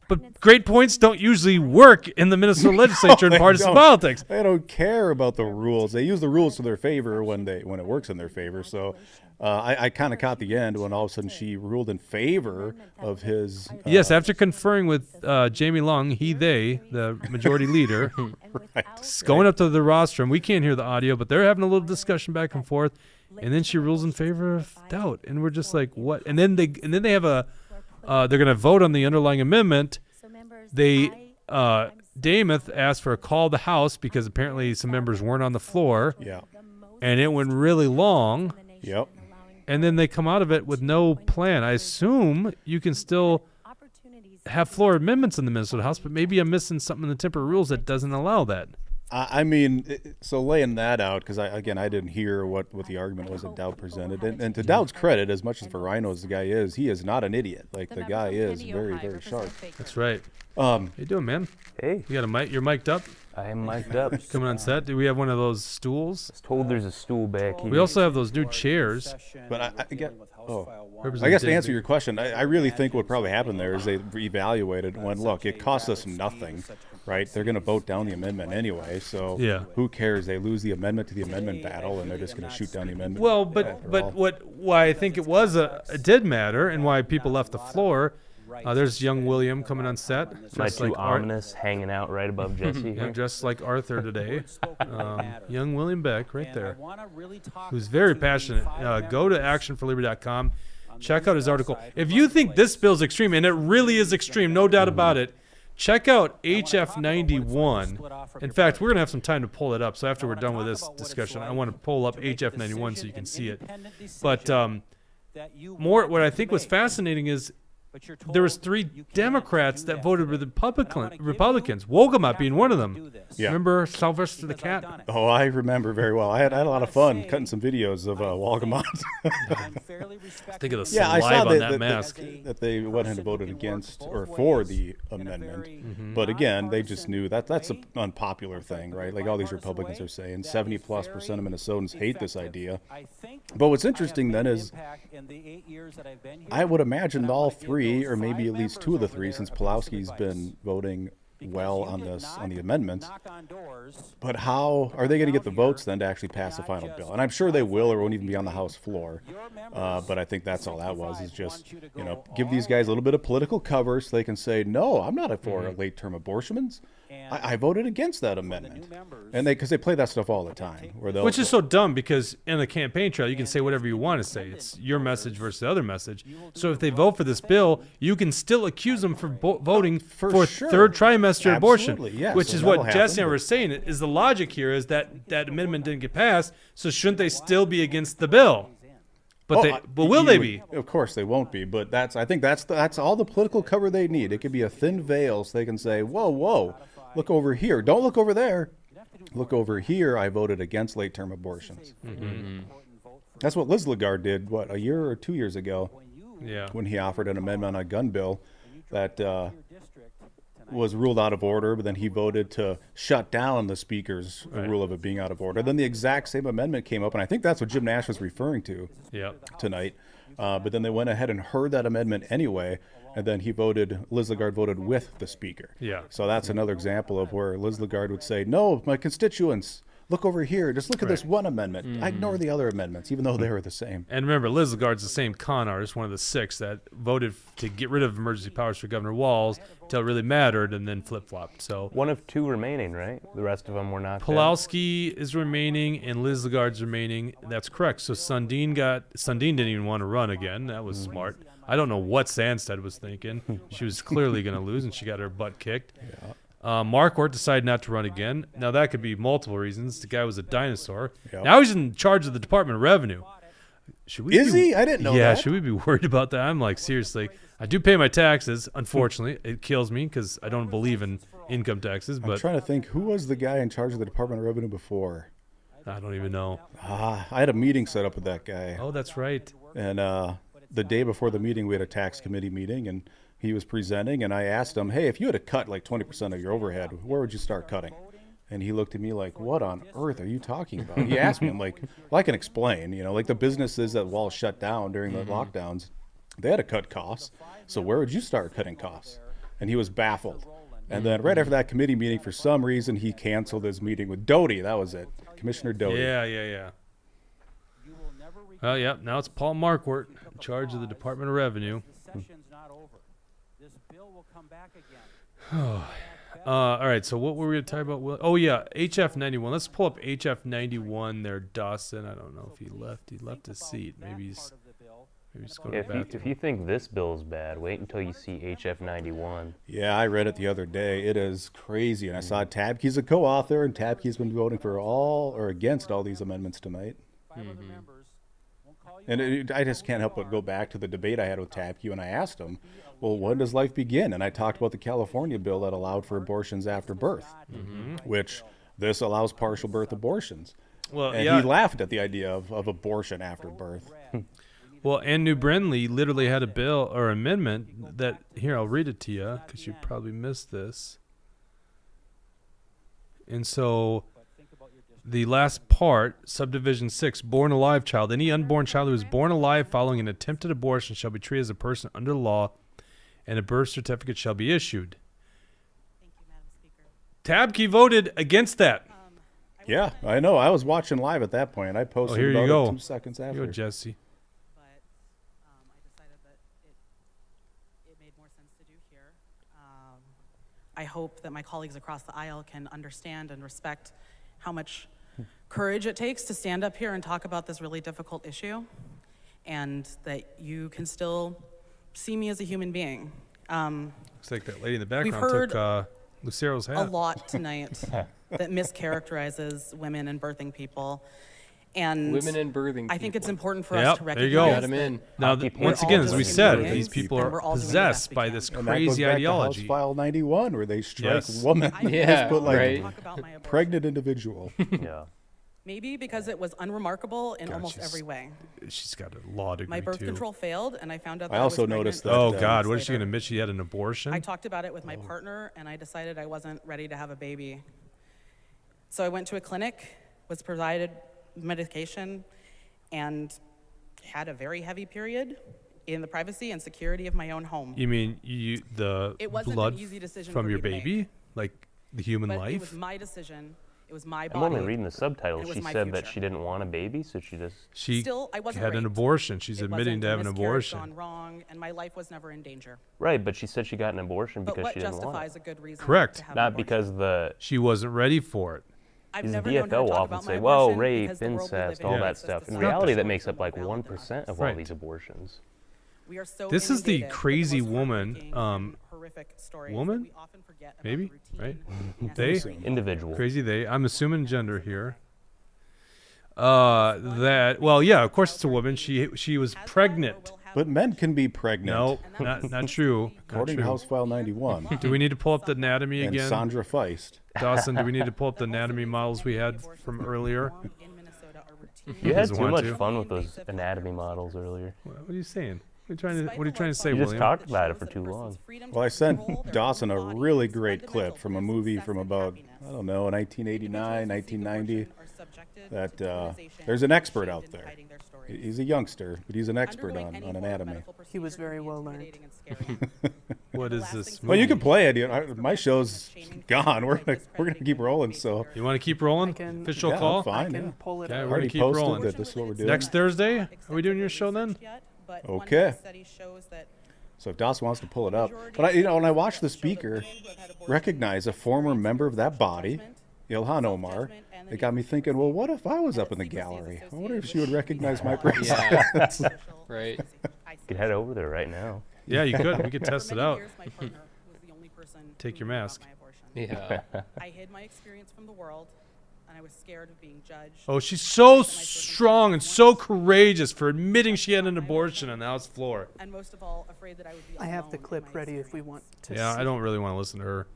But great points don't usually work in the Minnesota legislature in partisan politics. They don't care about the rules. They use the rules to their favor when it works in their favor. So I kind of caught the end when all of a sudden she ruled in favor of his. Yes, after conferring with Jamie Long, the majority leader, going up to the rostrum. We can't hear the audio, but they're having a little discussion back and forth. And then she rules in favor of Doubt, and we're just like, what? And then they have they're going to vote on the underlying amendment. Dameth asked for a call to the House because apparently some members weren't on the floor. Yeah. And it went really long. Yep. and then they come out of it with no plan. I assume you can still have floor amendments in the Minnesota House, but maybe I'm missing something in the temporary rules that doesn't allow that. I mean, so laying that out, because I didn't hear what the argument was that Dowd presented. And to Dowd's credit, as much as Verino as the guy is, he is not an idiot. Like, the guy is very, very sharp. That's right. How you doing, man? Hey. You got a mic? You're mic'd up? I am mic'd up. Coming on set? Do we have one of those stools? I was told there's a stool back here. We also have those new chairs. But I guess to answer your question, I really think what probably happened there is they evaluated when, look, it costs us nothing, right? They're going to vote down the amendment anyway, so who cares? They lose the amendment to the amendment battle, and they're just going to shoot down the amendment. Well, but why I think it did matter, and why people left the floor. There's young William coming on set. My two ominous hanging out right above Jesse. Yeah, just like Arthur today. Young William Beck right there, who's very passionate. Go to actionforliberty.com. Check out his article. If you think this bill's extreme, and it really is extreme, no doubt about it, check out HF 91. In fact, we're going to have some time to pull it up. So after we're done with this discussion, I want to pull up HF 91 so you can see it. But what I think was fascinating is there was 3 Democrats that voted with Republicans. Wolgamott being one of them. Yeah. Remember Sylvester the Cat? Oh, I remember very well. I had a lot of fun cutting some videos of Wolgamott. Think of the saliva on that mask. That they went ahead and voted against or for the amendment. But again, they just knew that's an unpopular thing, right? Like all these Republicans are saying, 70+% of Minnesotans hate this idea. But what's interesting then is I would imagine all 3, or maybe at least 2 of the 3, since Pulowski's been voting well on the amendments. But how are they going to get the votes then to actually pass the final bill? And I'm sure they will, or won't even be on the House floor. But I think that's all that was, is just, give these guys a little bit of political cover so they can say, no, I'm not for late-term abortions. I voted against that amendment. And because they play that stuff all the time. Which is so dumb, because in the campaign trail, you can say whatever you want to say. It's your message versus the other message. So if they vote for this bill, you can still accuse them for voting for sure. third trimester abortion. Yes, which is what Jesse and I were saying. Is the logic here is that amendment didn't get passed, so shouldn't they still be against the bill? But will they be? Of course they won't be. But I think that's all the political cover they need. It could be a thin veil so they can say, whoa, look over here. Don't look over there. Look over here. I voted against late-term abortions. That's what Liz Lagarde did, a year or 2 years ago, when he offered an amendment on a gun bill that was ruled out of order, but then he voted to shut down the speaker's rule of it being out of order. Then the exact same amendment came up, and I think that's what Jim Nash was referring to tonight. But then they went ahead and heard that amendment anyway, and then Liz Lagarde voted with the speaker. Yeah. So that's another example of where Liz Lagarde would say, no, my constituents, look over here. Just look at this one amendment. I ignore the other amendments, even though they were the same. And remember, Liz Lagarde's the same con artist, one of the 6 that voted to get rid of emergency powers for Governor Walz until it really mattered, and then flip-flopped. So one of 2 remaining, right? The rest of them were not. Pulowski is remaining, and Liz Lagarde's remaining. That's correct. So Sundin didn't even want to run again. That was smart. I don't know what Sandstead was thinking. She was clearly going to lose, and she got her butt kicked. Marquardt decided not to run again. Now, that could be multiple reasons. The guy was a dinosaur. Now he's in charge of the Department of Revenue. Is he? I didn't know that. Yeah, should we be worried about that? I'm like, seriously. I do pay my taxes, unfortunately. It kills me because I don't believe in income taxes. But I'm trying to think, who was the guy in charge of the Department of Revenue before? I don't even know. I had a meeting set up with that guy. Oh, that's right. And the day before the meeting, we had a tax committee meeting, and he was presenting, and I asked him, hey, if you had to cut like 20% of your overhead, where would you start cutting? And he looked at me like, what on earth are you talking about? He asked me, I'm like, well, I can explain, like the businesses that Walz shut down during the lockdowns, they had to cut costs. So where would you start cutting costs? And he was baffled. And then right after that committee meeting, for some reason, he canceled his meeting with Doty. That was it. Commissioner Doty. Yeah. Well, yeah, now it's Paul Marquardt in charge of the Department of Revenue. All right, so what were we going to talk about? Oh, yeah, HF 91. Let's pull up HF 91 there, Dawson. I don't know if he left his seat. Maybe he's going to the bathroom. If you think this bill's bad, wait until you see HF 91. Yeah, I read it the other day. It is crazy. And I saw Tabke's a co-author, and Tabke's been voting for against all these amendments tonight. And I just can't help but go back to the debate I had with Tapke when I asked him, well, when does life begin? And I talked about the California bill that allowed for abortions after birth, which this allows partial birth abortions. Well, and yeah. he laughed at the idea of abortion after birth. Well, and New Brindley literally had a bill or amendment that, here, I'll read it to you because you probably missed this. And so the last part, subdivision 6, born alive child. Any unborn child who is born alive following an attempted abortion shall be treated as a person under the law, and a birth certificate shall be issued. Tabke voted against that. Yeah, I know. I was watching live at that point. I posted here you about go. 2 seconds after. Here you go, Jesse. I hope that my colleagues across the aisle can understand and respect how much courage it takes to stand up here and talk about this really difficult issue, and that you can still see me as a human being. Looks like that lady in the We've background heard took Lucero's hat. a lot tonight that mischaracterizes women and birthing people. And Women and birthing I think it's people. important for Yep, us to there recognize you go. Got 'em in. Now, that once we're again, all as we just said, human these beings, people and are we're all doing the possessed best we by can. this And that goes crazy back to ideology. House File 91, where they strike Yes. woman. Yeah, Just put like right. pregnant individual. Yeah. Maybe because it was unremarkable in God, almost she's- every way. She's got a law degree, My birth too. control failed, and I found out that I also was noticed pregnant that, Oh, 2 God. weeks What is she going to later. admit? She had an abortion? I talked about it with my partner, and I decided I wasn't ready to have a baby. So I went to a clinic, was provided medication, and had a very heavy period in the privacy and security of my own home. You mean the It wasn't an blood easy decision from for your me to make. baby? Like the human But life? it was my decision. It was my I'm body. only reading the and subtitles. it was She my said that future. she didn't want a baby, so she just. She Still, I wasn't had an raped. abortion. She's It admitting wasn't to a having an miscarriage abortion. gone wrong, and my life was never in danger. Right, but she said she got an abortion But because what she didn't want justifies it. a good reason Correct. to have an Not abortion? because the She wasn't ready for it. I've these never known her to DFL talk often about say, my "Well, abortion rape, because the world we live incest, in all is that a stuff." In society reality, that that's makes up like valid 1% of Right. all these abortions. We are so This is the inundated with crazy most woman, heartbreaking and horrific stories that woman? we often forget about Maybe, the right? routine They? necessary. Individual. Crazy they. I'm assuming gender here. Well, yeah, of course it's a woman. She was pregnant. But men can be pregnant. No, not true. According to Not House File 91. true. Do we need to pull up the anatomy And again? Sandra Feist. Dawson, do we need to pull up the anatomy models we had from earlier? You had Doesn't too want much to. fun with those anatomy models earlier. What are you saying? What are you trying to say, You just William? talked about it for too long. Well, I sent Dawson a really great clip from a movie from about, I don't know, 1989, 1990. That there's an expert out there. He's a youngster, but he's an expert on anatomy. He was very well learned. What is this? Well, you movie? can play it. You know, my show's gone. We're gonna keep rolling. So You want to keep rolling? Official yeah, call? Fine. I can yeah. pull it Yeah, up. we're Already gonna keep posted rolling. that this is what we're doing. Next Thursday? Are we doing your show then? Okay. So if Dawson wants to pull it up, but when I watched the speaker recognize a former member of that body, Ilhan Omar, it got me thinking, well, what if I was up in the gallery? I wonder if she would recognize my presence. Yeah. Right. You could head over there right now. Yeah, you could. We could test it out. Take your mask. Yeah. I hid my experience from the world, and I was scared of being judged. Oh, she's so strong and so courageous for admitting she had an abortion on the House floor. And most of all, afraid that I would be I have the alone in clip my ready if we want to Yeah, see. I don't really want to listen to her.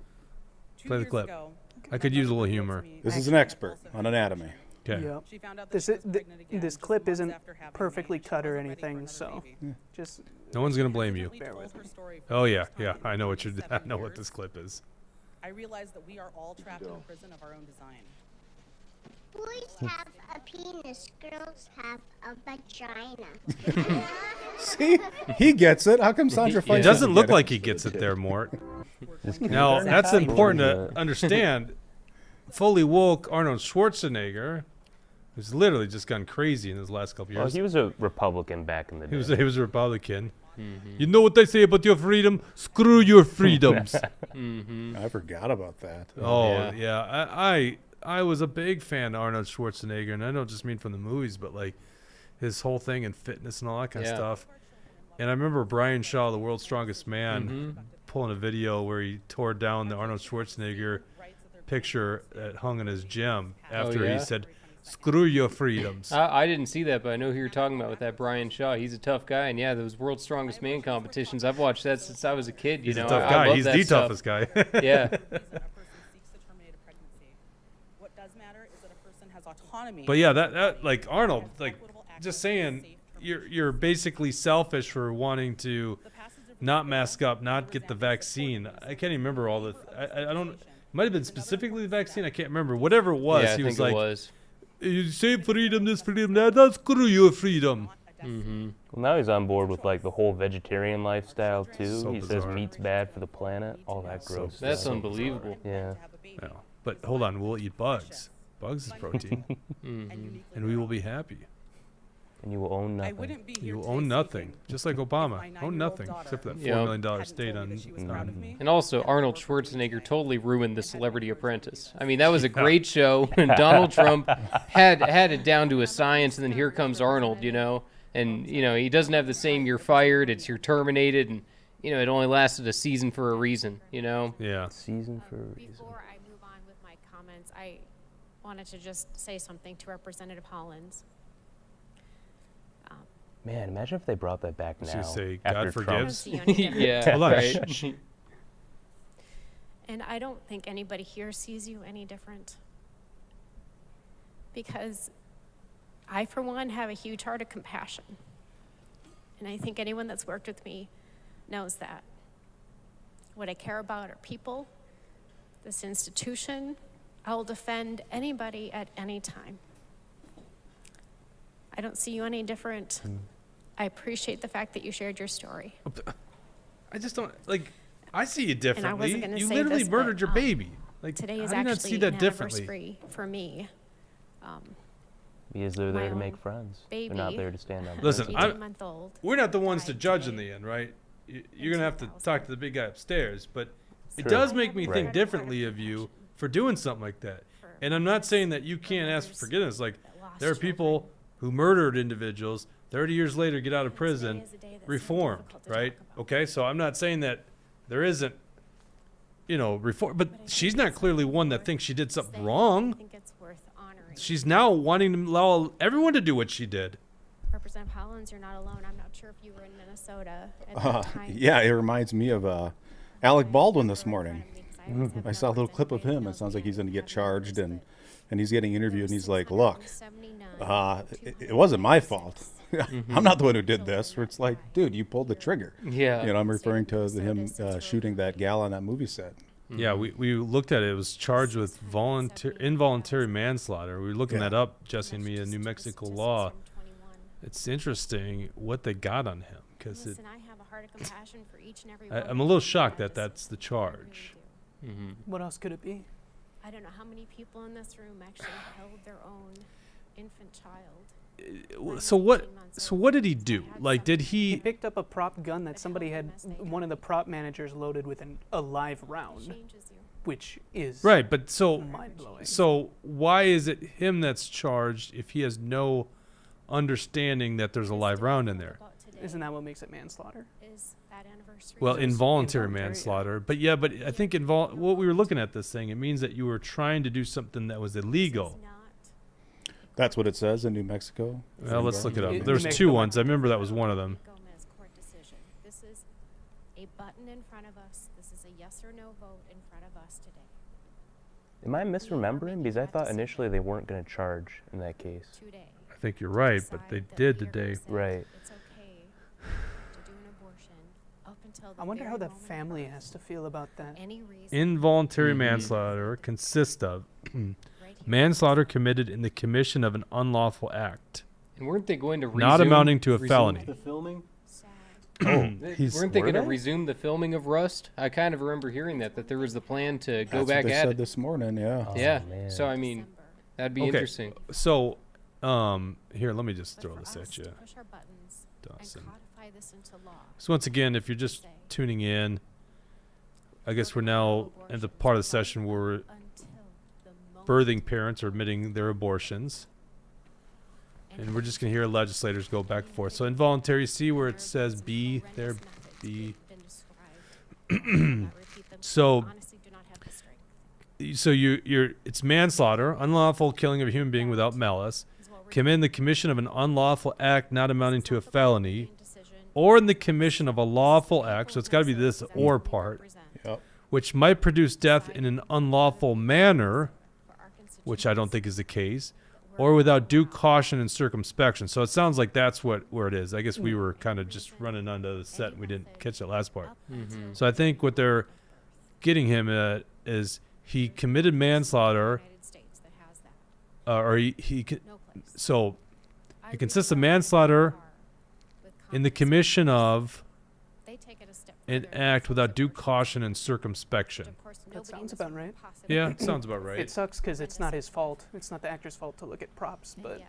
2 Play the years clip. ago, I could use a little humor. This is an expert on anatomy. Okay. Yep. she found out that This, she is, was pregnant again this just clip months isn't after having perfectly me. She cut or wasn't ready for anything, another so baby. just No one's gonna blame you. bear with me. Oh yeah, yeah. I know what you're. I know what this clip is. I realized that we are all trapped in a prison of our own design. Boys have a penis, girls have a vagina. See, he gets it. How come Sandra Feist It doesn't look get it? like he gets it there, Mort. Now that's important to understand. Fully woke Arnold Schwarzenegger, who's literally just gone crazy in his last couple Well, years. he was a Republican back in the day. He was a Republican. You know what they say about your freedom? Screw your freedoms. I forgot about that. Oh yeah, I was a big fan of Arnold Schwarzenegger, and I don't just mean from the movies, but like his whole thing in fitness and all that kind of stuff. And I remember Brian Shaw, the world's strongest man, pulling a video where he tore down the Arnold Schwarzenegger picture that hung in his gym after he said, Screw your freedoms. I didn't see that, but I know who you're talking about with that Brian Shaw. He's a tough guy, and yeah, those World's Strongest Man competitions, I've watched that since I was a kid. He's know, a tough I guy. love He's that the stuff. toughest guy. Yeah. What does matter is that a person has autonomy. But yeah, that like Arnold, like just saying, you're basically selfish for wanting to not mask up, not get the vaccine. I can't even remember all the. I don't. It might have been specifically the vaccine. I can't remember. Whatever it was, Yeah, I he was think like, it was. "You say freedom, this freedom, that. That's screw your freedom." Well, now he's on board with like the whole vegetarian lifestyle too. So He says bizarre. meat's bad for the planet. All that gross stuff. That's unbelievable. Yeah. Yeah. But hold on, we'll eat bugs. Bugs is protein, and we will be happy. And you will own nothing. You will own nothing, just like Obama. Own nothing except for that $4 million state on. And also, Arnold Schwarzenegger totally ruined The Celebrity Apprentice. I mean, that was a great show, and Donald Trump had it down to a science, and then here comes Arnold, and, he doesn't have the same "you're fired," it's "you're terminated," and, it only lasted a season for a reason, Yeah. Season for a reason. Before I move on with my comments, I wanted to just say something to Representative Hollins. Man, imagine if they brought that back Was now. he say, after "God Trump. forgives"? I don't see you any different. Yeah, Hold on. right. And I don't think anybody here sees you any different. Because I, for one, have a huge heart of compassion. And I think anyone that's worked with me knows that. What I care about are people, this institution. I will defend anybody at any time. I don't see you any different. I appreciate the fact that you shared your story. I just don't like. I see you differently. wasn't gonna You say literally this, murdered but, your baby. Like, Today how is do you not actually see that an differently? anniversary for me. Because they're My there to make own friends. They're not baby, there to stand on. Listen, principle. 18-month-old. we're not the ones to judge in the end, right? You're gonna have to talk to the big guy upstairs, but it True. does make me think Right. differently of you for doing something like that. And I'm not saying that you can't ask for forgiveness. Like, there are people who murdered individuals 30 years later get out of prison reformed, right? Okay, so I'm not saying that there isn't, reform, but she's not clearly one that thinks she did something wrong. I think it's worth honoring. She's now wanting to allow everyone to do what she did. Representative Hollins, you're not alone. I'm not sure if you were in Minnesota at that time. Yeah, it reminds me of Alec Baldwin this morning. I saw a little clip of him. It sounds like he's going to get charged, and he's getting interviewed, and he's like, "Look, it wasn't my fault. I'm not the one who did this." Where it's like, dude, you pulled the trigger. Yeah. I'm referring to him shooting that gal on that movie set. Yeah, we looked at it. It was charged with involuntary manslaughter. We were looking that up, Jesse and me, in New Mexico law. It's interesting what they got on him, because Listen, I have a heart of compassion for each and every one I'm a of little you. shocked I that that's the charge. What else could it be? I don't know how many people in this room actually held their own infant child. So what did he do? Like, did He he? picked up a prop gun that somebody had, one of the prop managers loaded with a live round, which is Right, but so mind-blowing. so why is it him that's charged if he has no understanding that there's a live round in there? Isn't that what makes it manslaughter? Is that anniversary? Well, involuntary involuntary, yeah. manslaughter, but I think what we were looking at this thing, it means that you were trying to do something that was illegal. That's what it says in New Mexico. Well, let's look it up. New There's Mexico two ones. I remember that was one of them. Gomez court decision. This is a button in front of us. This is a yes or no vote in front of us today. Am I misremembering? Because I thought initially they weren't going to charge in that case. Today. I think you're right, but they did today. Right. It's okay to do an abortion up until the I wonder very how that moment of family birth. has to feel about that. Any reason. Involuntary manslaughter consists of manslaughter committed in the commission of an unlawful act, And weren't they going to not amounting to a resume felony. the filming? He's- Weren't they were going to they? resume the filming of Rust? I kind of remember hearing that there was the plan to go That's back what they at said it. this morning. Yeah. Yeah. man. So I mean, that'd be Okay, interesting. So, here, let me just But throw for this us at you. to push our buttons Dawson. and codify this into law. So once again, if you're just tuning in, I guess we're now at the part of the session where we're birthing parents are admitting their abortions. And we're just going to hear legislators go back and forth. So involuntary, see where it says B there, B. So so it's manslaughter, unlawful killing of a human being without malice, commit in the commission of an unlawful act not amounting to a felony, or in the commission of a lawful act, so it's got to be this or part, which might produce death in an unlawful manner, which I don't think is the case, or without due caution and circumspection. So it sounds like that's where it is. I guess we were kind of just running onto the set and we didn't catch that last part. Mhm. So I think what they're getting him at is he committed manslaughter, so it consists of manslaughter in the commission of an act without due caution and circumspection. That sounds about right. Yeah, it sounds about right. It sucks because it's not his fault. It's not the actor's fault to look at props, but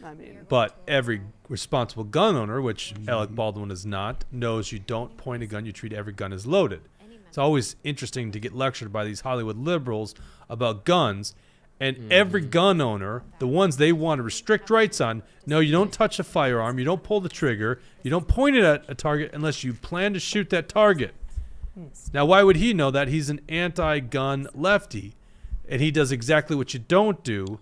I mean. But every responsible gun owner, which Alec Baldwin is not, knows you don't point a gun, you treat every gun as loaded. It's always interesting to get lectured by these Hollywood liberals about guns, and every gun owner, the ones they want to restrict rights on, no, you don't touch a firearm, you don't pull the trigger, you don't point it at a target unless you plan to shoot that target. Now, why would he know that? He's an anti-gun lefty, and he does exactly what you don't do,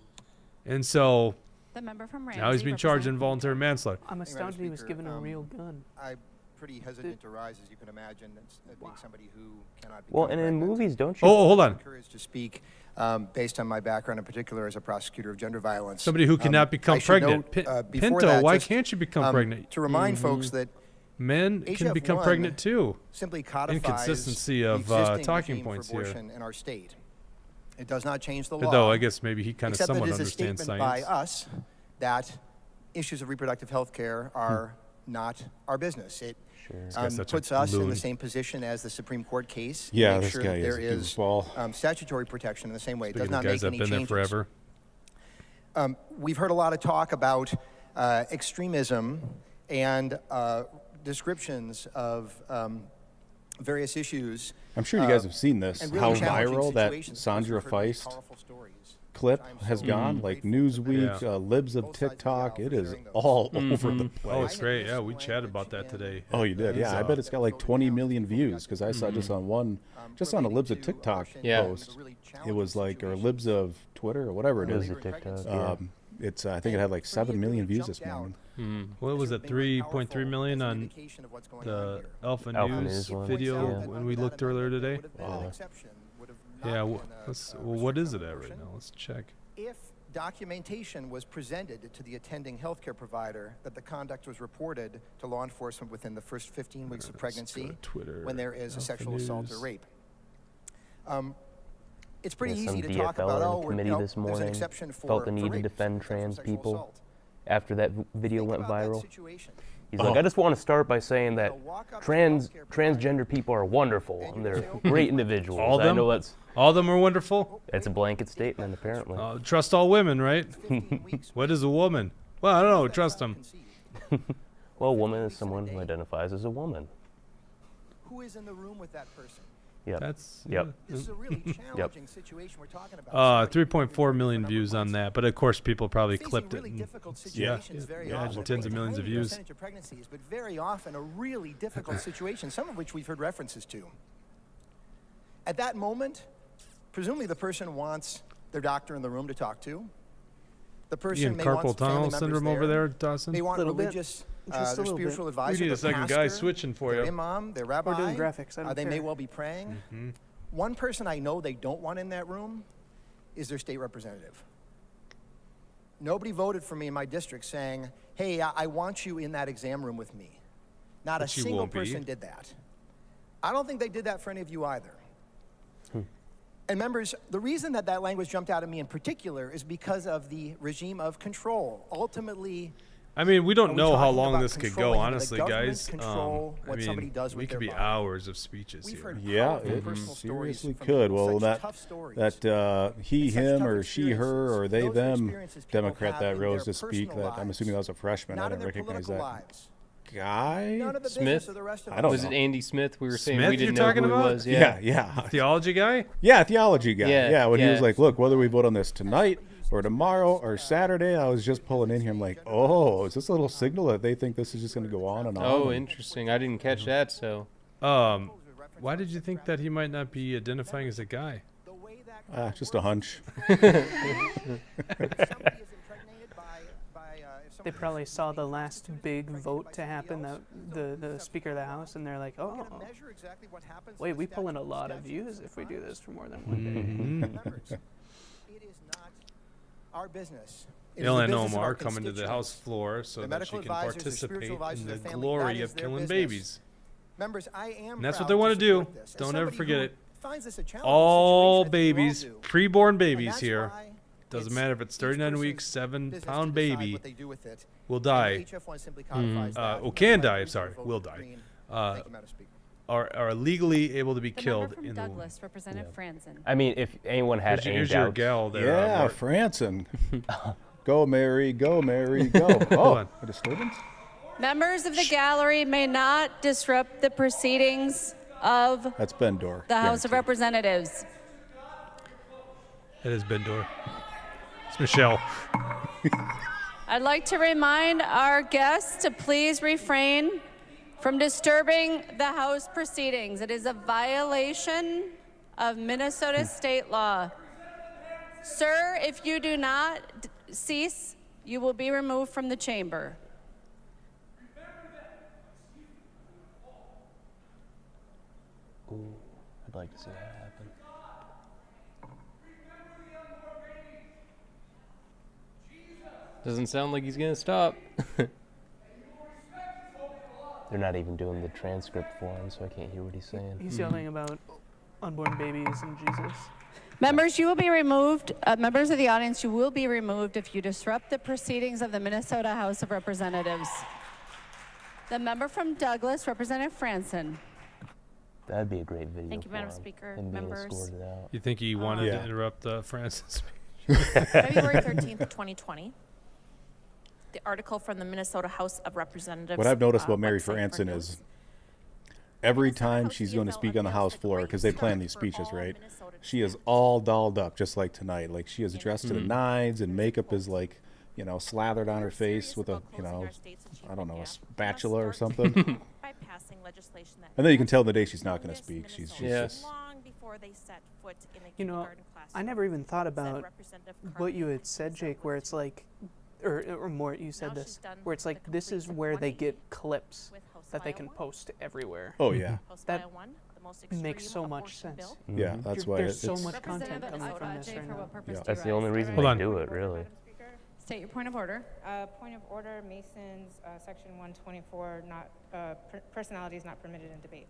and so The member from now he's being charged representing involuntary manslaughter. I'm astounded he was given a real gun. I'm pretty hesitant to rise, as you can imagine. That's being somebody who cannot be. Well, and in movies, don't you? Oh, hold on. Encouraged to speak, based on my background in particular as a prosecutor of gender violence. Somebody who cannot become I should pregnant. note, before Pinto, that, why just, can't you become pregnant? To remind folks that men can become HF1 pregnant too. simply codifies Inconsistency the of existing talking regime for points here. abortion in our state. It does not change the But law. though I guess maybe he kind of except somewhat that it is a understands statement science. by us that issues of reproductive health care are not our business. It This guy's such a puts us in loon. the same position as the Supreme Court case. Yeah, Make this sure guy that is there a is goofball. statutory protection in the same way. It Speaking does of not guys make that have any been there changes. forever. We've heard a lot of talk about extremism and descriptions of various issues. I'm sure you guys have seen this, and really how challenging viral that situations. Sandra We've heard very Feist powerful stories. clip has gone. Like Newsweek, Yeah. Libs of TikTok, it is all over the place. Oh, it's great. Yeah, we chatted about that today. Oh, you did? Yeah, I bet it's got like 20 million views because I saw just on one, just on a Libs of TikTok post. It was like, or Libs of Twitter or whatever it is. Libs of TikTok, yeah. It's I think it had like 7 million views this morning. What was it? 3.3 million on the Alpha Alpha News News one. video Yeah. when we looked earlier today. Wow. Yeah. What is it at right now? Let's check. If documentation was presented to the attending healthcare provider that the conduct was reported to law enforcement within the first 15 weeks of pregnancy, Twitter, when there is a Alpha sexual assault or News. rape. It's pretty Yeah, some easy to talk about, DFL oh, in we're, committee you know, this there's an morning exception for felt the need to rape, defend exception for trans sexual people assault. after that video went viral. situation. He's like, I just want to start by saying that transgender people are wonderful and they're great individuals. All of I them? know that's All of them are wonderful. a blanket statement, apparently. Trust all women, right? What is a woman? Well, I don't know. Trust them. Well, a woman is someone who identifies as a woman. Who is in the room with that person? Yep. That's Yep. This is a really challenging situation we're talking about. 3.4 million views on that, but of course people probably clipped it. Really and- difficult yeah, situations very yeah, often. tens of millions of Tiny views. percentage of pregnancies, but very often a really difficult situation, some of which we've heard references to. At that moment, presumably the person wants their doctor in the room to talk to. The person Ian may carpal want family tunnel members syndrome over there, Dawson. They want Little bit. religious, Just a their little bit. spiritual We advisor, need their a second guy pastor, switching for their you. imam, their rabbi. We're doing graphics. I don't They may care. well be praying. One person I know they don't want in that room is their state representative. Nobody voted for me in my district saying, hey, I want you in that exam room with me. Not But a you single won't be. person did that. I don't think they did that for any of you either. And members, the reason that that language jumped out at me in particular is because of the regime of control. Ultimately, I mean, we Are don't we know how talking long about this could go, controlling the honestly, government guys. control I what somebody mean, does we with could their be body? hours of speeches We've here. heard Yeah, powerful it personal stories seriously from could. people, Well, such tough stories. that he, Such him, tough or she, her, or they, Those are them experiences people Democrat have that in rose their to speak. personal That I'm lives, assuming that was a freshman. I not in didn't their recognize political that lives. guy. None of the Smith? business of the rest of I us. don't Was know. it Andy Smith? We were saying Smith we didn't you're know talking who about? he was. Yeah. Theology guy? Yeah, theology guy. Yeah, Yeah, when he was yeah. like, look, whether we vote on this tonight or tomorrow or Saturday, I was just pulling in here. I'm like, oh, is this a little signal that they think this is just going to go on and on? Oh, And- interesting. I didn't catch that. So Why did you think that he might not be identifying as a guy? Just a hunch. They probably saw the last big vote to happen, the Speaker of the House, and they're like, oh, wait, we pull in a lot of views if we do this for more than one day. It is not our business. Ilhan Omar coming to the House floor so that she can participate in the glory of killing babies. Members, I am And that's what proud they want to do. support this. As Don't ever somebody forget who it. finds this a challenging All situation, I think we all babies, do. preborn babies that's here. why Doesn't it's matter if it's 39 each weeks, person's 7 business pound to decide baby what they do with it. will And die. HF1 simply codifies that. Or can That's why die, we sorry, vote will for die. green. Thank you, Madam Speaker. Are legally able to be The killed member from in Douglas, Representative Franzen. I mean, if anyone had any Here's your doubts, gal there. Yeah, Mark. Franson. Go, Mary, go, Mary, go. Hold Oh, on. a disturbance? Members of the gallery may not disrupt the proceedings of That's Ben Dorr. the House of guaranteed. Representatives. It is Ben Dorr. It's Michelle. I'd like to remind our guests to please refrain from disturbing the House proceedings. It is a violation of Minnesota state law. Sir, if you do not cease, you will be removed from the chamber. ooh, I'd like to see that happen. Doesn't sound like he's gonna stop. They're not even doing the transcript for him, so I can't hear what he's saying. He's yelling about unborn babies and Jesus. Members, you will be removed. Members of the audience, you will be removed if you disrupt the proceedings of the Minnesota House of Representatives. The member from Douglas, Representative Franson. That'd be a great video. Thank you, Madam for him, Speaker, him being members. escorted out. You think he wanted Yeah. to interrupt Francis' speech? February 13th, 2020. The article from the Minnesota House of Representatives. What I've noticed about Mary website for Franson news. is every time she's going to speak on the House floor, because they plan these speeches, right? She is all dolled up, just like tonight. Like she is dressed to the nines, and makeup is like, you know, slathered on her face with a, you know, I don't know, a spatula or something. By passing legislation that And then you can tell the day she's not going to speak. She's Yeah. just long before they set foot in a You know, kindergarten classroom. I never even thought about Representative what you had said, Jake, where it's like, or more, you said Now this, she's done where it's like the this is complete where they 180 get clips with House that they File can 1. post everywhere. Oh, yeah. House That File 1, the most makes extreme so much abortion sense. bill. yeah. That's why There's so it's much content Representative coming from this Ajay, right for now. what purpose Yeah. do That's you the only rise? reason Hold they on. do it, really. State your point of order. Point of order, Mason's section 124, not personality is not permitted in debate.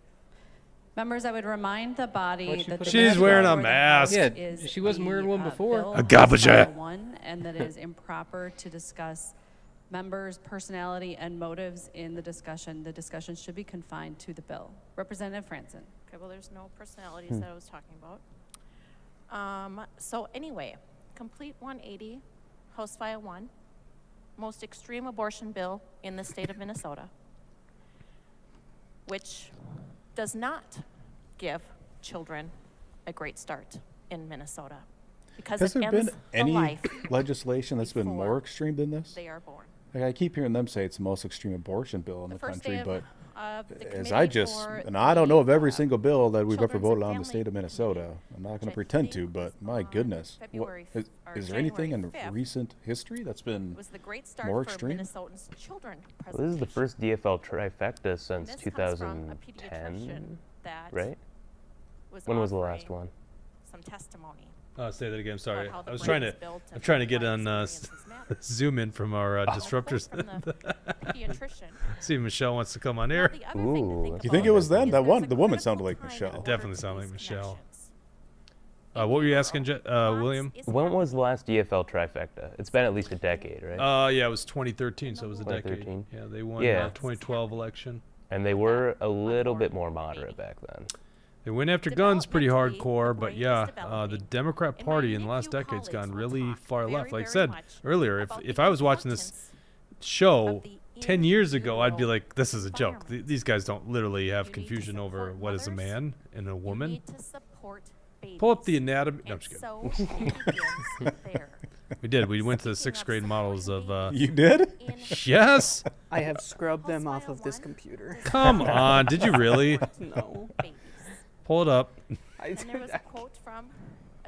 Members, I would remind the body Why'd she that put the a She's bill wearing a before the House mask. Yeah, is she wasn't the, wearing one before. bill A House garbage File jet. 1, and that it is improper to discuss members' personality and motives in the discussion. The discussion should be confined to the bill. Representative Franson. Okay, well, there's no personalities that I was talking about. So anyway, complete 180, House File 1, most extreme abortion bill in the state of Minnesota, which does not give children a great start in Minnesota because Has it there ends been the any life legislation that's been more before extreme than this? they are born. Like I keep hearing them say it's the most extreme abortion bill in the first country, day but the as committee I just, for and I don't know of every the, single bill that we've ever Children's voted and on in the Family state of Minnesota. Committee, I'm not going which to I pretend to, think but was my on goodness, February is there January anything in 5th, recent history that's been was the great start more for extreme? Minnesotans' children Well, this is the first DFL trifecta since This comes from a 2010, that right? was When was the offering last one? some testimony. Say that again. Sorry, how the I was brain trying is to. built I'm and trying to get why on experiences matter. zoom in from our disruptors. From the pediatrician. See if Michelle wants to come on Now, air. the other thing to think Do you think about it was them? is That there's one, a the woman critical sounded like time in Michelle. order Definitely to sounded like these Michelle. connections. What were you asking, William? When was the last DFL trifecta? It's been at least a decade, right? Yeah, it was 2013, so it was a decade. 2013? Yeah, they won Yeah. the 2012 election. And they were a little bit more moderate back then. They went after guns pretty hardcore, but yeah, the Democrat Party in the last decade's gone really far left. Like I said earlier, if I was watching this show 10 years ago, I'd be like, this is a joke. These guys don't literally have confusion over what is a man and a woman. Pull up the anatomy. No, I'm just kidding. We did. We went to the 6th grade models of. You did? Yes. I have scrubbed them off of this computer. Come on. Did you really? No. Pull it up. And there was a quote from a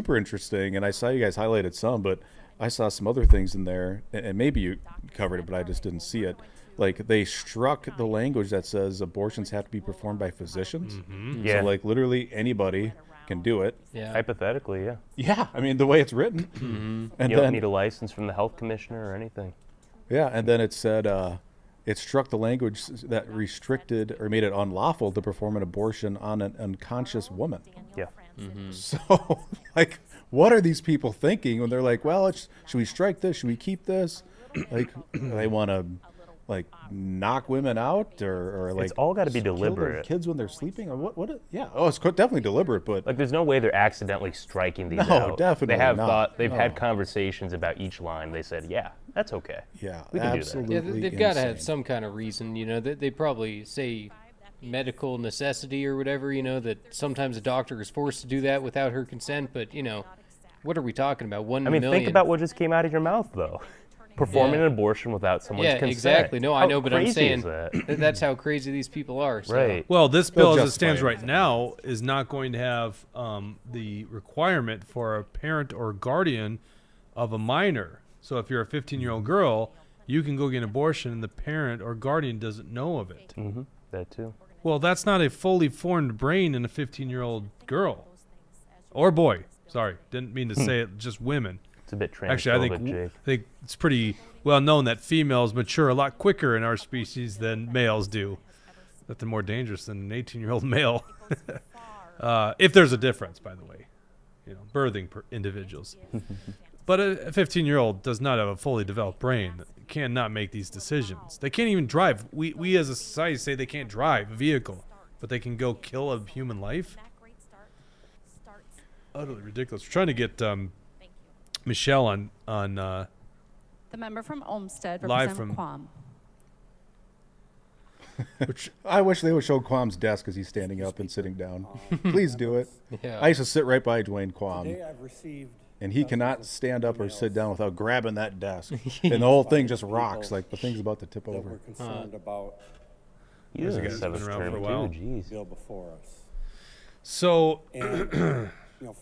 super interesting, and I saw you guys highlighted some, but I saw some other things in there, and maybe you covered it, but I just didn't see it. Like, they struck the language that says abortions have to be performed by physicians. Mm-hmm. Yeah. So, like, literally anybody can do it. Yeah. Hypothetically, yeah. Yeah, I mean, the way it's written. Mm-hmm. And you then, don't need a license from the health commissioner or anything. Yeah, and then it said it struck the language that restricted or made it unlawful to perform an abortion on an unconscious woman. Yeah. Mm-hmm. So, like, what are these people thinking when they're like, well, should we strike this? Should we keep this? Like, they want to, like, knock women out or like, it's all got to be kill their deliberate. kids when they're sleeping, or what? Yeah. Oh, it's definitely deliberate, but like, there's no way they're accidentally striking these No, out. definitely They have not. they've No. had conversations about each line. They said, yeah, that's okay. Yeah, we can absolutely. Yeah, they've got to have insane. some kind of reason. You know, they probably say medical necessity or whatever. You know, that sometimes a doctor is forced to do that without her consent. But you know, what are we talking about? 1 I mean, million. think about what just came out of your mouth, though. Performing Yeah. an abortion without someone's Yeah, consent. exactly. No, I How know, but I'm crazy saying is that? that's how crazy these people are. So. Right. Well, this They'll bill as it justify stands it. right now is not going to have the requirement for a parent or guardian of a minor. So if you're a 15-year-old girl, you can go get an abortion and the parent or guardian doesn't know of it. Mm-hmm. That too. Well, that's not a fully formed brain in a 15-year-old girl or boy. Sorry, didn't mean to say it, just women. It's a bit transphobic, Actually, I think it's pretty well known that females mature a lot quicker in our species than males do. That they're more dangerous than an 18-year-old male. If there's a difference, by the way, you know, birthing individuals. But a 15-year-old does not have a fully developed brain. Cannot make these decisions. They can't even drive. We as a society say they can't drive a vehicle, but they can go kill a human life. Utterly ridiculous. We're trying to get Michelle on The member from Olmsted, Live Representative from- Quam. which I wish they would show Quam's desk because he's standing up and sitting down. Please do it. Yeah. I used to sit right by Dwayne Quam, Today I've received and he cannot stand up or sit down without grabbing that desk, and the whole thing just rocks like the thing's about to tip that over. we're concerned about You There's a know, guy that's seventh been around term for a while. too, jeez. bill before us. So, And, you know,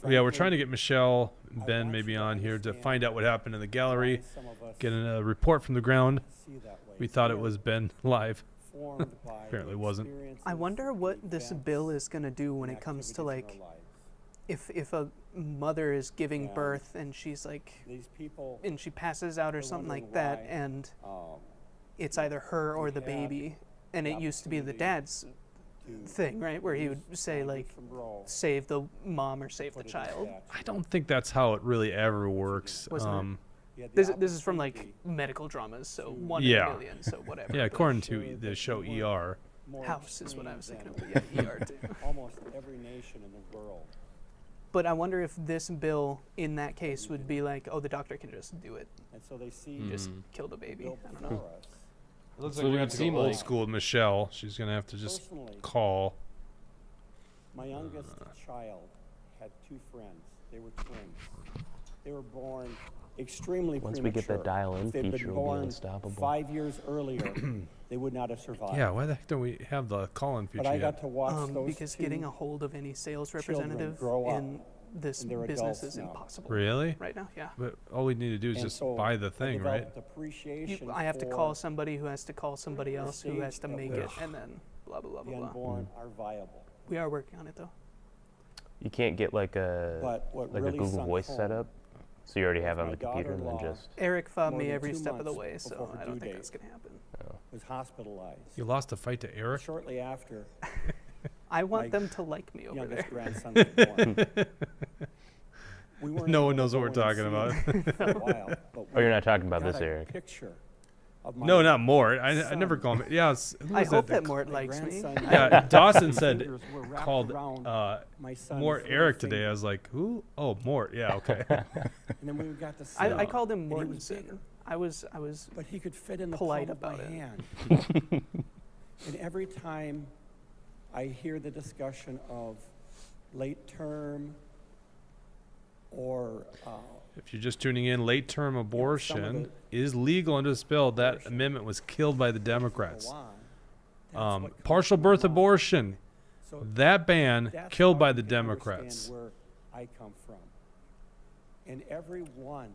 yeah, we're frankly, trying to get Michelle and I Ben want maybe you to on here to understand find out what happened in the gallery, some of us get a report from the ground. see that way. We thought it We was are Ben live. formed by Apparently the wasn't. experiences, I wonder what this events, bill is going to do when and it comes to activities in like our lives. if a mother is giving Yeah. birth and she's like These people and she passes out or are something wondering like that why, and um, it's either her or the had baby and the it used to be the opportunity dad's to thing, right, where he would say Simon like from Roe save the mom or save the put it child. attached. I don't think that's how it really ever works. Wasn't it? He had the This is from like opportunity medical dramas, so to- one Yeah. in a million, so whatever. Yeah, but according to sure the that show they ER. more House is what I was extreme thinking of, but than yeah, ER too. almost every nation in the world. But I wonder if this bill in that case would be like, oh, the doctor can just do it, And so they see just Mhm. kill the baby. bill I don't know. before us. It looks That's like what we it have would to go seem old like. school with Michelle. She's gonna have to just Personally, call. my youngest child had two friends. They were twins. They were born extremely Once premature. we get that dial-in If they'd been feature, we'll be born unstoppable. 5 years earlier, they would not have survived. Yeah, why the heck don't we have the call-in feature But I yet? got to watch those Because two getting a hold of any sales children representative grow up, in this and they're business adults is now. impossible Really? right now. Yeah. But all we need to do is And just so buy the I thing, right? developed appreciation I have to for call somebody who has to call somebody else who has to stage make of it, which and then blah blah blah the blah blah. unborn are viable. We are working on it though. You can't get like a But what like a really Google sunk Voice home setup, so you already have it on my the computer and then daughter-in-law just. Eric fought more me than every 2 step of the months way, so before her I don't due think date. that's gonna happen. was hospitalized. You lost a fight to Eric? Shortly after, I want my them to like me over there. youngest grandson was born. We weren't No able one to knows what go we're in talking and about. see him for a while, but Oh, you're we not talking about got this, a Eric. picture of my No, not Mort. I son. never call him. Yeah, who I was hope that? that that Mort My likes me. grandson- Yeah, Dawson said fingers were wrapped called around my son's Mort little Eric today. I finger. was like, who? Oh, Mort. Yeah, okay. And then we got to see I him, called him and he was Mortensen. bigger, I was but he could fit in the polite palm of my about it. hand. And every time I hear the discussion of late term or If you're just tuning in, late-term abortion it- is legal under this bill. That amendment was killed by the Democrats. go on, that's what comes Partial from birth the law. abortion, So that ban that's killed how by you the can understand Democrats. Where I come from, and every one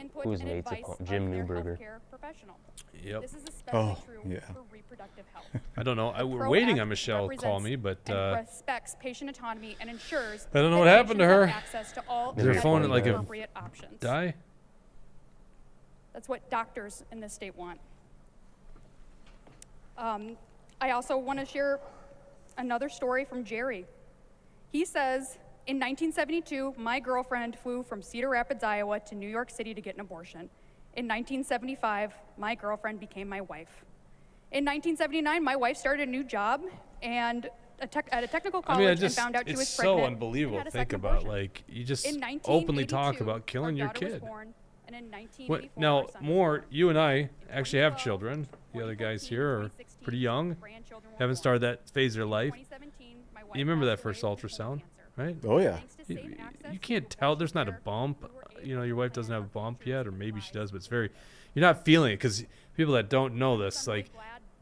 input Who's and Nate's advice opponent? Jim of their Newberger. healthcare professional. Yep. This is especially Oh, true yeah. for reproductive health. I don't know. The We're PRO waiting Act on Michelle to call represents me, but and respects patient autonomy and ensures I don't know that what happened to patients her. have access to all Is her phone medically like a appropriate options. die? That's what doctors in this state want. I also want to share another story from Jerry. He says, In 1972, my girlfriend flew from Cedar Rapids, Iowa to New York City to get an abortion. In 1975, my girlfriend became my wife. In 1979, my wife started a new job at a technical college and found out she was it's pregnant. so unbelievable and had to a think second about. abortion. Like, you just In openly talk 1982, about killing your our daughter was kid. born, and in 1984, What, now, our son was more, born. you and I actually have children. The other guys here are pretty young, haven't started that phase of their life. You remember that first ultrasound, right? Oh, yeah. You can't tell. There's not a bump. You know, your wife doesn't have a bump yet, or maybe she does, but it's very, you're not feeling it, because people that don't know this, like,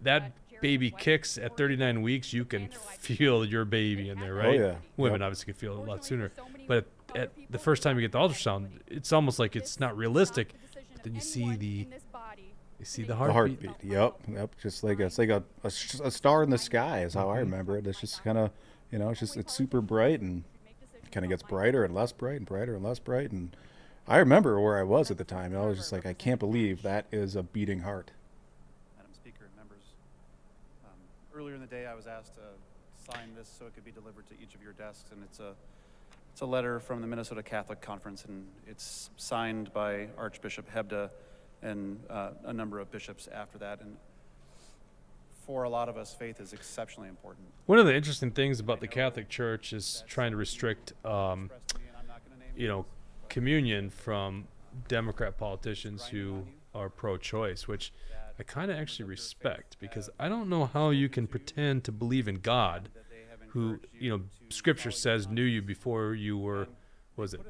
that baby kicks at 39 weeks, you can feel your baby in there, right? Oh, yeah. Women Yep. obviously can feel it a lot sooner. But at the first time you get the ultrasound, it's almost like it's not realistic. But then you see the heartbeat. The heartbeat. Yep. Just like it's like a star in the sky is how I remember it. It's just kind of, you know, it's super bright and kind of gets brighter and less bright and brighter and less bright. And I remember where I was at the time. I was just like, I can't believe that is a beating heart. Madam Speaker and members, earlier in the day I was asked to sign this so it could be delivered to each of your desks, and it's a letter from the Minnesota Catholic Conference, and it's signed by Archbishop Hebda and a number of bishops after that. And for a lot of us, faith is exceptionally important. One of the interesting things about the Catholic Church is trying to restrict, communion from Democrat politicians who are pro-choice, which I kind of actually respect, because I don't know how you can pretend to believe in God, who, Scripture says knew you before you were,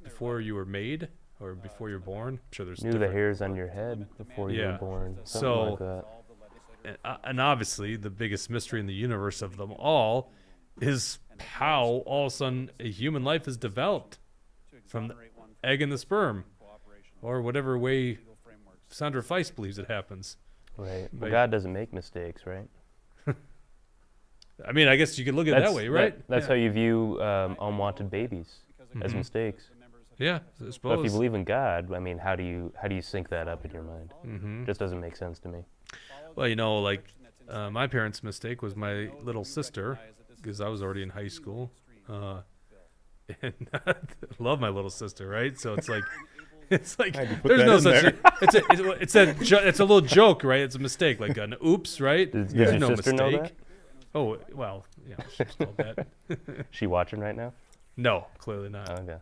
before you were made or before you're born? I'm sure there's knew the hairs on your head before you were born. Something like that. And obviously, the biggest mystery in the universe of them all is how all of a sudden a human life is developed from the egg and the sperm, or whatever way Sandra Feist believes it happens. Right. Well, God doesn't make mistakes, right? I mean, I guess you could look at it that way, right? That's how you view unwanted babies, as mistakes. Yeah, I But if suppose. you believe in God, I mean, how do you sync that up in your mind? Just doesn't make sense to me. Well, my parents' mistake was my little sister, because I was already in high school. And I love my little sister, right? So it's like there's no such. It's a little joke, right? It's a mistake, like an oops, right? Does There's your no sister mistake. know that? Oh well, yeah, she's told that. She watching right now? No, clearly not. Okay.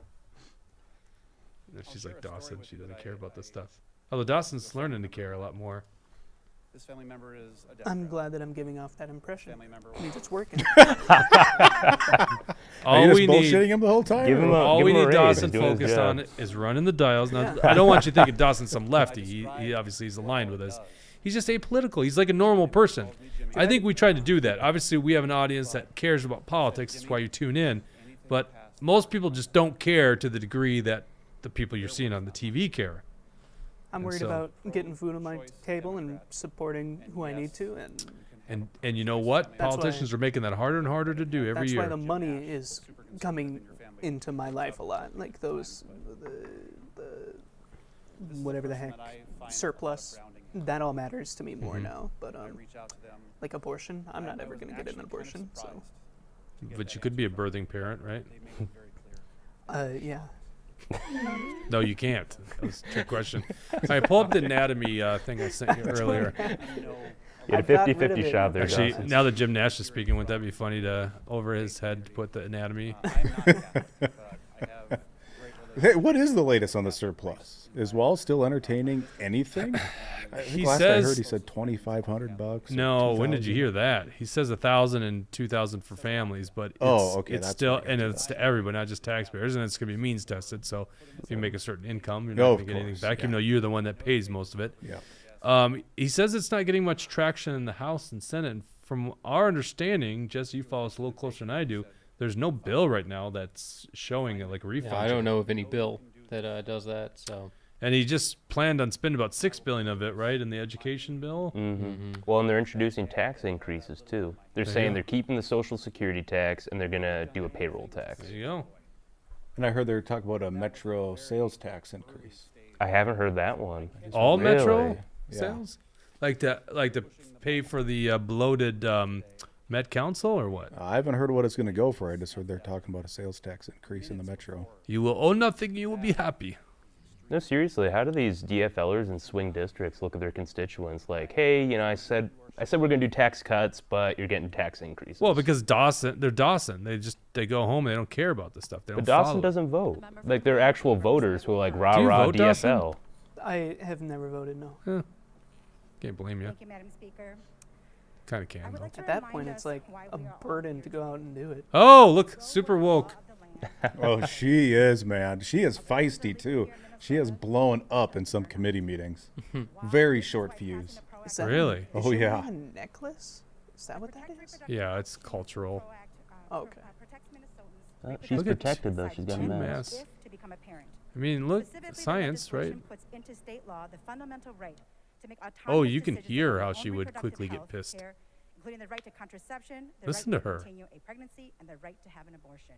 She's like Dawson. She doesn't care about this stuff. Although Dawson's learning to care a lot more. This family member is a Democrat. I'm glad that I'm giving off that impression. It means it's working. All we need, bullshitting him the whole time? all we need Dawson focused on is running the dials. Now, I don't want you thinking Dawson's some lefty. He obviously is aligned with us. He's just apolitical. He's like a normal person. I think we tried to do that. Obviously, we have an audience that cares about politics. That's why you tune in. But most people just don't care to the degree that the people you're seeing on the TV care. I'm worried about getting food on my table and supporting who I need to, and you know what? That's Politicians are making that harder and harder to do every that's year. why the money is coming into my life a lot. Like the whatever the heck surplus, that all matters to me more now. But like abortion, I'm not ever going to get an abortion. So. But you could be a birthing parent, right? Yeah. No, you can't. That was a trick question. All right, pull up the anatomy thing I sent you earlier. You had a 50-50 shot there, Actually, Dawson. now that Jim Nash is speaking, wouldn't that be funny to over his head to put the anatomy? Hey, what is the latest on the surplus? Is Wall still entertaining anything? I think last I heard he said $2,500. No, when did you hear that? He says 1,000 and 2,000 for families, but it's that's still, what I and got it's to everybody, not just taxpayers, and it's going to be means tested. So if you make a certain income, you're No, not of going to get anything course, back, even though you're the one that pays most of it. Yeah. He says it's not getting much traction in the House and Senate. And from our understanding, Jesse, you follow us a little closer than I do. There's no bill right now that's showing it like a refund. Yeah, I don't know of any bill that does that. So. And he just planned on spending about $6 billion of it, right, in the education bill. Well, and they're introducing tax increases too. They're There you saying go. they're keeping the Social Security tax and they're gonna do a payroll tax. There you go. And I heard they were talking about a Metro sales tax increase. I haven't heard that one. All Really? Metro Yeah. sales, like to pay for the bloated Met Council or what? I haven't heard what it's going to go for. I just heard they're talking about a sales tax increase in the metro. You will own nothing, you will be happy. No, seriously, how do these DFLers in swing districts look at their constituents like, hey, you know, I said we're going to do tax cuts, but you're getting tax increases? Well, because they're Dawson. They go home and they don't care about this stuff. They don't But Dawson follow. doesn't vote. Like, they're actual voters who are like, rah, Do you rah, vote, DFL. Dawson? I have never voted, no. Huh. Can't blame you. Thank you, Madam Speaker. Kind of can, though. At that point, it's like a burden to go out and do it. Oh, look, super woke. Oh, she is, man. She is feisty, too. She has blown up in some committee meetings. Very short fuse. Is that Really? Is Oh, she yeah. wearing a necklace? Is that what that is? Yeah, it's cultural. Oh, okay. She's Look at protected, though. She's got a Two mask. masks. I mean, look, science, right? Puts into state law the fundamental right to make Oh, autonomous you can decisions hear over how their she own would reproductive quickly get health pissed. care, including the right to contraception, the Listen right to her. continue a pregnancy, and the right to have an abortion.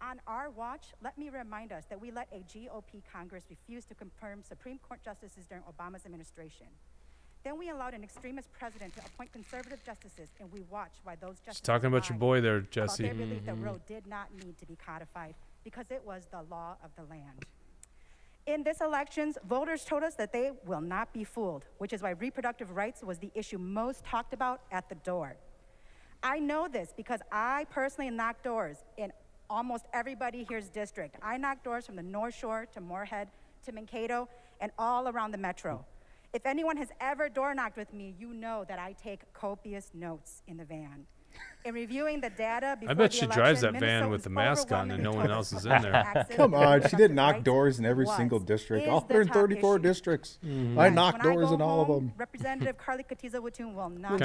On our watch, let me remind us that we let a GOP Congress refuse to confirm Supreme Court justices during Obama's administration. Then we allowed an extremist president to appoint conservative justices, and we watched why those justices She's talking about your boy there, about Jesse. their belief that Roe did not need to be codified because it was the law of the land. In this elections, voters told us that they will not be fooled, which is why reproductive rights was the issue most talked about at the door. I know this because I personally knocked doors in almost everybody here's district. I knocked doors from the North Shore to Moorhead to Mankato and all around the metro. If anyone has ever door knocked with me, you know that I take copious notes in the van. In reviewing the data before I bet the she drives that election, van with the Minnesotans mask on and no one overwhelmingly else told is us in there. access Come to on, she did reproductive knock rights doors in every was, single district. is All the top 134 issue. districts. Mm-hmm. I Yes, knocked when I doors go in all of home, them. Representative Carly Katiza-Watun will not. I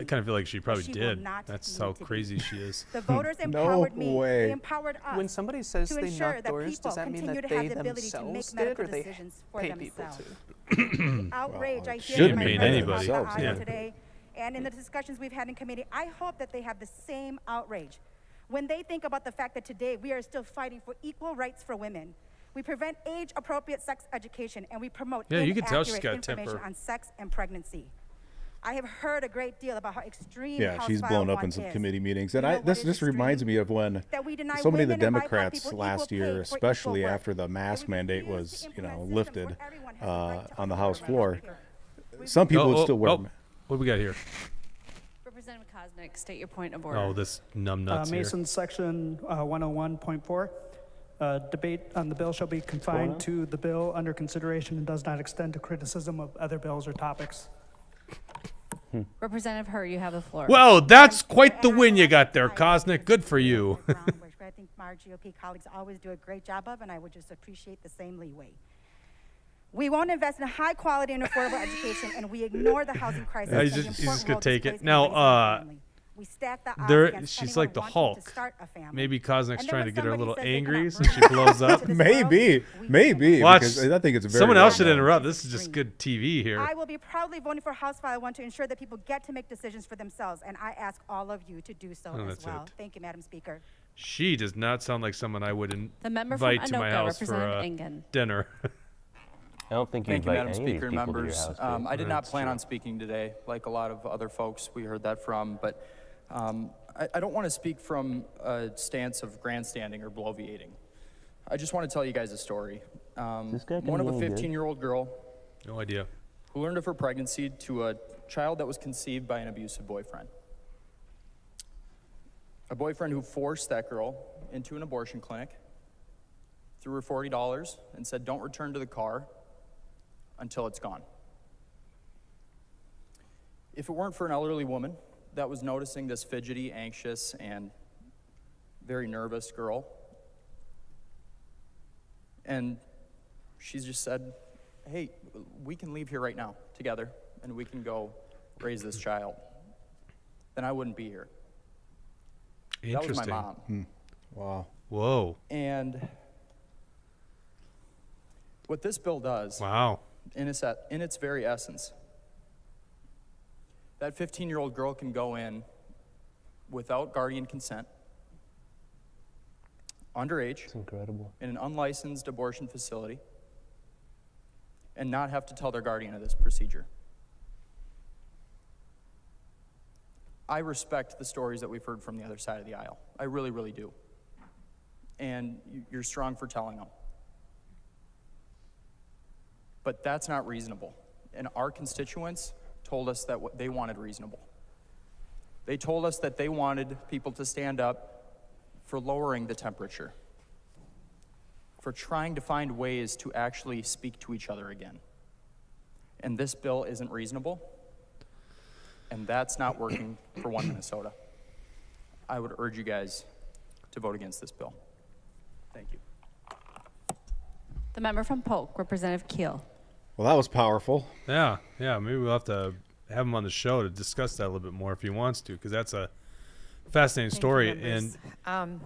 kind of feel like she probably she will did. not That's need how to be. crazy she is. The voters No empowered me. way. They empowered us. When somebody says to they ensure knock that doors, people does that mean continue that to have they the ability to make themselves did, medical or they decisions for pay people themselves. to? Outrage I She hear didn't from my pay friends anybody. across the Yeah. aisle today, and in the discussions we've had in committee, I hope that they have the same outrage when they think about the fact that today we are still fighting for equal rights for women. We prevent age-appropriate sex education, and we promote Yeah, you can tell she's inaccurate got a information temper. on sex and pregnancy. I have heard a great deal about how extreme Yeah, House she's File blown up 1 in some is. committee meetings. You And know I what this is just reminds extreme? me of when That we deny so many of the women and BIPOC Democrats people last equal year, pay for equal especially work. after the mask That we mandate refuse was, to you know, implement systems lifted where everyone has the right to on the own House their floor. healthcare. Some people would still wear oh, them. what do we got here? Representative Kosnick, state your point of order. Oh, this numbnuts here. Mason section 101.4. Debate on the bill shall be confined to the bill under consideration and does not extend to criticism of other bills or topics. Representative Hur, you have the floor. Well, that's quite the win you got there, Kosnick. Good for you. Which I think our GOP colleagues always do a great job of, and I would just appreciate the same leeway. We won't invest in high quality and affordable education, and we ignore the housing crisis. Yeah, and he's the just important gonna role take this it. plays in Now, raising a family. We stack the odds There, against she's anyone like the wanting Hulk. to start a family. Maybe Kosnick's And then trying when to get her a somebody little says they angry, cannot so bring she it blows into up. this Maybe, world, maybe. Watch. Because I think it's very Someone else should well done. interrupt. This is just good TV here. I will be proudly voting for House File 1 to ensure that people get to make decisions for themselves, and I ask all of you to do so Oh, as that's well. it. Thank you, Madam Speaker. She does not sound like someone I would The member from invite to my Anoka, house for Representative Engen. dinner. I don't think you Thank you, invite Madam any Speaker of and these people to your members. house, do you? I did not That's plan true. on speaking today, like a lot of other folks we heard that from, but I don't want to speak from a stance of grandstanding or bloviating. I just want to tell you guys a story. This guy One of a can be any good? 15-year-old girl No idea. who learned of her pregnancy to a child that was conceived by an abusive boyfriend. A boyfriend who forced that girl into an abortion clinic, threw her $40 and said, "Don't return to the car until it's gone." If it weren't for an elderly woman that was noticing this fidgety, anxious, and very nervous girl, and she just said, "Hey, we can leave here right now together and we can go raise this child," then I wouldn't be here. That was my Interesting. mom. Wow. Whoa. And what this bill does, Wow. in its very essence, that 15-year-old girl can go in without guardian consent, underage, It's incredible. in an unlicensed abortion facility, and not have to tell their guardian of this procedure. I respect the stories that we've heard from the other side of the aisle. I really, really do. And you're strong for telling them. But that's not reasonable. And our constituents told us that what they wanted reasonable. They told us that they wanted people to stand up for lowering the temperature, for trying to find ways to actually speak to each other again. And this bill isn't reasonable, and that's not working for One Minnesota. I would urge you guys to vote against this bill. Thank you. The member from Polk, Representative Keel. Well, that was powerful. Yeah, maybe we'll have to have him on the show to discuss that a little bit more if he wants to, because that's a fascinating story. And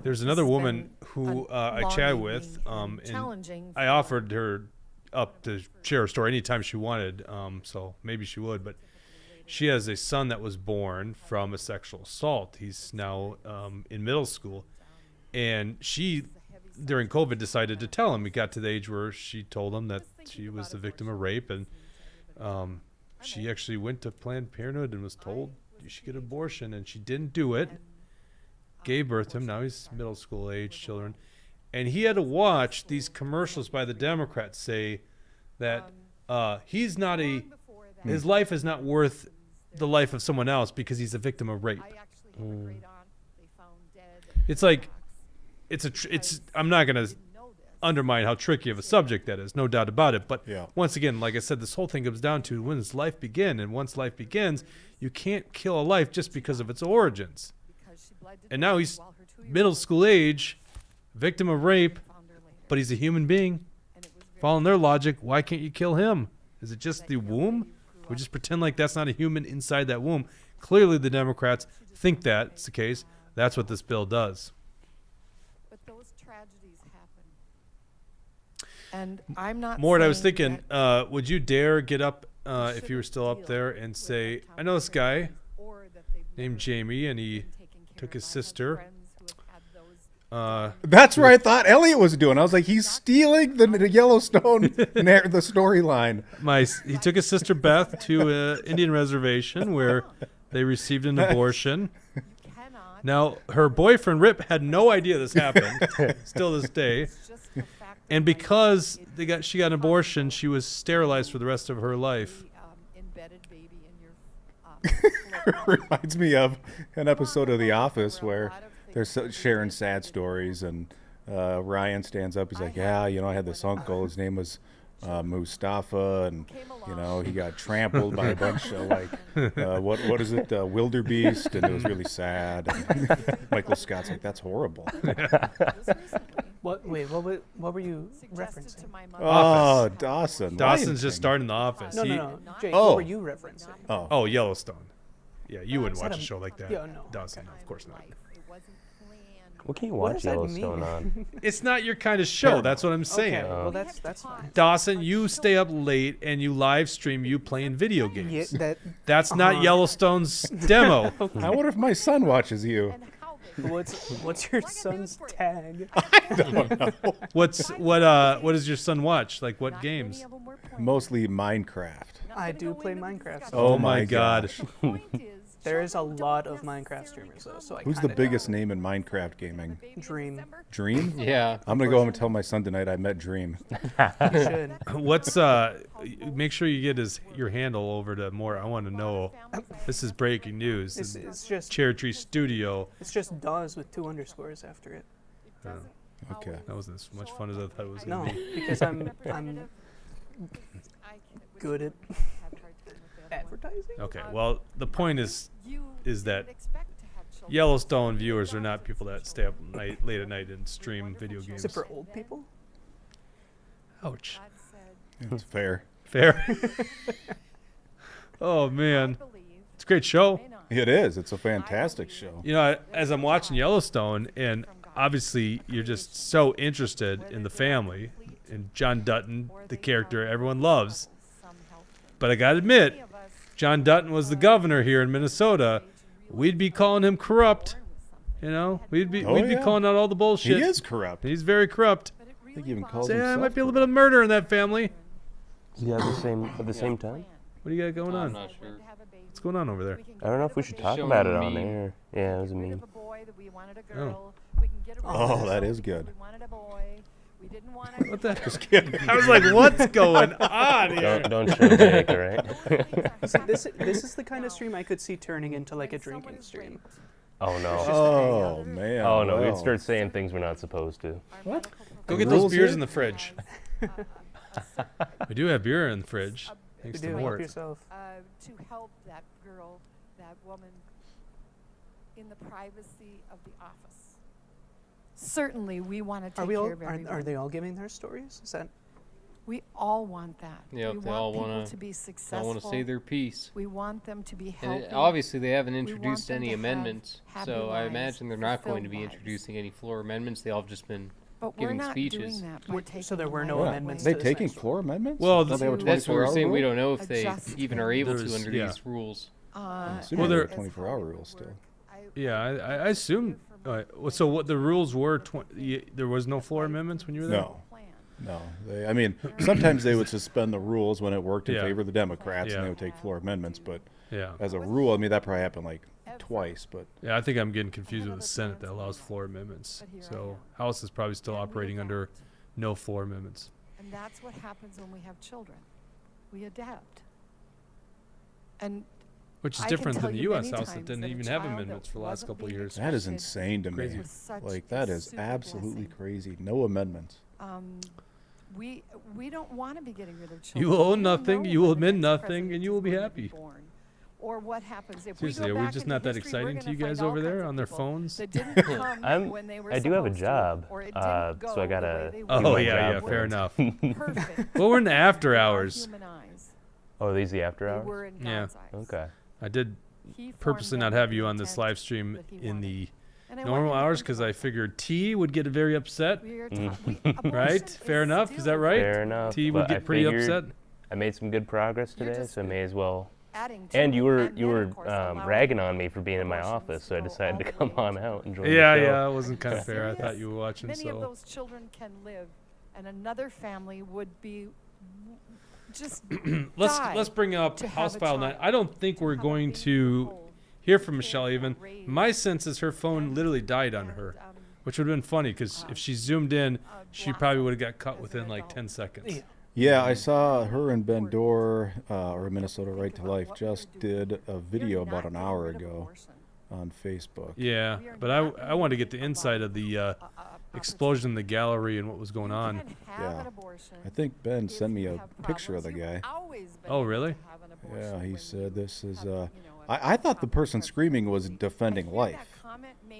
there's another woman who I chatted with, and I offered her up to share her story anytime she wanted, so maybe she would, but she has a son that was born from a sexual assault. He's now in middle school, and she, during COVID, decided to tell him. It got to the age where she told him that she was the victim of rape, and she actually went to Planned Parenthood and was told you should get an abortion, and she didn't do it. Gave birth to him. Now he's middle school age children, and he had to watch these commercials by the Democrats say that he's not his life is not worth the life of someone else because he's a victim of rape. It's like it's I'm not going to undermine how tricky of a subject that is, no doubt about it. But once again, like I said, this whole thing comes down to when does life begin? And once life begins, you can't kill a life just because of its origins. And now he's middle school age, victim of rape, but he's a human being. Following their logic, why can't you kill him? Is it just the womb? We just pretend like that's not a human inside that womb. Clearly the Democrats think that's the case. That's what this bill does. But those tragedies happen. And I'm not Mort, I was saying thinking, that would you dare get up if you were still up there and say, I know this guy named Jamie, and he took his sister. That's where I thought Elliot was doing. I was like, he's stealing the Yellowstone the storyline. He took his sister Beth to an Indian reservation where they received an abortion. Now, her boyfriend Rip had no idea this happened, still this day. And because she got an abortion, she was sterilized for the rest of her life. Reminds me of an episode of The Office where they're sharing sad stories, and Ryan stands up. He's like, yeah, I had this uncle. His name was Mustafa, and he got trampled by a bunch of what is it, wildebeest, and it was really sad. And Michael Scott's like, that's horrible. What were you referencing? Oh, Dawson. Dawson's just starting The Office. No. Jake, what were you referencing? Oh, Yellowstone. Yeah, you wouldn't watch a show like that. Yeah, no. Dawson, no, of course not. What can you watch Yellowstone on? It's not your kind of show. That's what I'm saying. Okay, well, that's fine. Dawson, you stay up late and you live stream you playing video games. Yeah, that's not Yellowstone's demo. I wonder if my son watches you. What's your son's tag? I don't know. What does your son watch? Like what games? Mostly Minecraft. I do play Minecraft. Oh my God. There is a lot of Minecraft streamers though, so Who's the biggest name in Minecraft gaming? Dream. Dream? Yeah. I'm gonna go home and tell my son tonight I met Dream. You should. What's make sure you get your handle over to More. I want to know. This is breaking news. It's just Cherry Tree Studio. It's just Dawes with 2 underscores after it. Okay. That wasn't as much fun as I thought it was No, gonna be. because I'm good at advertising. Okay, well, the point is that Yellowstone viewers are not people that stay up late at night and stream video games. Is it for old people? Ouch. It's fair. Fair. Oh man, it's a great show. It is. It's a fantastic show. As I'm watching Yellowstone, and obviously you're just so interested in the family and John Dutton, the character everyone loves. But I gotta admit, John Dutton was the governor here in Minnesota. We'd be calling him corrupt. We'd be calling out all the bullshit. He is corrupt. He's very corrupt. I think he even calls There himself might be a little bit of murder in that family. Yeah, at the same time. What do you got going on? I'm not sure. What's going on over there? I don't know if we should talk Showing about it a on meme. air. Yeah, it was a meme. Oh, that is good. What the heck? I was like, what's going on here? Don't show Jake, all right? So this is the kind of stream I could see turning into like a drinking stream. Oh no. Oh man. Oh no, we'd wow. start saying things we're not supposed to. What? Go The get those rules beers here? in the fridge. We do have beer in the fridge. You Thanks do to help Mort. yourself. To help that girl, that woman, in the privacy of the office. Certainly, we want to take Are we all? care of everyone. Are they all giving their stories? Is that? We all want that. Yep, we they want all people want to be They successful. want to say their piece. We want them to be And healthy. obviously, they haven't We want introduced them any to have amendments, happy so I lives, imagine they're not going to be fulfilled lives. introducing any floor amendments. They all have just been But we're giving not speeches. doing that by taking So there were the no light Yeah. amendments They to the taking section. floor amendments? Well, Don't they have a That's what we're 24-hour saying. We rule? don't know if they Adjust even to are able There's- to under yeah. these rules. I'm and assuming Well, they have they're- a 24-hour rule still. Yeah, I assume. So what the rules were? There was no floor amendments when you were there. No. No, I mean, sometimes they would suspend the rules when it worked in Yeah. favor of the Democrats, Yeah. and they would take floor amendments. But Yeah. as a rule, I mean, that probably happened like twice. But Yeah, I think I'm getting confused with the Senate that allows floor amendments. So House is probably still operating under no floor amendments. And that's what happens when we have children. We adapt. And Which is I can different tell than the you U.S. many House that times didn't that a even have child amendments that for the last wasn't couple of being years. that is Accepted insane to me. Crazy. was such Like a that is super absolutely blessing. crazy. No amendments. We don't want to be getting rid of children. You will own We don't nothing, know you when will the admit next nothing, president and you is will be going to happy. born. Or what happens if Seriously, we are go we back just into not that history, we're exciting to gonna you guys find all over there kinds of on their people phones? that didn't come when they were I do have a supposed to, job, or it so didn't I go gotta. the way they do Oh my wanted. yeah, job yeah, fair first. enough. Perfect. Well, we're in the after They were hours. human eyes. Oh, are these the after They hours? were in Yeah. God's eyes. Okay. I did He purposely formed not them have with you the on this intent live stream that he in wanted. the And I want normal you to hours think because about I figured T would get very upset. We are Mm. abortion Right? Fair is enough. Is that still right? Fair enough. T would but I get pretty figured upset. I made some good progress You're today, just so I may as well. adding to And it. you were And then, of course, allowing ragging on me for being in my abortions office, to so I go decided all to the come way on to- out and join Yeah, the show. yeah, it wasn't kind of fair. I thought Serious. you were watching, Many of so. those children can live, and another family would be just let's die bring up to have House a File 9. child, I don't think we're have a going baby to hold, hear from kids Michelle even. raised, My sense is her phone literally died on her, which would have been funny because if she zoomed in, she probably would have got cut within like 10 seconds. Yeah, I saw her and Ben Dorr, or Minnesota Right to Life, just did a video about an hour ago on Facebook. Yeah, but I wanted to get the inside of the explosion in the gallery and what was going on. Yeah, I think Ben sent me a picture of the guy. Oh, really? Yeah, he said this is. I thought the person screaming was defending life.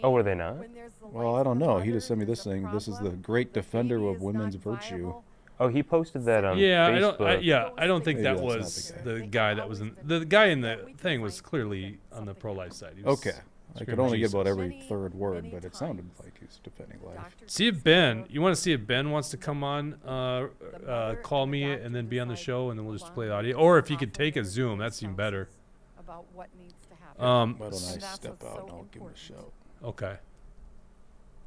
Oh, were they not? Well, I don't know. He just sent me this thing. This is the great defender of women's virtue. Oh, he posted that on Yeah, Facebook. I don't think Maybe that that's not was the the guy that was in the guy in the thing was clearly on the pro-life side. He was Okay, I could screaming only get about Jesus. every third word, but it sounded like he was defending life. See if Ben, you want to see if Ben wants to come on, call me and then be on the show, and then we'll just play the audio. Or if he could take a Zoom, that's even better. about what needs to happen. Why don't I And that's step what's out so and I'll give him a important. shout? Okay.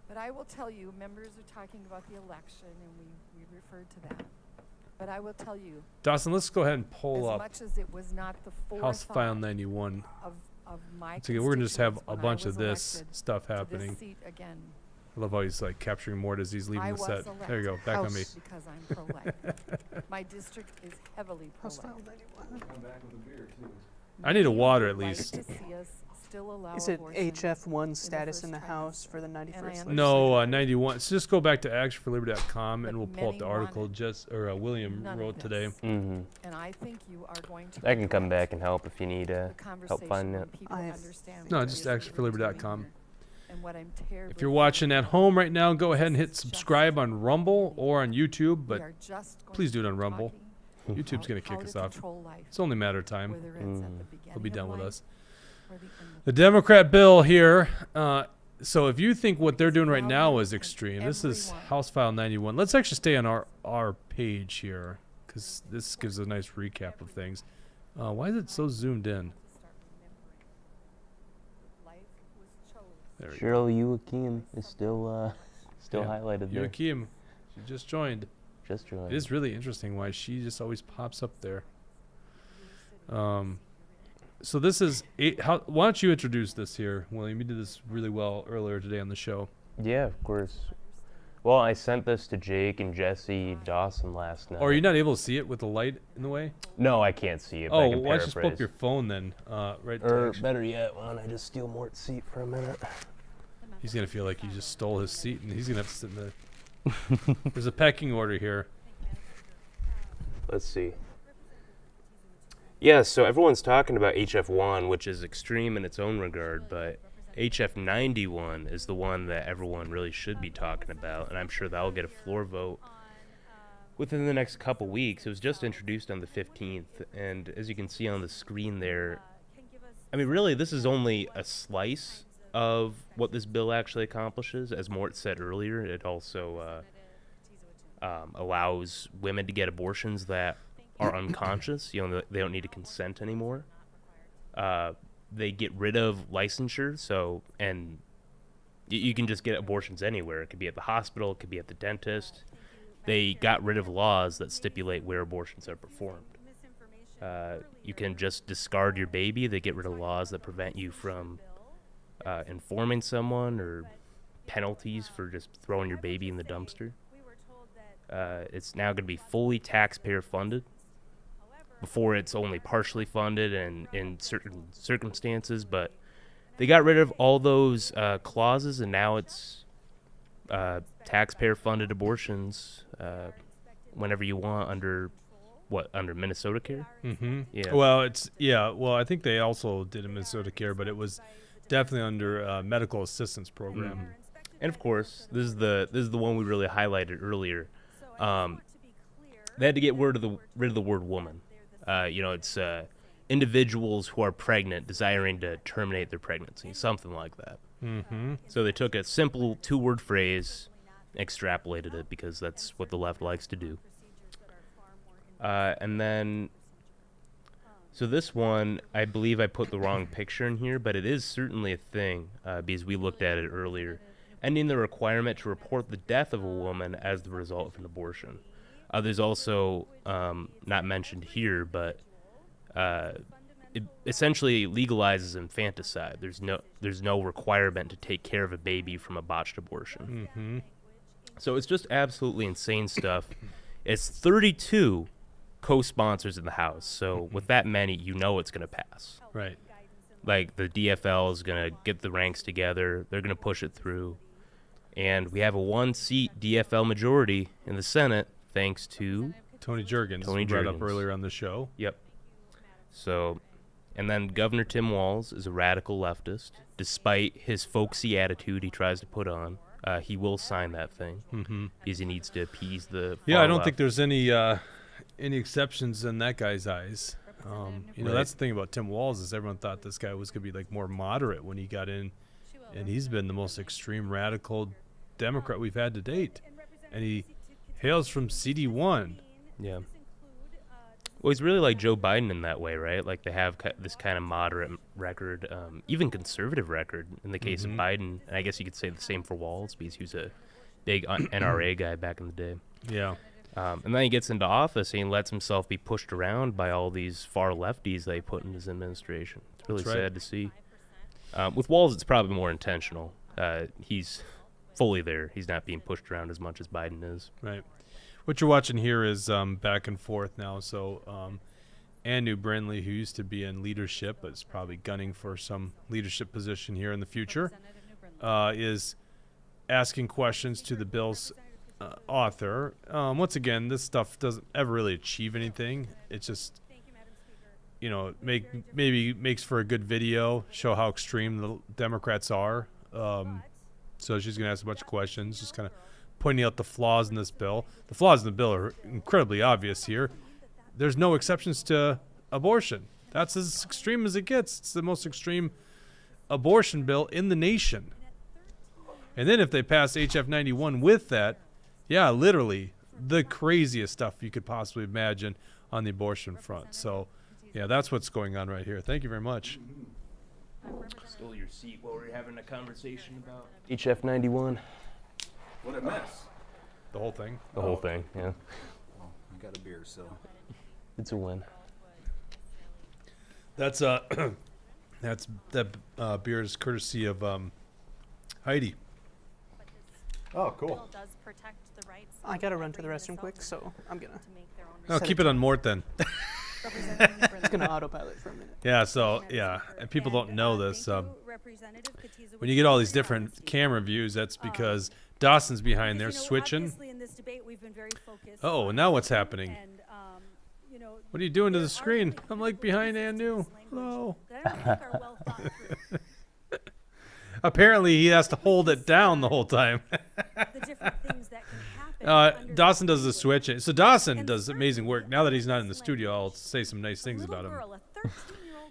But I will tell you, members are talking about the election, and we referred to that. But I will tell you, Dawson, let's go ahead and pull as up much as it was not the House forethought File 91. of my It's okay, we're gonna just have constituents a when I bunch was of this elected stuff to this happening. seat again, I love how he's like capturing Mort as he's leaving I the was set. There you go, elected back on me. House because I'm pro-life. My district is heavily pro-life. I need a water at Many would like least. to see us still allow Is it abortion HF1 status first in the trimester. House for the And I 91st? understand No, 91. So just go back to actionforliberty.com and But we'll pull up the many article wanted just William none of wrote today. this. Mm-hmm. And I think you are going to I can come regret back and help if you need the help conversation finding when it. people understand No, what just it is that we're doing actionforliberty.com. here. And what I'm terribly If you're watching at home right now, go ahead and hit subscribe on Rumble or on YouTube, we but are just going please to do it on be Rumble. talking YouTube's going to how kick us to off. control life, It's only a matter of time. whether it's at the They'll be beginning done of with life us. or the end of The Democrat bill here. So if you think what they're doing right now is extreme, this is House File 91. Let's actually stay on our page here because this gives a nice recap of things. Why is it so zoomed in? There we go. Cheryl Joachim is still Yeah. highlighted there. Joachim, she just joined. Just joined. It is really interesting why she just always pops up there. So this is why don't you introduce this here, William? You did this really well earlier today on the show. Yeah, of course. Well, I sent this to Jake and Jesse Dawson last night. Or are you not able to see it with the light in the way? No, I can't see it. But Oh, I can why don't you just pull up paraphrase. your phone then? Right. Or better yet, why don't I just steal Mort's seat for a minute? He's gonna feel like you just stole his seat, and he's gonna have to sit in the. There's a pecking order here. Let's see. Yeah, so everyone's talking about HF1, which is extreme in its own regard, but HF91 is the one that everyone really should be talking about, and I'm sure that'll get a floor vote within the next couple weeks. It was just introduced on the 15th, and as you can see on the screen there, I mean, really, this is only a slice of what this bill actually accomplishes. As Mort said earlier, it also allows women to get abortions that are unconscious. You know, they don't need to consent anymore. They get rid of licensure, and you can just get abortions anywhere. It could be at the hospital, it could be at the dentist. They got rid of laws that stipulate where abortions are performed. You can just discard your baby. They get rid of laws that prevent you from informing someone, or penalties for just throwing your baby in the dumpster. It's now going to be fully taxpayer funded. Before, it's only partially funded and in certain circumstances, but they got rid of all those clauses, and now it's taxpayer funded abortions whenever you want under Minnesota Care? Mm-hmm. Yeah. Well, I think they also did a Minnesota Care, but it was definitely under medical assistance program. Mm-hmm. And of course, this is the one we really highlighted earlier. They had to get rid of the word woman. It's individuals who are pregnant desiring to terminate their pregnancy, something like that. Mm-hmm. So they took a simple 2-word phrase, extrapolated it, because that's what the left likes to do. And then, so this one, I believe I put the wrong picture in here, but it is certainly a thing, because we looked at it earlier. Ending the requirement to report the death of a woman as the result of an abortion. There's also, not mentioned here, but it essentially legalizes infanticide. There's no requirement to take care of a baby from a botched abortion. Mm-hmm. So it's just absolutely insane stuff. It's 32 co-sponsors in the House, so with that many, you know it's going to pass. Right. Like, the DFL is going to get the ranks together. They're going to push it through. And we have a 1-seat DFL majority in the Senate, thanks to Tony Jurgens, brought up earlier on the show. Yep. So, and then Governor Tim Walz is a radical leftist. Despite his folksy attitude he tries to put on, he will sign that thing, because he needs to appease the Yeah, I don't left. think there's any exceptions in that guy's eyes. That's the thing about Tim Walz, is everyone thought this guy was going to be like more moderate when he got in, and he's been the most extreme radical Democrat we've had to date, and he hails from CD1. Yeah. Well, he's really like Joe Biden in that way, right? Like, they have this kind of moderate record, even conservative record in the case of Biden. And I guess you could say the same for Walz, because he was a big NRA guy back in the day. Yeah. And then he gets into office and he lets himself be pushed around by all these far lefties that he put in his administration. It's really That's right. sad to see. With Walz, it's probably more intentional. He's fully there. He's not being pushed around as much as Biden is. Right. What you're watching here is back and forth now. So Anu Brindley, who used to be in leadership but is probably gunning for some leadership position here in the future, is asking questions to the bill's author. Once again, this stuff doesn't ever really achieve anything. It's just, maybe makes for a good video, show how extreme the Democrats are. So she's going to ask a bunch of questions, just kind of pointing out the flaws in this bill. The flaws in the bill are incredibly obvious here. There's no exceptions to abortion. That's as extreme as it gets. It's the most extreme abortion bill in the nation. And then if they pass HF 91 with that, yeah, literally the craziest stuff you could possibly imagine on the abortion front. So, yeah, that's what's going on right here. Thank you very much. Stole your seat while we were having a conversation about HF 91. What a mess. The whole thing? The whole thing, yeah. Well, I got a beer, so. It's a win. That's that beer is courtesy of Heidi. Oh, cool. Bill does protect the rights I of gotta run to the every restroom quick, so I'm gonna. to make their own Oh, set keep it on Mort then. It's gonna autopilot for a minute. Yeah, so yeah, and people don't know this. When you get all these different camera views, that's because Dawson's behind there switching. Oh, and now what's happening? What are you doing to the screen? I'm like behind Anu. Hello. Apparently, he has to hold it down the whole time. Dawson does the switch. So Dawson does amazing work. Now that he's not in the studio, I'll say some nice things about him.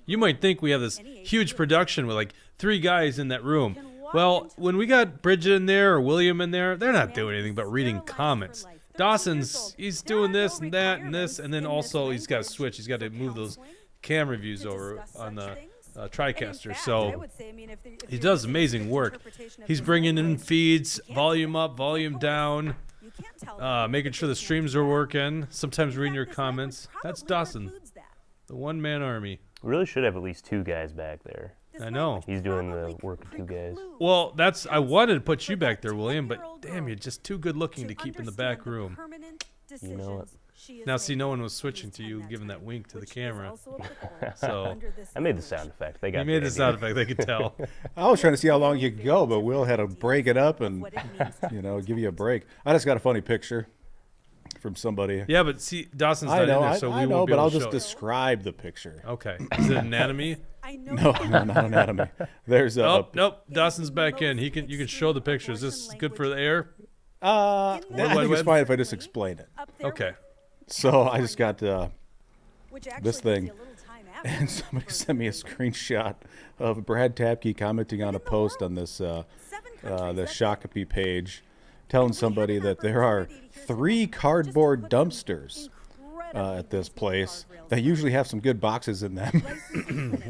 You might think we have this huge production with like 3 guys in that room. Well, when we got Bridget in there or William in there, they're not doing anything but reading comments. He's doing this and that and this, and then also he's got to switch. He's got to move those camera views over on the TriCaster. So he does amazing work. He's bringing in feeds, volume up, volume down, making sure the streams are working, sometimes reading your comments. That's Dawson, the one-man army. We really should have at least 2 guys back there. I know. He's doing the work of 2 guys. Well, I wanted to put you back there, William, but damn, you're just too good looking to keep in the back room. You know it. Now, see, no one was switching to you, giving that wink to the camera. So I made the sound effect. They got. You made the sound effect. They could tell. I was trying to see how long you could go, but Will had to break it up and, give you a break. I just got a funny picture from somebody. Yeah, but see, Dawson's not in there, so we won't be but able I'll to just show it. describe the picture. Okay. Is it anatomy? No, not anatomy. There's a. Nope. Dawson's back in. You can show the picture. Is this good for the air? I think it's fine if I just explain it. Okay. So I just got this thing, and somebody sent me a screenshot of Brad Tapke commenting on a post on this the Shakopee page, telling somebody that there are 3 cardboard dumpsters at this place that usually have some good boxes in them.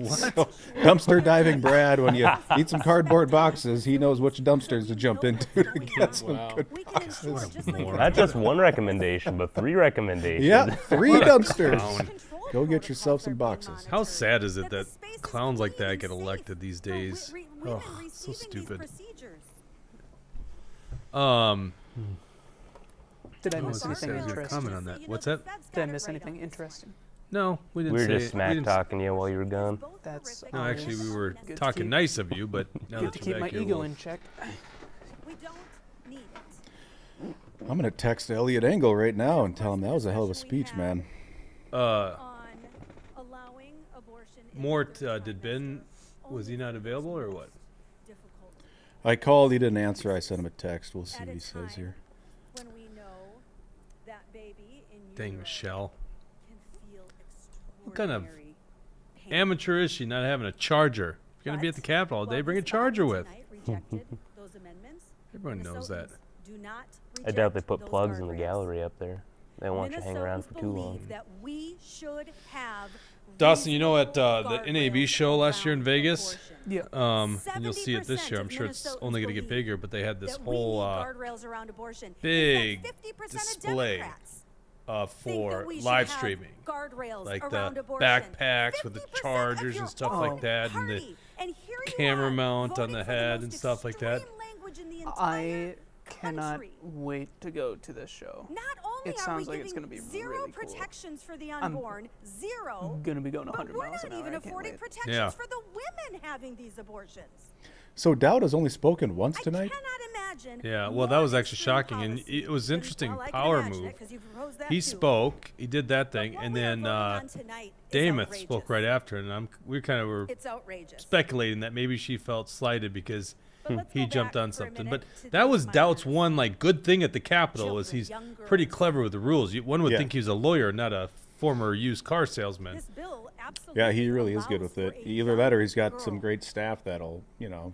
So, dumpster diving Brad, when you need some cardboard boxes, he knows which dumpsters to jump into to get some good boxes. Not just 1 recommendation, but 3 recommendations. Yeah, 3 dumpsters. Go get yourself some boxes. How sad is it that clowns like that get elected these days? Oh, so stupid. Did I miss anything interesting? Comment on that. What's that? Did I miss anything interesting? No, we didn't. We were say just it. smack talking you while you were gone. That's No, actually, we were good to talking keep- nice of you, but now Good that to you're keep my back here, ego we'll- in check. I'm going to text Elliot Engel right now and tell him that was a hell of a speech, man. Mort, did Ben, was he not available or what? I called, he didn't answer. I sent him a text. We'll see what he says here. Dang, Michelle. What kind of amateur is she not having a charger? If you're going to be at the Capitol all day, bring a charger with. Everyone knows that. I doubt they put plugs in the gallery up there. They don't want you to hang around for too long. Dawson, you know at the NAB show last year in Vegas? Yeah. And you'll see it this year. I'm sure it's only going to get bigger, but they had this whole big display for live streaming. Like the backpacks with the chargers and stuff like that, and the camera mount on the head and stuff like that. I cannot wait to go to this show. It sounds like it's going to be really cool. Protections for the I'm unborn, 0. going to be going 100 We're miles not an hour. even I can't affording wait. protections for the women having these abortions. So Dowd has only spoken once tonight? Yeah, well, that was actually shocking, and it was interesting power move. He spoke, he did that thing, and then Damath spoke right after, and we kind of were speculating that maybe she felt slighted because he jumped on something. But that was Dowd's one good thing at the Capitol is he's pretty clever with the rules. One would think he was a lawyer, not a former used car salesman. Yeah, he really is good with it. Either that or he's got some great staff that'll,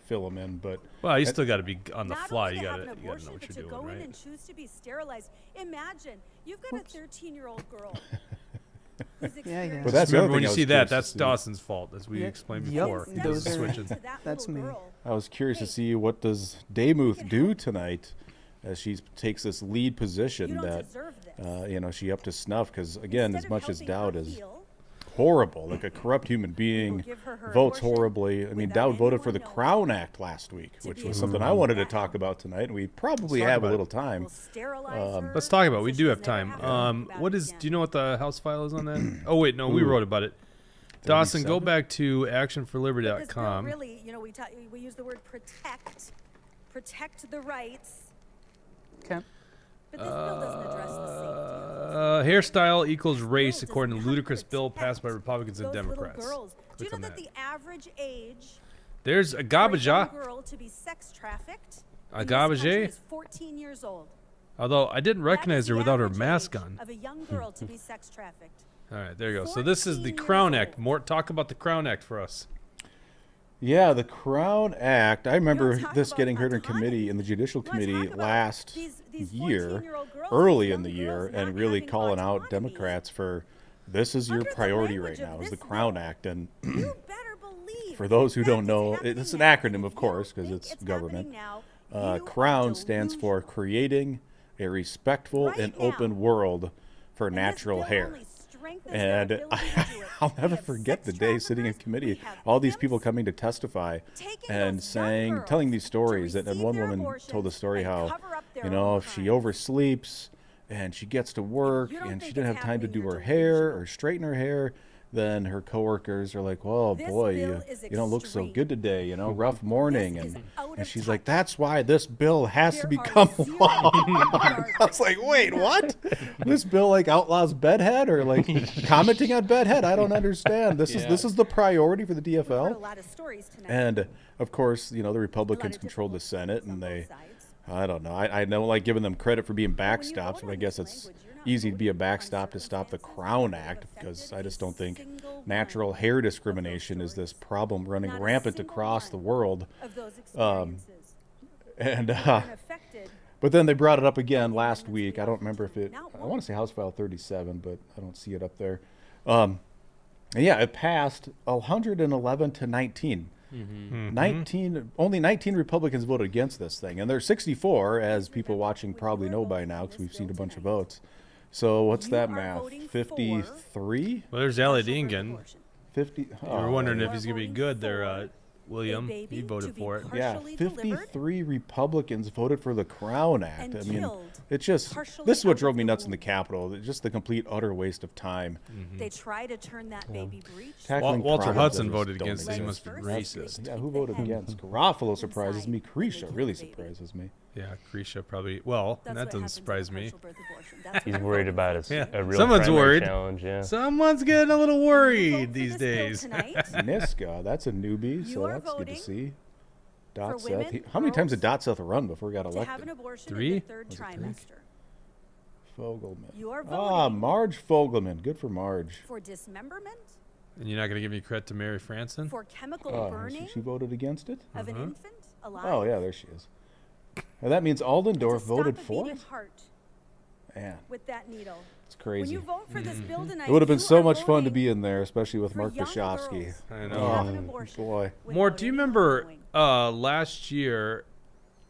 fill him in. But well, you still got to be on the fly. You got to know what you're doing, right? And choose to be sterilized. Imagine you've got a 13-year-old girl. Yeah. But that's remember when you see that, that's Dawson's fault, as we explained Yep, before. those are- Switching. That's me. I was curious to see what does Damath do tonight as she takes this lead position that, she up to snuff. Because, again, as much as Dowd is horrible, like a corrupt human being votes horribly. I mean, Dowd voted for the Crown Act last week, which was something I wanted to talk about tonight, and we probably have a little time. Let's talk about it. We do have time. Do you know what the House file is on that? Oh, wait, no, we wrote about it. Dawson, go back to actionforliberty.com. Really, you know, we use the word protect the rights. Okay. But this bill doesn't address the safety. Hairstyle equals race, according to ludicrous bill passed by Republicans and Democrats. Girls. Do you know that the average age There's a for a garbage. young girl to be sex trafficked A in this garbage. country is 14 years old? Although I didn't recognize That her is without the her average mask age on. of a young girl to be sex trafficked. All right, there you go. So this is the Crown Act. Mort, talk about the Crown Act for us. Yeah, the Crown Act. I remember this getting heard in committee, in the Judicial Committee last year, early in the year, and really calling out Democrats for this is your priority right now, is the Crown Act. And for those who don't know, it's an acronym, of course, because it's government. Crown stands for Creating a Respectful and Open World for Natural Hair. And I'll never forget the day sitting in committee, all these people coming to testify and telling these stories. And one woman told a story how, you know, if she oversleeps and she gets to work and she didn't have time to do her hair or straighten her hair, then her coworkers are like, well, boy, you don't look so good today, you know, rough morning. And she's like, that's why this bill has to become law. I was like, wait, what? This bill like outlaws bedhead or like commenting on bedhead? I don't understand. This is the priority for the DFL. And of course, you know, the Republicans control the Senate, and I don't know. I don't like giving them credit for being backstops, but I guess it's easy to be a backstop to stop the Crown Act, because I just don't think natural hair discrimination is this problem running rampant across the world. But then they brought it up again last week. I don't remember if I want to say House File 37, but I don't see it up there. And yeah, it passed 111 to 19. Only 19 Republicans voted against this thing, and there's 64, as people watching probably know by now, because we've seen a bunch of votes. So what's that math? 53? Well, there's Ali Dingen. 50. We're wondering if he's gonna be good there, William. He voted for it. Yeah, 53 Republicans voted for the Crown Act. I mean, it's just, this is what drove me nuts in the Capitol. It's just the complete, utter waste of time. They try to turn that baby breach. Walter Hudson voted against it. He must be racist. Yeah, who voted against? Garofalo surprises me. Krisha really surprises me. Yeah, Krisha probably. Well, that doesn't surprise me. He's worried about a real Someone's primary worried. challenge. Yeah. Someone's getting a little worried these days. Niska, that's a newbie, so that's good to see. Dot Seth. How many times did Dot Seth run before he got elected? 3? Fogelman. Marge Fogelman. Good for Marge. For dismemberment? And you're not going to give me credit to Mary Franson? For chemical burning? She voted against it? Of an infant alive? Oh, yeah, there she is. And that means Aldendorf voted for it? Man. With that needle. It's crazy. When you vote for this bill tonight, it would have been so much fun to be in there, especially with Mark Bashofsky. I know. Oh, boy. More, do you remember last year,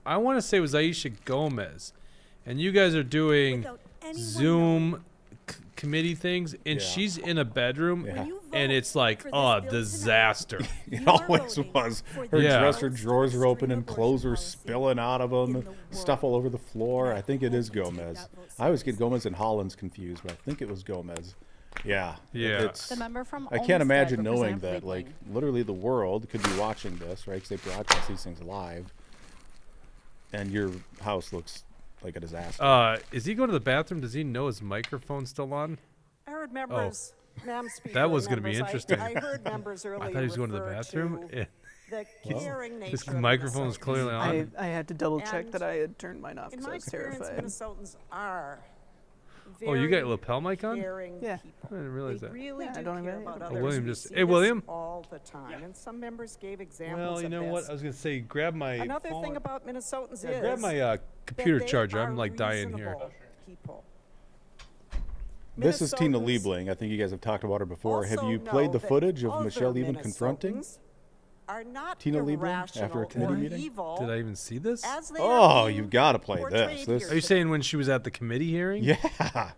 I want to say it was Aisha Gomez, and you guys are doing Zoom committee things, and she's in a bedroom, and it's like, disaster. It always was. Her dresser drawers are open and clothes are spilling out of them, stuff all over the floor. I think it is Gomez. I always get Gomez and Hollins confused, but I think it was Gomez. Yeah. The member from I can't imagine knowing that, like, literally the world could be watching this, right? Because they broadcast these things live, and your house looks like a disaster. Is he going to the bathroom? Does he know his microphone's still on? I heard members, Madam Speaker. That was going to be members, interesting. I heard members earlier. I thought he was going to the bathroom. The caring nature his of microphone's clearly on. I had to double check that I had turned mine off in because my I was experience, terrified. Minnesotans are You got a lapel mic on? caring Yeah. people. I didn't realize They that. really Yeah, I do don't care have about it. others. William We just- see hey, this William. all the time, and some members gave examples Well, you of know this. what? I was going to say, grab my Another phone. thing about Minnesotans Yeah, is grab my computer that they charger. I'm are like dying here. reasonable people. This is Tina Minnesotans Liebling. I think you guys have talked about her before. Have also you played know the that footage of other Michelle even confronting Minnesotans are not Tina Liebling irrational after a committee or meeting? evil Did I even see this? as they Oh, are being you've got to play portrayed this. here This Are you saying when she was at the committee hearing? Yeah.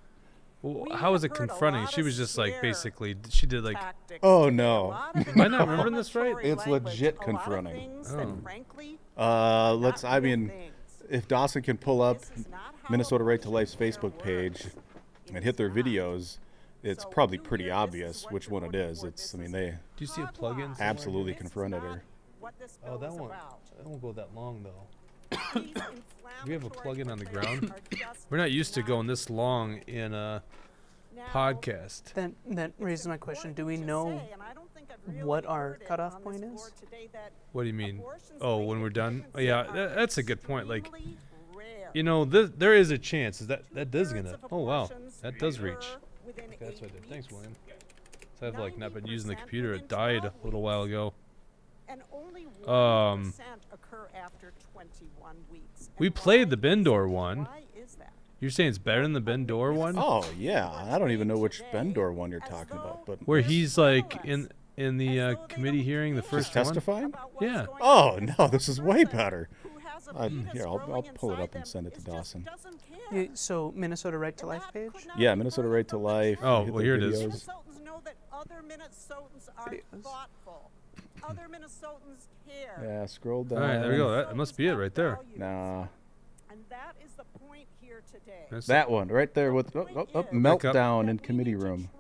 Well, how was it confronting? She was just like basically. She did like. Oh no. Am I not remembering this right? It's legit confronting. Oh. I mean, if Dawson can pull up Minnesota Right to Life's Facebook page and hit their videos, it's probably pretty obvious which one it is. I mean, they. Do you see a plug-in? Absolutely confronted her. Oh, that won't go that long though. We have a plug-in on the ground. We're not used to going this long in a podcast. That raises my question. Do we know what our cutoff point is? What do you mean? Oh, when we're done? Oh, yeah, that's a good point. Like, you know, there is a chance that does gonna. Oh wow, that does reach. Okay, that's what I did. Thanks, William. So I've like not been using the computer. It died a little while ago. We played the Bendor one. You're saying it's better than the Bendor one? Oh yeah, I don't even know which Bendor one you're talking about, but where he's like in the committee hearing, the first one? testifying? Yeah. Oh no, this is way better. Here, I'll pull it up and send it to Dawson. Yeah, so Minnesota Right to Life page? Yeah, Minnesota Right to Life. Oh, well, here it is. Other Minnesotans care. Yeah, scroll down. All right, there we go. That must be it right there. Nah. And that is the point here today. That one right there with meltdown in committee room.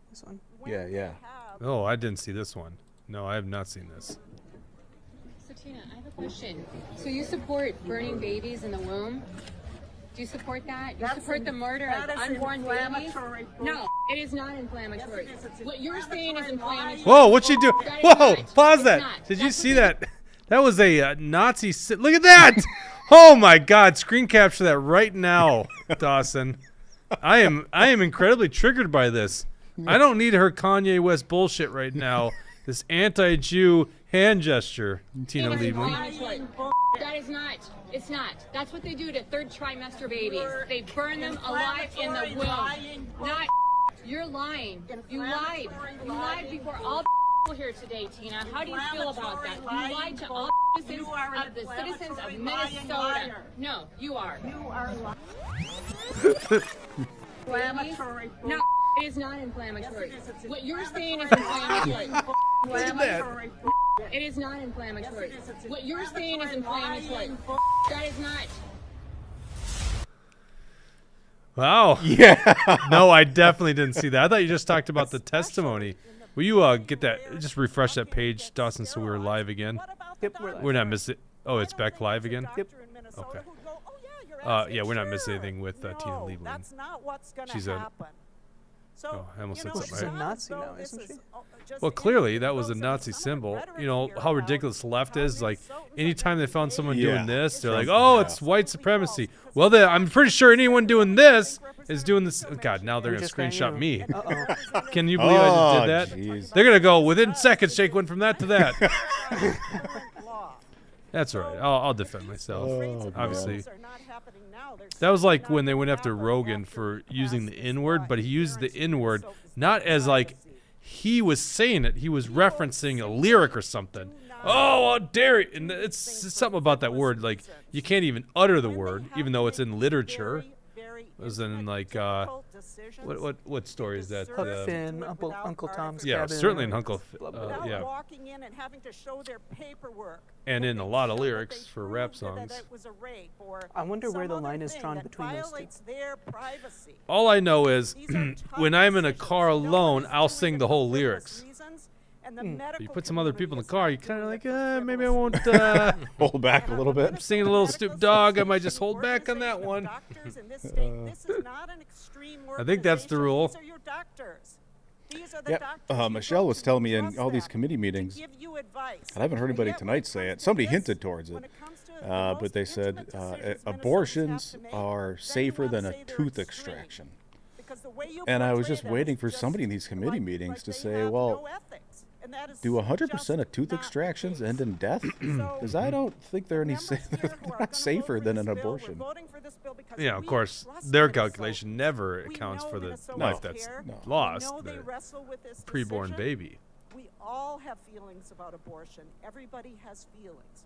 This one? Yeah. Oh, I didn't see this one. No, I have not seen this. So Tina, I have a question. So you support burning babies in the womb? Do you support that? You support the murder of unborn babies? No, it is not inflammatory. What you're saying is inflammatory. Whoa, what'd she do? Whoa, pause It's that. not. Did you see that? That was a Nazi. Look at that. Oh my God! Screen capture that right now, Dawson. I am incredibly triggered by this. I don't need her Kanye West bullshit right now. This anti-Jew hand gesture, Tina Liebman. That is not. It's not. That's what they do to third trimester babies. They burn them alive in the womb. Not. You're lying. You lied. You lied before all people here today, Tina. How do you feel about that? You lied to all citizens of the citizens of Minnesota. No, you are. You are inflammatory. No, it is not inflammatory. What you're saying is inflammatory. It is not inflammatory. What you're saying is inflammatory. That is not. Wow. Yeah. No, I definitely didn't see that. I thought you just talked about the testimony. Will you get that? Just refresh that page, Dawson, so we're live again. Yep, we're live. We're not missing. Oh, it's back live again. Yep. Okay. Yeah, we're not missing anything with Tina Liebman. That's not what's going She's to a. happen. Oh, I almost said She's something. a Right? Nazi now, isn't she? Well, clearly that was a Nazi symbol. You know how ridiculous left is. Like, anytime they found someone doing this, they're like, "Oh, it's white supremacy." Well, I'm pretty sure anyone doing this is doing this. Oh, God, now they're gonna screenshot me. Can you believe I just did that? Geez. They're gonna go within seconds. Jake went from that to that. That's all right. I'll defend myself. Obviously. That was like when they went after Rogan for using the N-word, but he used the N-word not as like he was saying it. He was referencing a lyric or something. Oh, how dare you! And it's something about that word. Like, you can't even utter the word, even though it's in literature. It was in like what story is that? Huck Finn, Uncle Tom's Yeah, Cabin. certainly in Uncle. Yeah. Walking in and having to show their paperwork. And in a lot of lyrics for rap songs. I wonder where the line is drawn between those two. All I know is when I'm in a car alone, I'll sing the whole lyrics. But you put some other people in the car, you kind of like, maybe I won't hold back a little bit. I'm singing a little Snoop Dogg. I might just hold back on that one. I think that's the rule. Yeah, Michelle was telling me in all these committee meetings, and I haven't heard anybody tonight say it. Somebody hinted towards it, but they said abortions are safer than a tooth extraction. And I was just waiting for somebody in these committee meetings to say, well, do 100% of tooth extractions end in death? Because I don't think they're they're not safer than an abortion. Yeah, of course, their calculation never accounts for the life that's lost, the preborn baby. We all have feelings about abortion. Everybody has feelings.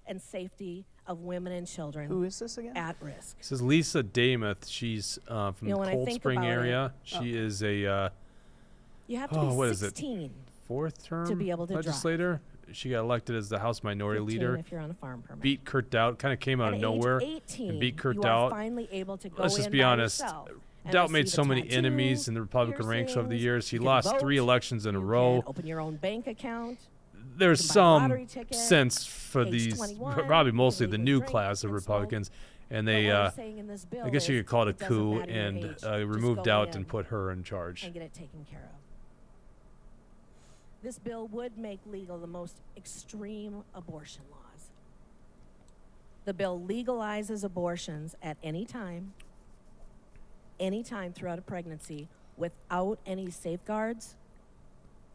and safety of women and children Who is this again? at risk. This is Lisa Damath. She's from You know, the when I Cold think Spring about it- area. She is a You have to what be is it? 16 Fourth term to be able to drive. legislator. she got elected as the House Minority 15 Leader. if you're on a farm permit. Beat Kurt Dowd, kind of came out At of age nowhere 18, and beat Kurt you Dowd. are finally able to go Let's just in be by honest. yourself and Dowd made receive so a many tattoo, enemies in the Republican ranks over the piercings, years. He you can lost vote, 3 elections in a you row. can open your own bank account. There's you can buy a some lottery ticket, sense for age these, 21, probably you mostly can the legally new drink, class you of can smoke. Republicans, and But they, what I'm saying in this bill I guess you is could call it a it doesn't coup matter your and age, just remove go Dowd in and put her in charge. and get it taken care of. This bill would make legal the most extreme abortion laws. The bill legalizes abortions at any time throughout a pregnancy without any safeguards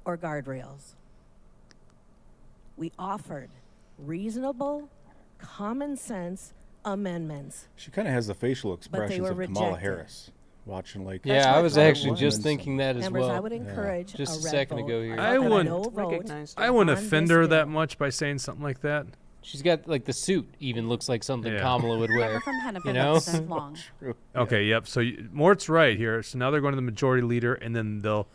or guardrails. We offered reasonable, common sense amendments. She kind of has the facial they expressions were of Kamala rejected. Harris. Watching like Yeah, I was actually women just and- thinking that as Members, well. I would encourage Just a a red second vote. ago here. I wouldn't, no vote I wouldn't on offend this her bill. that much by saying something like that. She's got like the suit even looks like something Yeah. Kamala would wear. Remember from Hennepin, you know? represent long. Okay, yep. So Mort's right here. So now they're going to the majority leader, and then they'll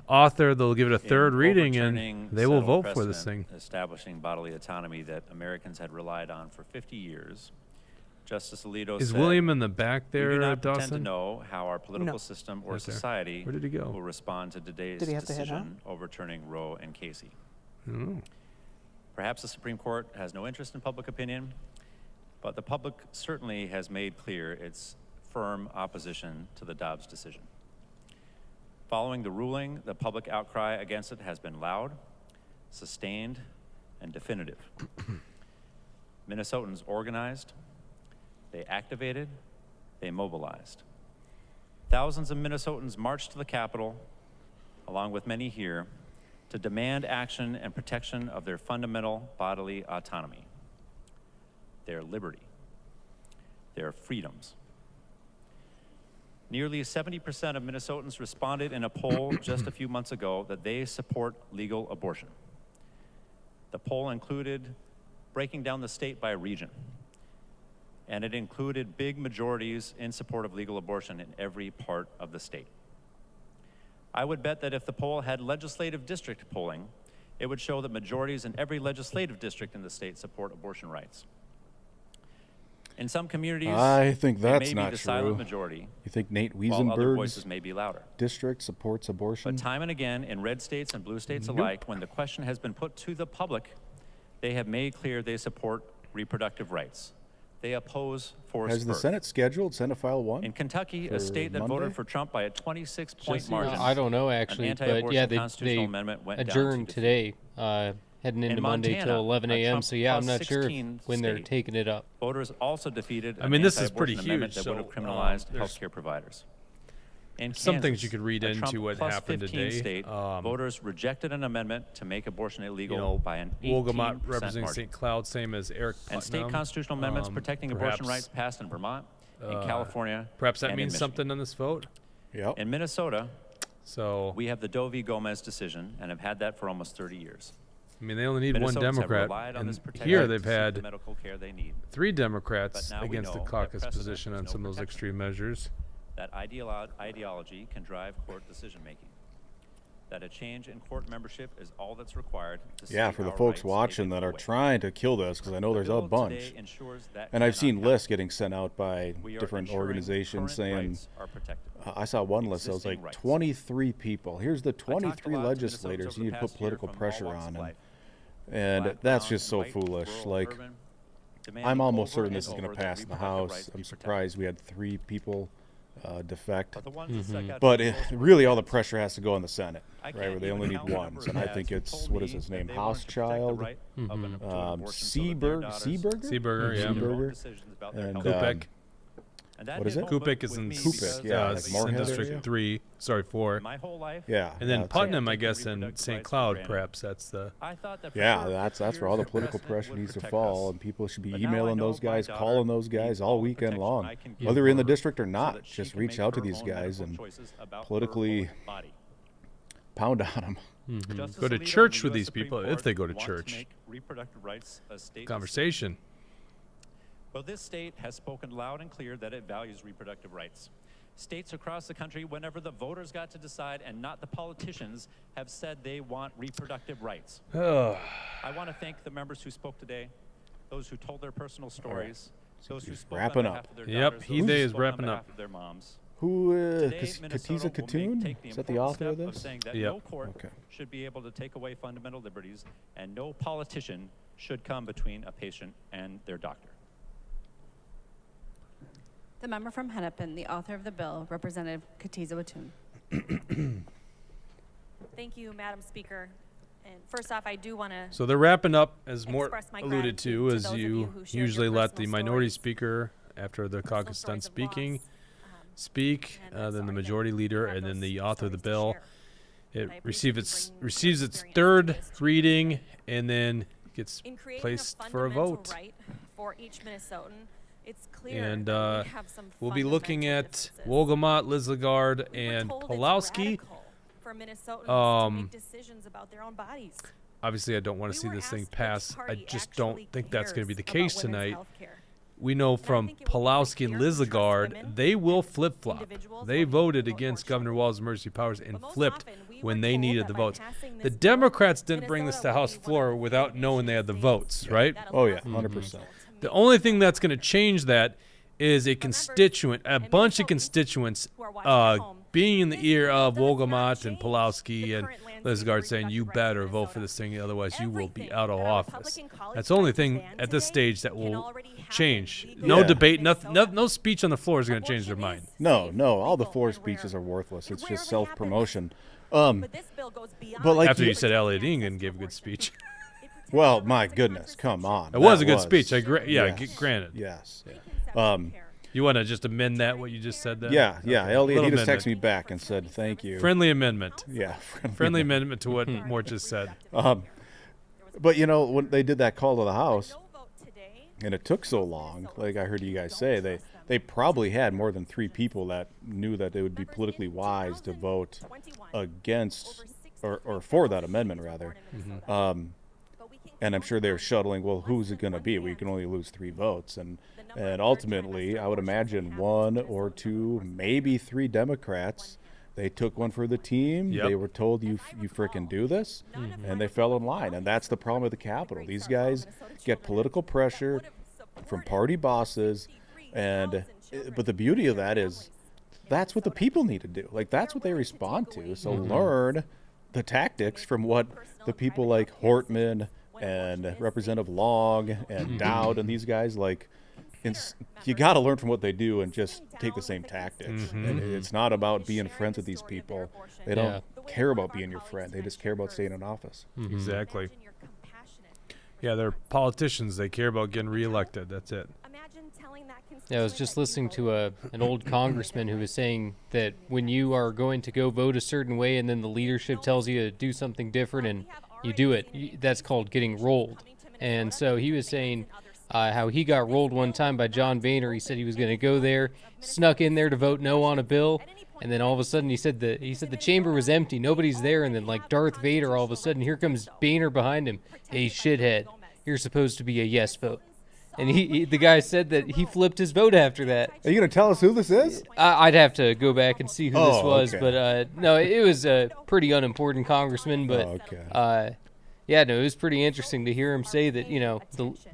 give it a third reading, and they will vote for this thing. Establishing bodily autonomy that Americans had relied on for 50 years. Justice Alito Is said, William in the back "We there, do not pretend to Dawson? know how our political No. system or Right there. society Where did he go? will respond to today's Did he have to head decision overturning Roe and Casey. Oh. Perhaps the Supreme Court has no interest in public opinion, but the public certainly has made clear its firm opposition to the Dobbs decision. Following the ruling, the public outcry against it has been loud, sustained, and definitive. Minnesotans organized, they activated, they mobilized. Thousands of Minnesotans marched to the Capitol, along with many here, to demand action and protection of their fundamental bodily autonomy, their liberty, their freedoms. Nearly 70% of Minnesotans responded in a poll just a few months ago that they support legal abortion. The poll included breaking down the state by region, and it included big majorities in support of legal abortion in every part of the state. I would bet that if the poll had legislative district polling, it would show that majorities in every legislative district in the state support abortion rights. In some communities, I think it that's may not be the silent true. majority, You think Nate while other voices Wiesenberg's may be louder. district supports abortion? But time and again, in red states and blue states Nope. alike, when the question has been put to the public, they have made clear they support reproductive rights. They oppose forced Has the birth. Senate scheduled Senate File 1? In Kentucky, for a state that Monday? voted for Trump by a 26-point Just, margin. I don't know actually, an but anti-abortion yeah, they constitutional amendment went down to adjourned defeat. today, heading into In Monday Montana, till 11 a a.m. Trump So yeah, I'm plus not sure 16 when they're state, taking it up. Voters also defeated I an mean, this is pretty anti-abortion amendment huge, that would have so, criminalized there's healthcare providers. In some things Kansas, you could read a into Trump what plus happened 15 today. State, voters rejected an amendment to make abortion illegal You know, by an 18% Wolgamott representing margin. St. Cloud, same as Eric Putnam. And state constitutional amendments protecting abortion perhaps, rights passed in Vermont, in California, Perhaps that and in means Michigan. something on this vote. Yep. In Minnesota, So we have the Doe v. Gomez decision and have had that for almost 30 years. I mean, they only need one Minnesotans have Democrat, relied on and this protection here to they've seek the had medical care they need. 3 Democrats But now we against the know that caucus precedent position is on no some of those protection. extreme measures. That ideology can drive court decision-making. That a change in court membership is all that's required to Yeah, see for the our folks rights watching taken that are away. trying to kill this, because I know The there's a bill bunch. today ensures that And I've cannot seen happen. lists getting sent out by We are different ensuring organizations current saying, rights are protected. I saw one list that was Existing like rights. 23 people. Here's the talked a 23 lot to legislators Minnesotans you need over to the put past year political from all pressure walks of on. life. And Black, that's brown, just so white, foolish. rural, Like, urban, I'm demanding almost over certain and this is going to over that pass in the reproductive House. rights be I'm protected. surprised we had 3 people defect. But the ones that stuck out But to me most were really, all the pressure has to go on the Senate, I right? can't Where they even only need count the one. number And of I dads think who it's, told what is me his that name? they wanted to protect the Housechild, right of an- to an abortion so that their daughters Seaberger, yeah. can make their own Seaberger, decisions about their and health. Kupek. And that what is hit it? home Kupik is with in me Kupik, because yeah, I like was Moorhead in in District area? 3, sorry, 4. my whole life. Yeah. And then that's it. Putnam, I taken guess, in reproductive St. rights for Cloud, granted. perhaps that's the. I thought that for Yeah, sure that's where all the years political precedent pressure would needs to protect fall, us. and people should be But now I emailing know those my guys, daughter calling those guys needs all all the weekend protection long, I can give whether in the her district or so not. that she Just can reach make out to her these own guys medical and choices about her politically own body. pound on them. Justice Go to Alito and church the with US these Supreme people, if Court they go to want church. make reproductive rights a state Conversation. Well, this state has spoken loud and clear that it values reproductive rights. States across the country, whenever the voters got to decide and not the politicians, have said they want reproductive rights. I want to thank the members who spoke today, those who told their personal stories, those who spoke wrapping on behalf up. of their Yep, daughters, he those who is spoke wrapping on up. behalf of their moms. Who, Today, Katiza Minnesota will Katoon? take the Is that the important author of step this? saying that Yep. no court Okay. should be able to take away fundamental liberties, and no politician should come between a patient and their doctor. The member from Hennepin, the author of the bill, Representative Katiza Watun. Thank you, Madam Speaker. And first off, I do want to. So they're wrapping up, as Mort express my alluded to, gratitude to as those of you you who shared your usually let the personal minority stories, speaker, after the caucus is done stories of speaking, loss. speak, then the majority leader, and then the author of the bill. It receives its third reading, and then gets In creating placed a for a fundamental vote. right for each Minnesotan, it's clear And that we have some we'll be looking fundamental at differences. Wolgamott, Lizagard, We were and told it's Pulowski. radical for Minnesotans to make decisions about their own bodies. Obviously, I don't want to see this thing pass. I party just don't actually think that's going to be the cares case about women's tonight. healthcare. We know from Pulowski and Lizagard, they will flip-flop. They voted against Governor Walz's emergency powers and flipped when they needed the votes. The Democrats didn't bring this to House floor without knowing they had the votes, right? Oh, yeah, 100%. The only thing that's going to change that is a bunch of constituents being in the ear of Wolgamott and Pulowski and Lizagard saying, you better vote for this thing, otherwise you will be out of office. That's the only thing at this stage that will change. No Yeah. debate, no speech on the floor is going to change their mind. No, all the floor speeches are worthless. It's just self-promotion. But like After you said Elliot Engen gave a good speech. Well, my goodness, come on. It was That a good speech. I agree. Yeah, yes, granted. Yes. You want to just amend that, what you just said there? Yeah. Okay. Elliot, he Little just texted me amendment. back and said thank you. Friendly amendment. Yeah. Friendly amendment to what Mort just said. But when they did that call to the House, and it took so long, like I heard you guys say, they probably had more than 3 people that knew that it would be politically wise to vote against or for that amendment, rather. And I'm sure they're shuttling, well, who's it going to be? We can only lose 3 votes. And ultimately, I would imagine 1 or 2, maybe 3 Democrats, they took one for the team. Yep. They were told, you frickin' do this. And they fell in line. And that's the problem with the Capitol. These guys get political pressure from party bosses. But the beauty of that is that's what the people need to do. Like, that's what they respond to. So learn the tactics from what the people like Hortman and Representative Long and Dowd and these guys, like, you got to learn from what they do and just take the same tactics. And it's not about being friends with these people. They don't care about being your friend. They just care about staying in office. Exactly. Yeah, they're politicians. They care about getting reelected. That's it. Yeah, I was just listening to an old congressman who was saying that when you are going to go vote a certain way and then the leadership tells you to do something different and you do it, that's called getting rolled. And so he was saying how he got rolled one time by John Boehner. He said he was going to go there, snuck in there to vote no on a bill, and then all of a sudden he said the chamber was empty, nobody's there, and then like Darth Vader, all of a sudden here comes Boehner behind him. Hey, shithead, you're supposed to be a yes vote. And the guy said that he flipped his vote after that. Are you going to tell us who this is? I'd have to go back and see who this was, okay. but no, it was a pretty unimportant congressman. But yeah, no, it was pretty interesting to hear him say that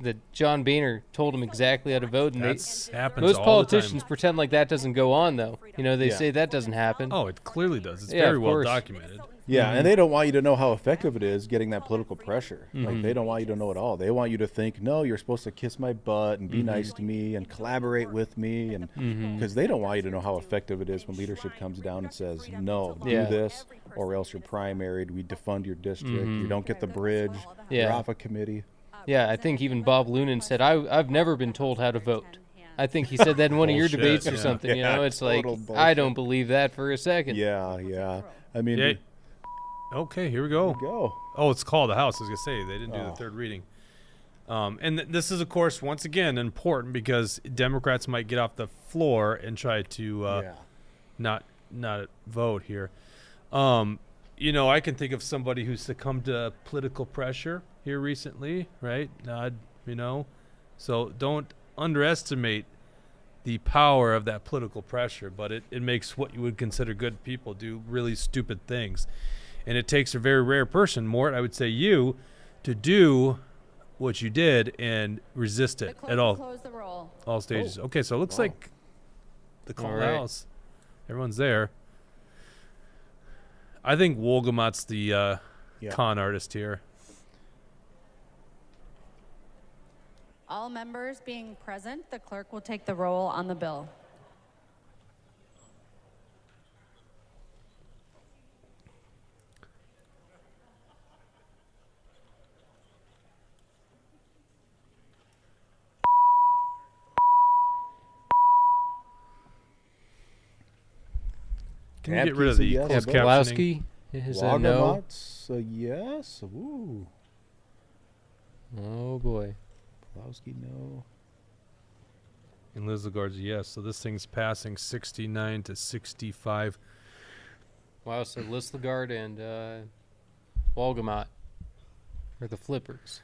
that John Boehner told him exactly how to vote. And happens most all politicians the time. pretend like that doesn't go on, though. They say that doesn't happen. Oh, it clearly does. It's Yeah, very of well course. documented. Yeah, and they don't want you to know how effective it is getting that political pressure. Like, they don't want you to know it all. They want you to think, no, you're supposed to kiss my butt and be nice to me and collaborate with me, and because they don't want you to know how effective it is when leadership comes down and says, no, do this, or else you're primaried, we defund your district, you don't get the bridge, you're off a committee. Yeah, I think even Bob Lunan said, I've never been told how to vote. I think he said that in one of your Bullshit, debates or yeah. something. Yeah, It's like, total I bullshit. don't believe that for a second. Yeah. I mean, Yeah. Okay, here we go. go. Oh, it's called the House. I was going to say, they didn't do the Oh. third reading. And this is, of course, once again, important because Democrats might get off the floor and try to not vote here. I can think of somebody who succumbed to political pressure here recently, right? So don't underestimate the power of that political pressure, but it makes what you would consider good people do really stupid things. And it takes a very rare person, Mort, I would say you, to do what you did and resist it at all. Close the roll. All stages. Okay, so it looks like the call All right. house. Everyone's there. I think Wolgamott's the con artist here. All members being present, the clerk will take the roll on the bill. Can you get rid of the yes. closed Yeah, captioning? Pulowski is a no. Wagamott's a yes. Ooh. Oh boy. Pulowski, no. And Liz Lagarde's a yes. So this thing's passing 69 to 65. Wow, so Liz Lagarde and Wolgamott are the flippers.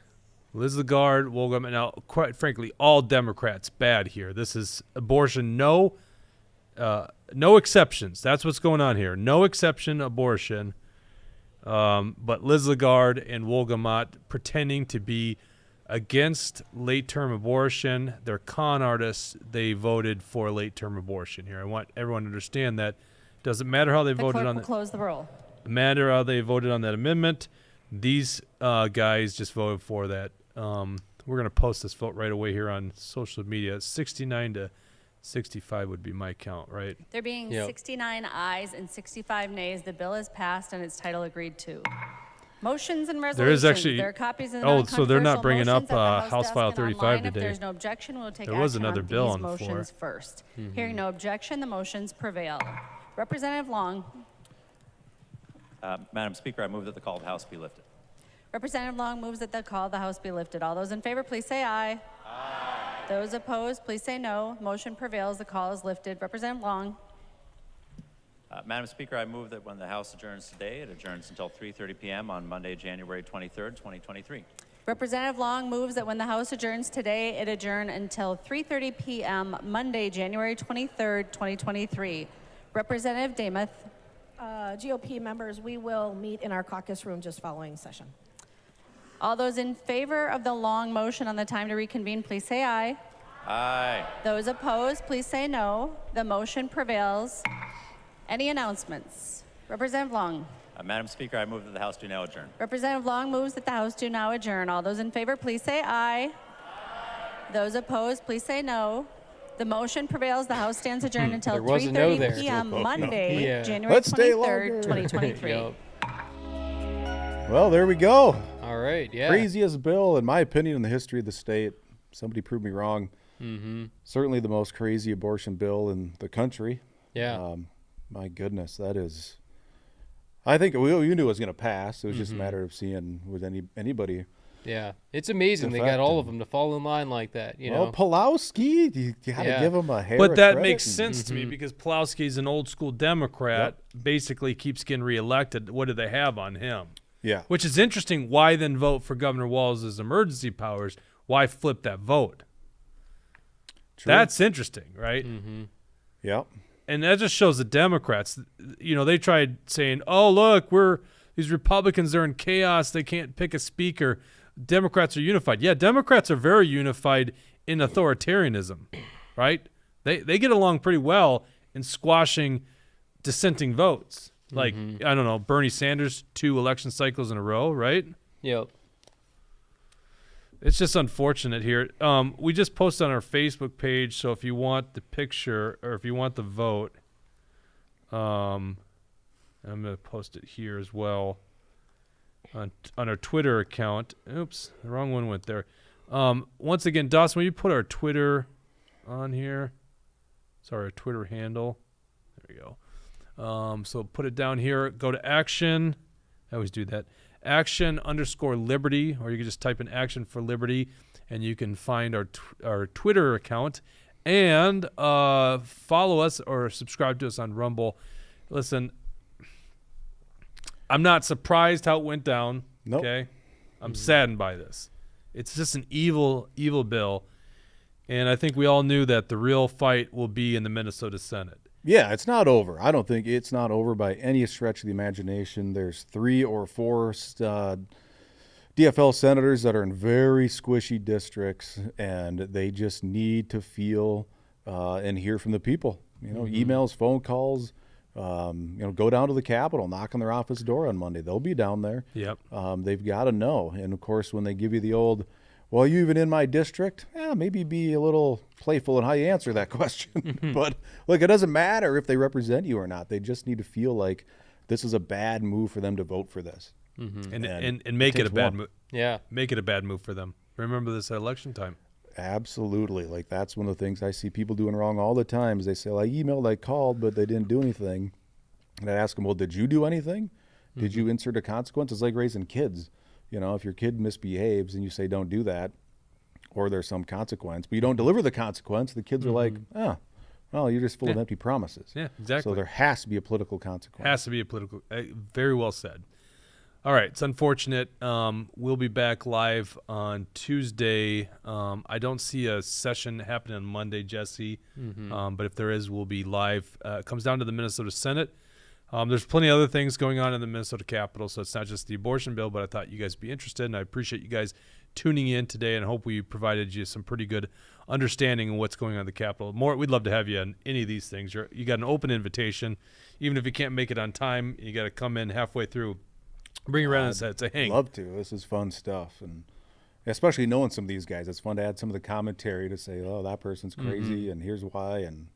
Liz Lagarde, Wolgamott. Now, quite frankly, all Democrats bad here. This is abortion, no exceptions. That's what's going on here. No exception abortion. But Liz Lagarde and Wolgamott pretending to be against late-term abortion. They're con artists. They voted for late-term abortion here. I want everyone to understand that. Doesn't matter how they The voted clerk on will it. close the roll. Matter how they voted on that amendment. These guys just voted for that. We're going to post this vote right away here on social media. 69 to 65 would be my count, right? There being 69 ayes and 65 nays, the bill is passed and its title agreed to. Motions and resolutions. There is actually. There are copies of the Oh, so they're not non-controversial bringing motions up at the House desk File and 35 online. today. If there's no objection, we'll take There was action another on bill these on the floor. motions first. Hearing no objection, the motions prevail. Representative Long. Madam Speaker, I move that the call of the House be lifted. Representative Long moves that the call of the House be lifted. All those in favor, please say aye. Aye. Those opposed, please say no. Motion prevails. The call is lifted. Representative Long. Madam Speaker, I move that when the House adjourns today, it adjourns until 3:30 p.m. on Monday, January 23rd, 2023. Representative Long moves that when the House adjourns today, it adjourn until 3:30 p.m. Monday, January 23rd, 2023. Representative Demuth. GOP members, we will meet in our caucus room just following session. All those in favor of the Long motion on the time to reconvene, please say aye. Aye. Those opposed, please say no. The motion prevails. Any announcements? Representative Long. Madam Speaker, I move that the House do now adjourn. Representative Long moves that the House do now adjourn. All those in favor, please say aye. Those opposed, please say no. The motion prevails. The House stands adjourned until There was a no 3:30 there. p.m. No. Monday, Yeah. January Let's stay 23rd, longer. 2023. Yep. Well, there we go. All right, yeah. Craziest bill, in my opinion, in the history of the state. Somebody proved me wrong. Mm-hmm. Certainly the most crazy abortion bill in the country. Yeah. My goodness, that is. I think we knew it was going to pass. It was just a matter of seeing with anybody. Yeah, it's amazing they got all of them to fall in line like that. You know, Pulowski, you got to give him a hair. But of that credit. makes sense to me because Pulowski's an old school Democrat, basically keeps getting reelected. What do they have on him? Yeah. Which is interesting. Why then vote for Governor Walz's emergency powers? Why flip that vote? True. That's interesting, right? Mm-hmm. Yep. And that just shows the Democrats, they tried saying, oh, look, these Republicans are in chaos. They can't pick a speaker. Democrats are unified. Yeah, Democrats are very unified in authoritarianism, right? They get along pretty well in squashing dissenting votes. Like, I don't know, Bernie Sanders 2 election cycles in a row, right? Yep. It's just unfortunate here. We just posted on our Facebook page, so if you want the picture or if you want the vote, I'm going to post it here as well on our Twitter account. Oops, the wrong one went there. Once again, Dawson, will you put our Twitter on here? Sorry, our Twitter handle. There we go. So put it down here. Go to Action. I always do that. Action_Liberty, or you can just type in Action for Liberty, and you can find our Twitter account and follow us or subscribe to us on Rumble. Listen, I'm not surprised how it went down. Nope. Okay, I'm saddened by this. It's just an evil, evil bill, And I think we all knew that the real fight will be in the Minnesota Senate. Yeah, it's not over. I don't think it's not over by any stretch of the imagination. There's 3 or 4 DFL senators that are in very squishy districts, and they just need to feel and hear from the people. You know, emails, phone calls. Go down to the Capitol, knock on their office door on Monday. They'll be down there. Yep. They've got to know. And of course, when they give you the old, well, are you even in my district? Yeah, maybe be a little playful in how you answer that question. But look, it doesn't matter if they represent you or not. They just need to feel like this is a bad move for them to vote for this. And make it a bad move. Yeah. Make it a bad move for them. Remember this at election time. Absolutely. Like, that's one of the things I see people doing wrong all the time is they say, well, I emailed, I called, but they didn't do anything. And I ask them, well, did you do anything? Did you insert a consequence? It's like raising kids. You know, if your kid misbehaves and you say, don't do that, or there's some consequence, but you don't deliver the consequence, the kids are like, oh, well, you're just full of empty promises. Yeah, exactly. So there has to be a political consequence. Has to be a political. Very well said. All right, it's unfortunate. We'll be back live on Tuesday. I don't see a session happening on Monday, Jesse, but if there is, we'll be live. It comes down to the Minnesota Senate. There's plenty of other things going on in the Minnesota Capitol, so it's not just the abortion bill, but I thought you guys would be interested, and I appreciate you guys tuning in today, and I hope we provided you some pretty good understanding of what's going on in the Capitol. We'd love to have you on any of these things. You got an open invitation. Even if you can't make it on time, you got to come in halfway through. Bring it around and say, hey. I'd love to. This is fun stuff. And especially knowing some of these guys, it's fun to add some of the commentary to say, oh, that person's crazy, and here's why, and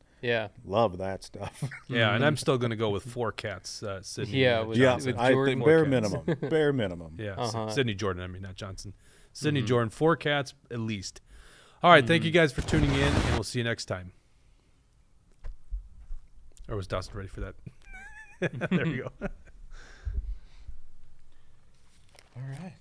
love that stuff. Yeah, and I'm still going to go with 4 cats, Sydney. With I Jordan. think bare minimum. Bare minimum. Yeah, Sydney Jordan, I mean, not Johnson. Sydney Jordan, 4 cats at least. All right, thank you guys for tuning in, and we'll see you next time. Or was Dawson ready for that? There we go. All right.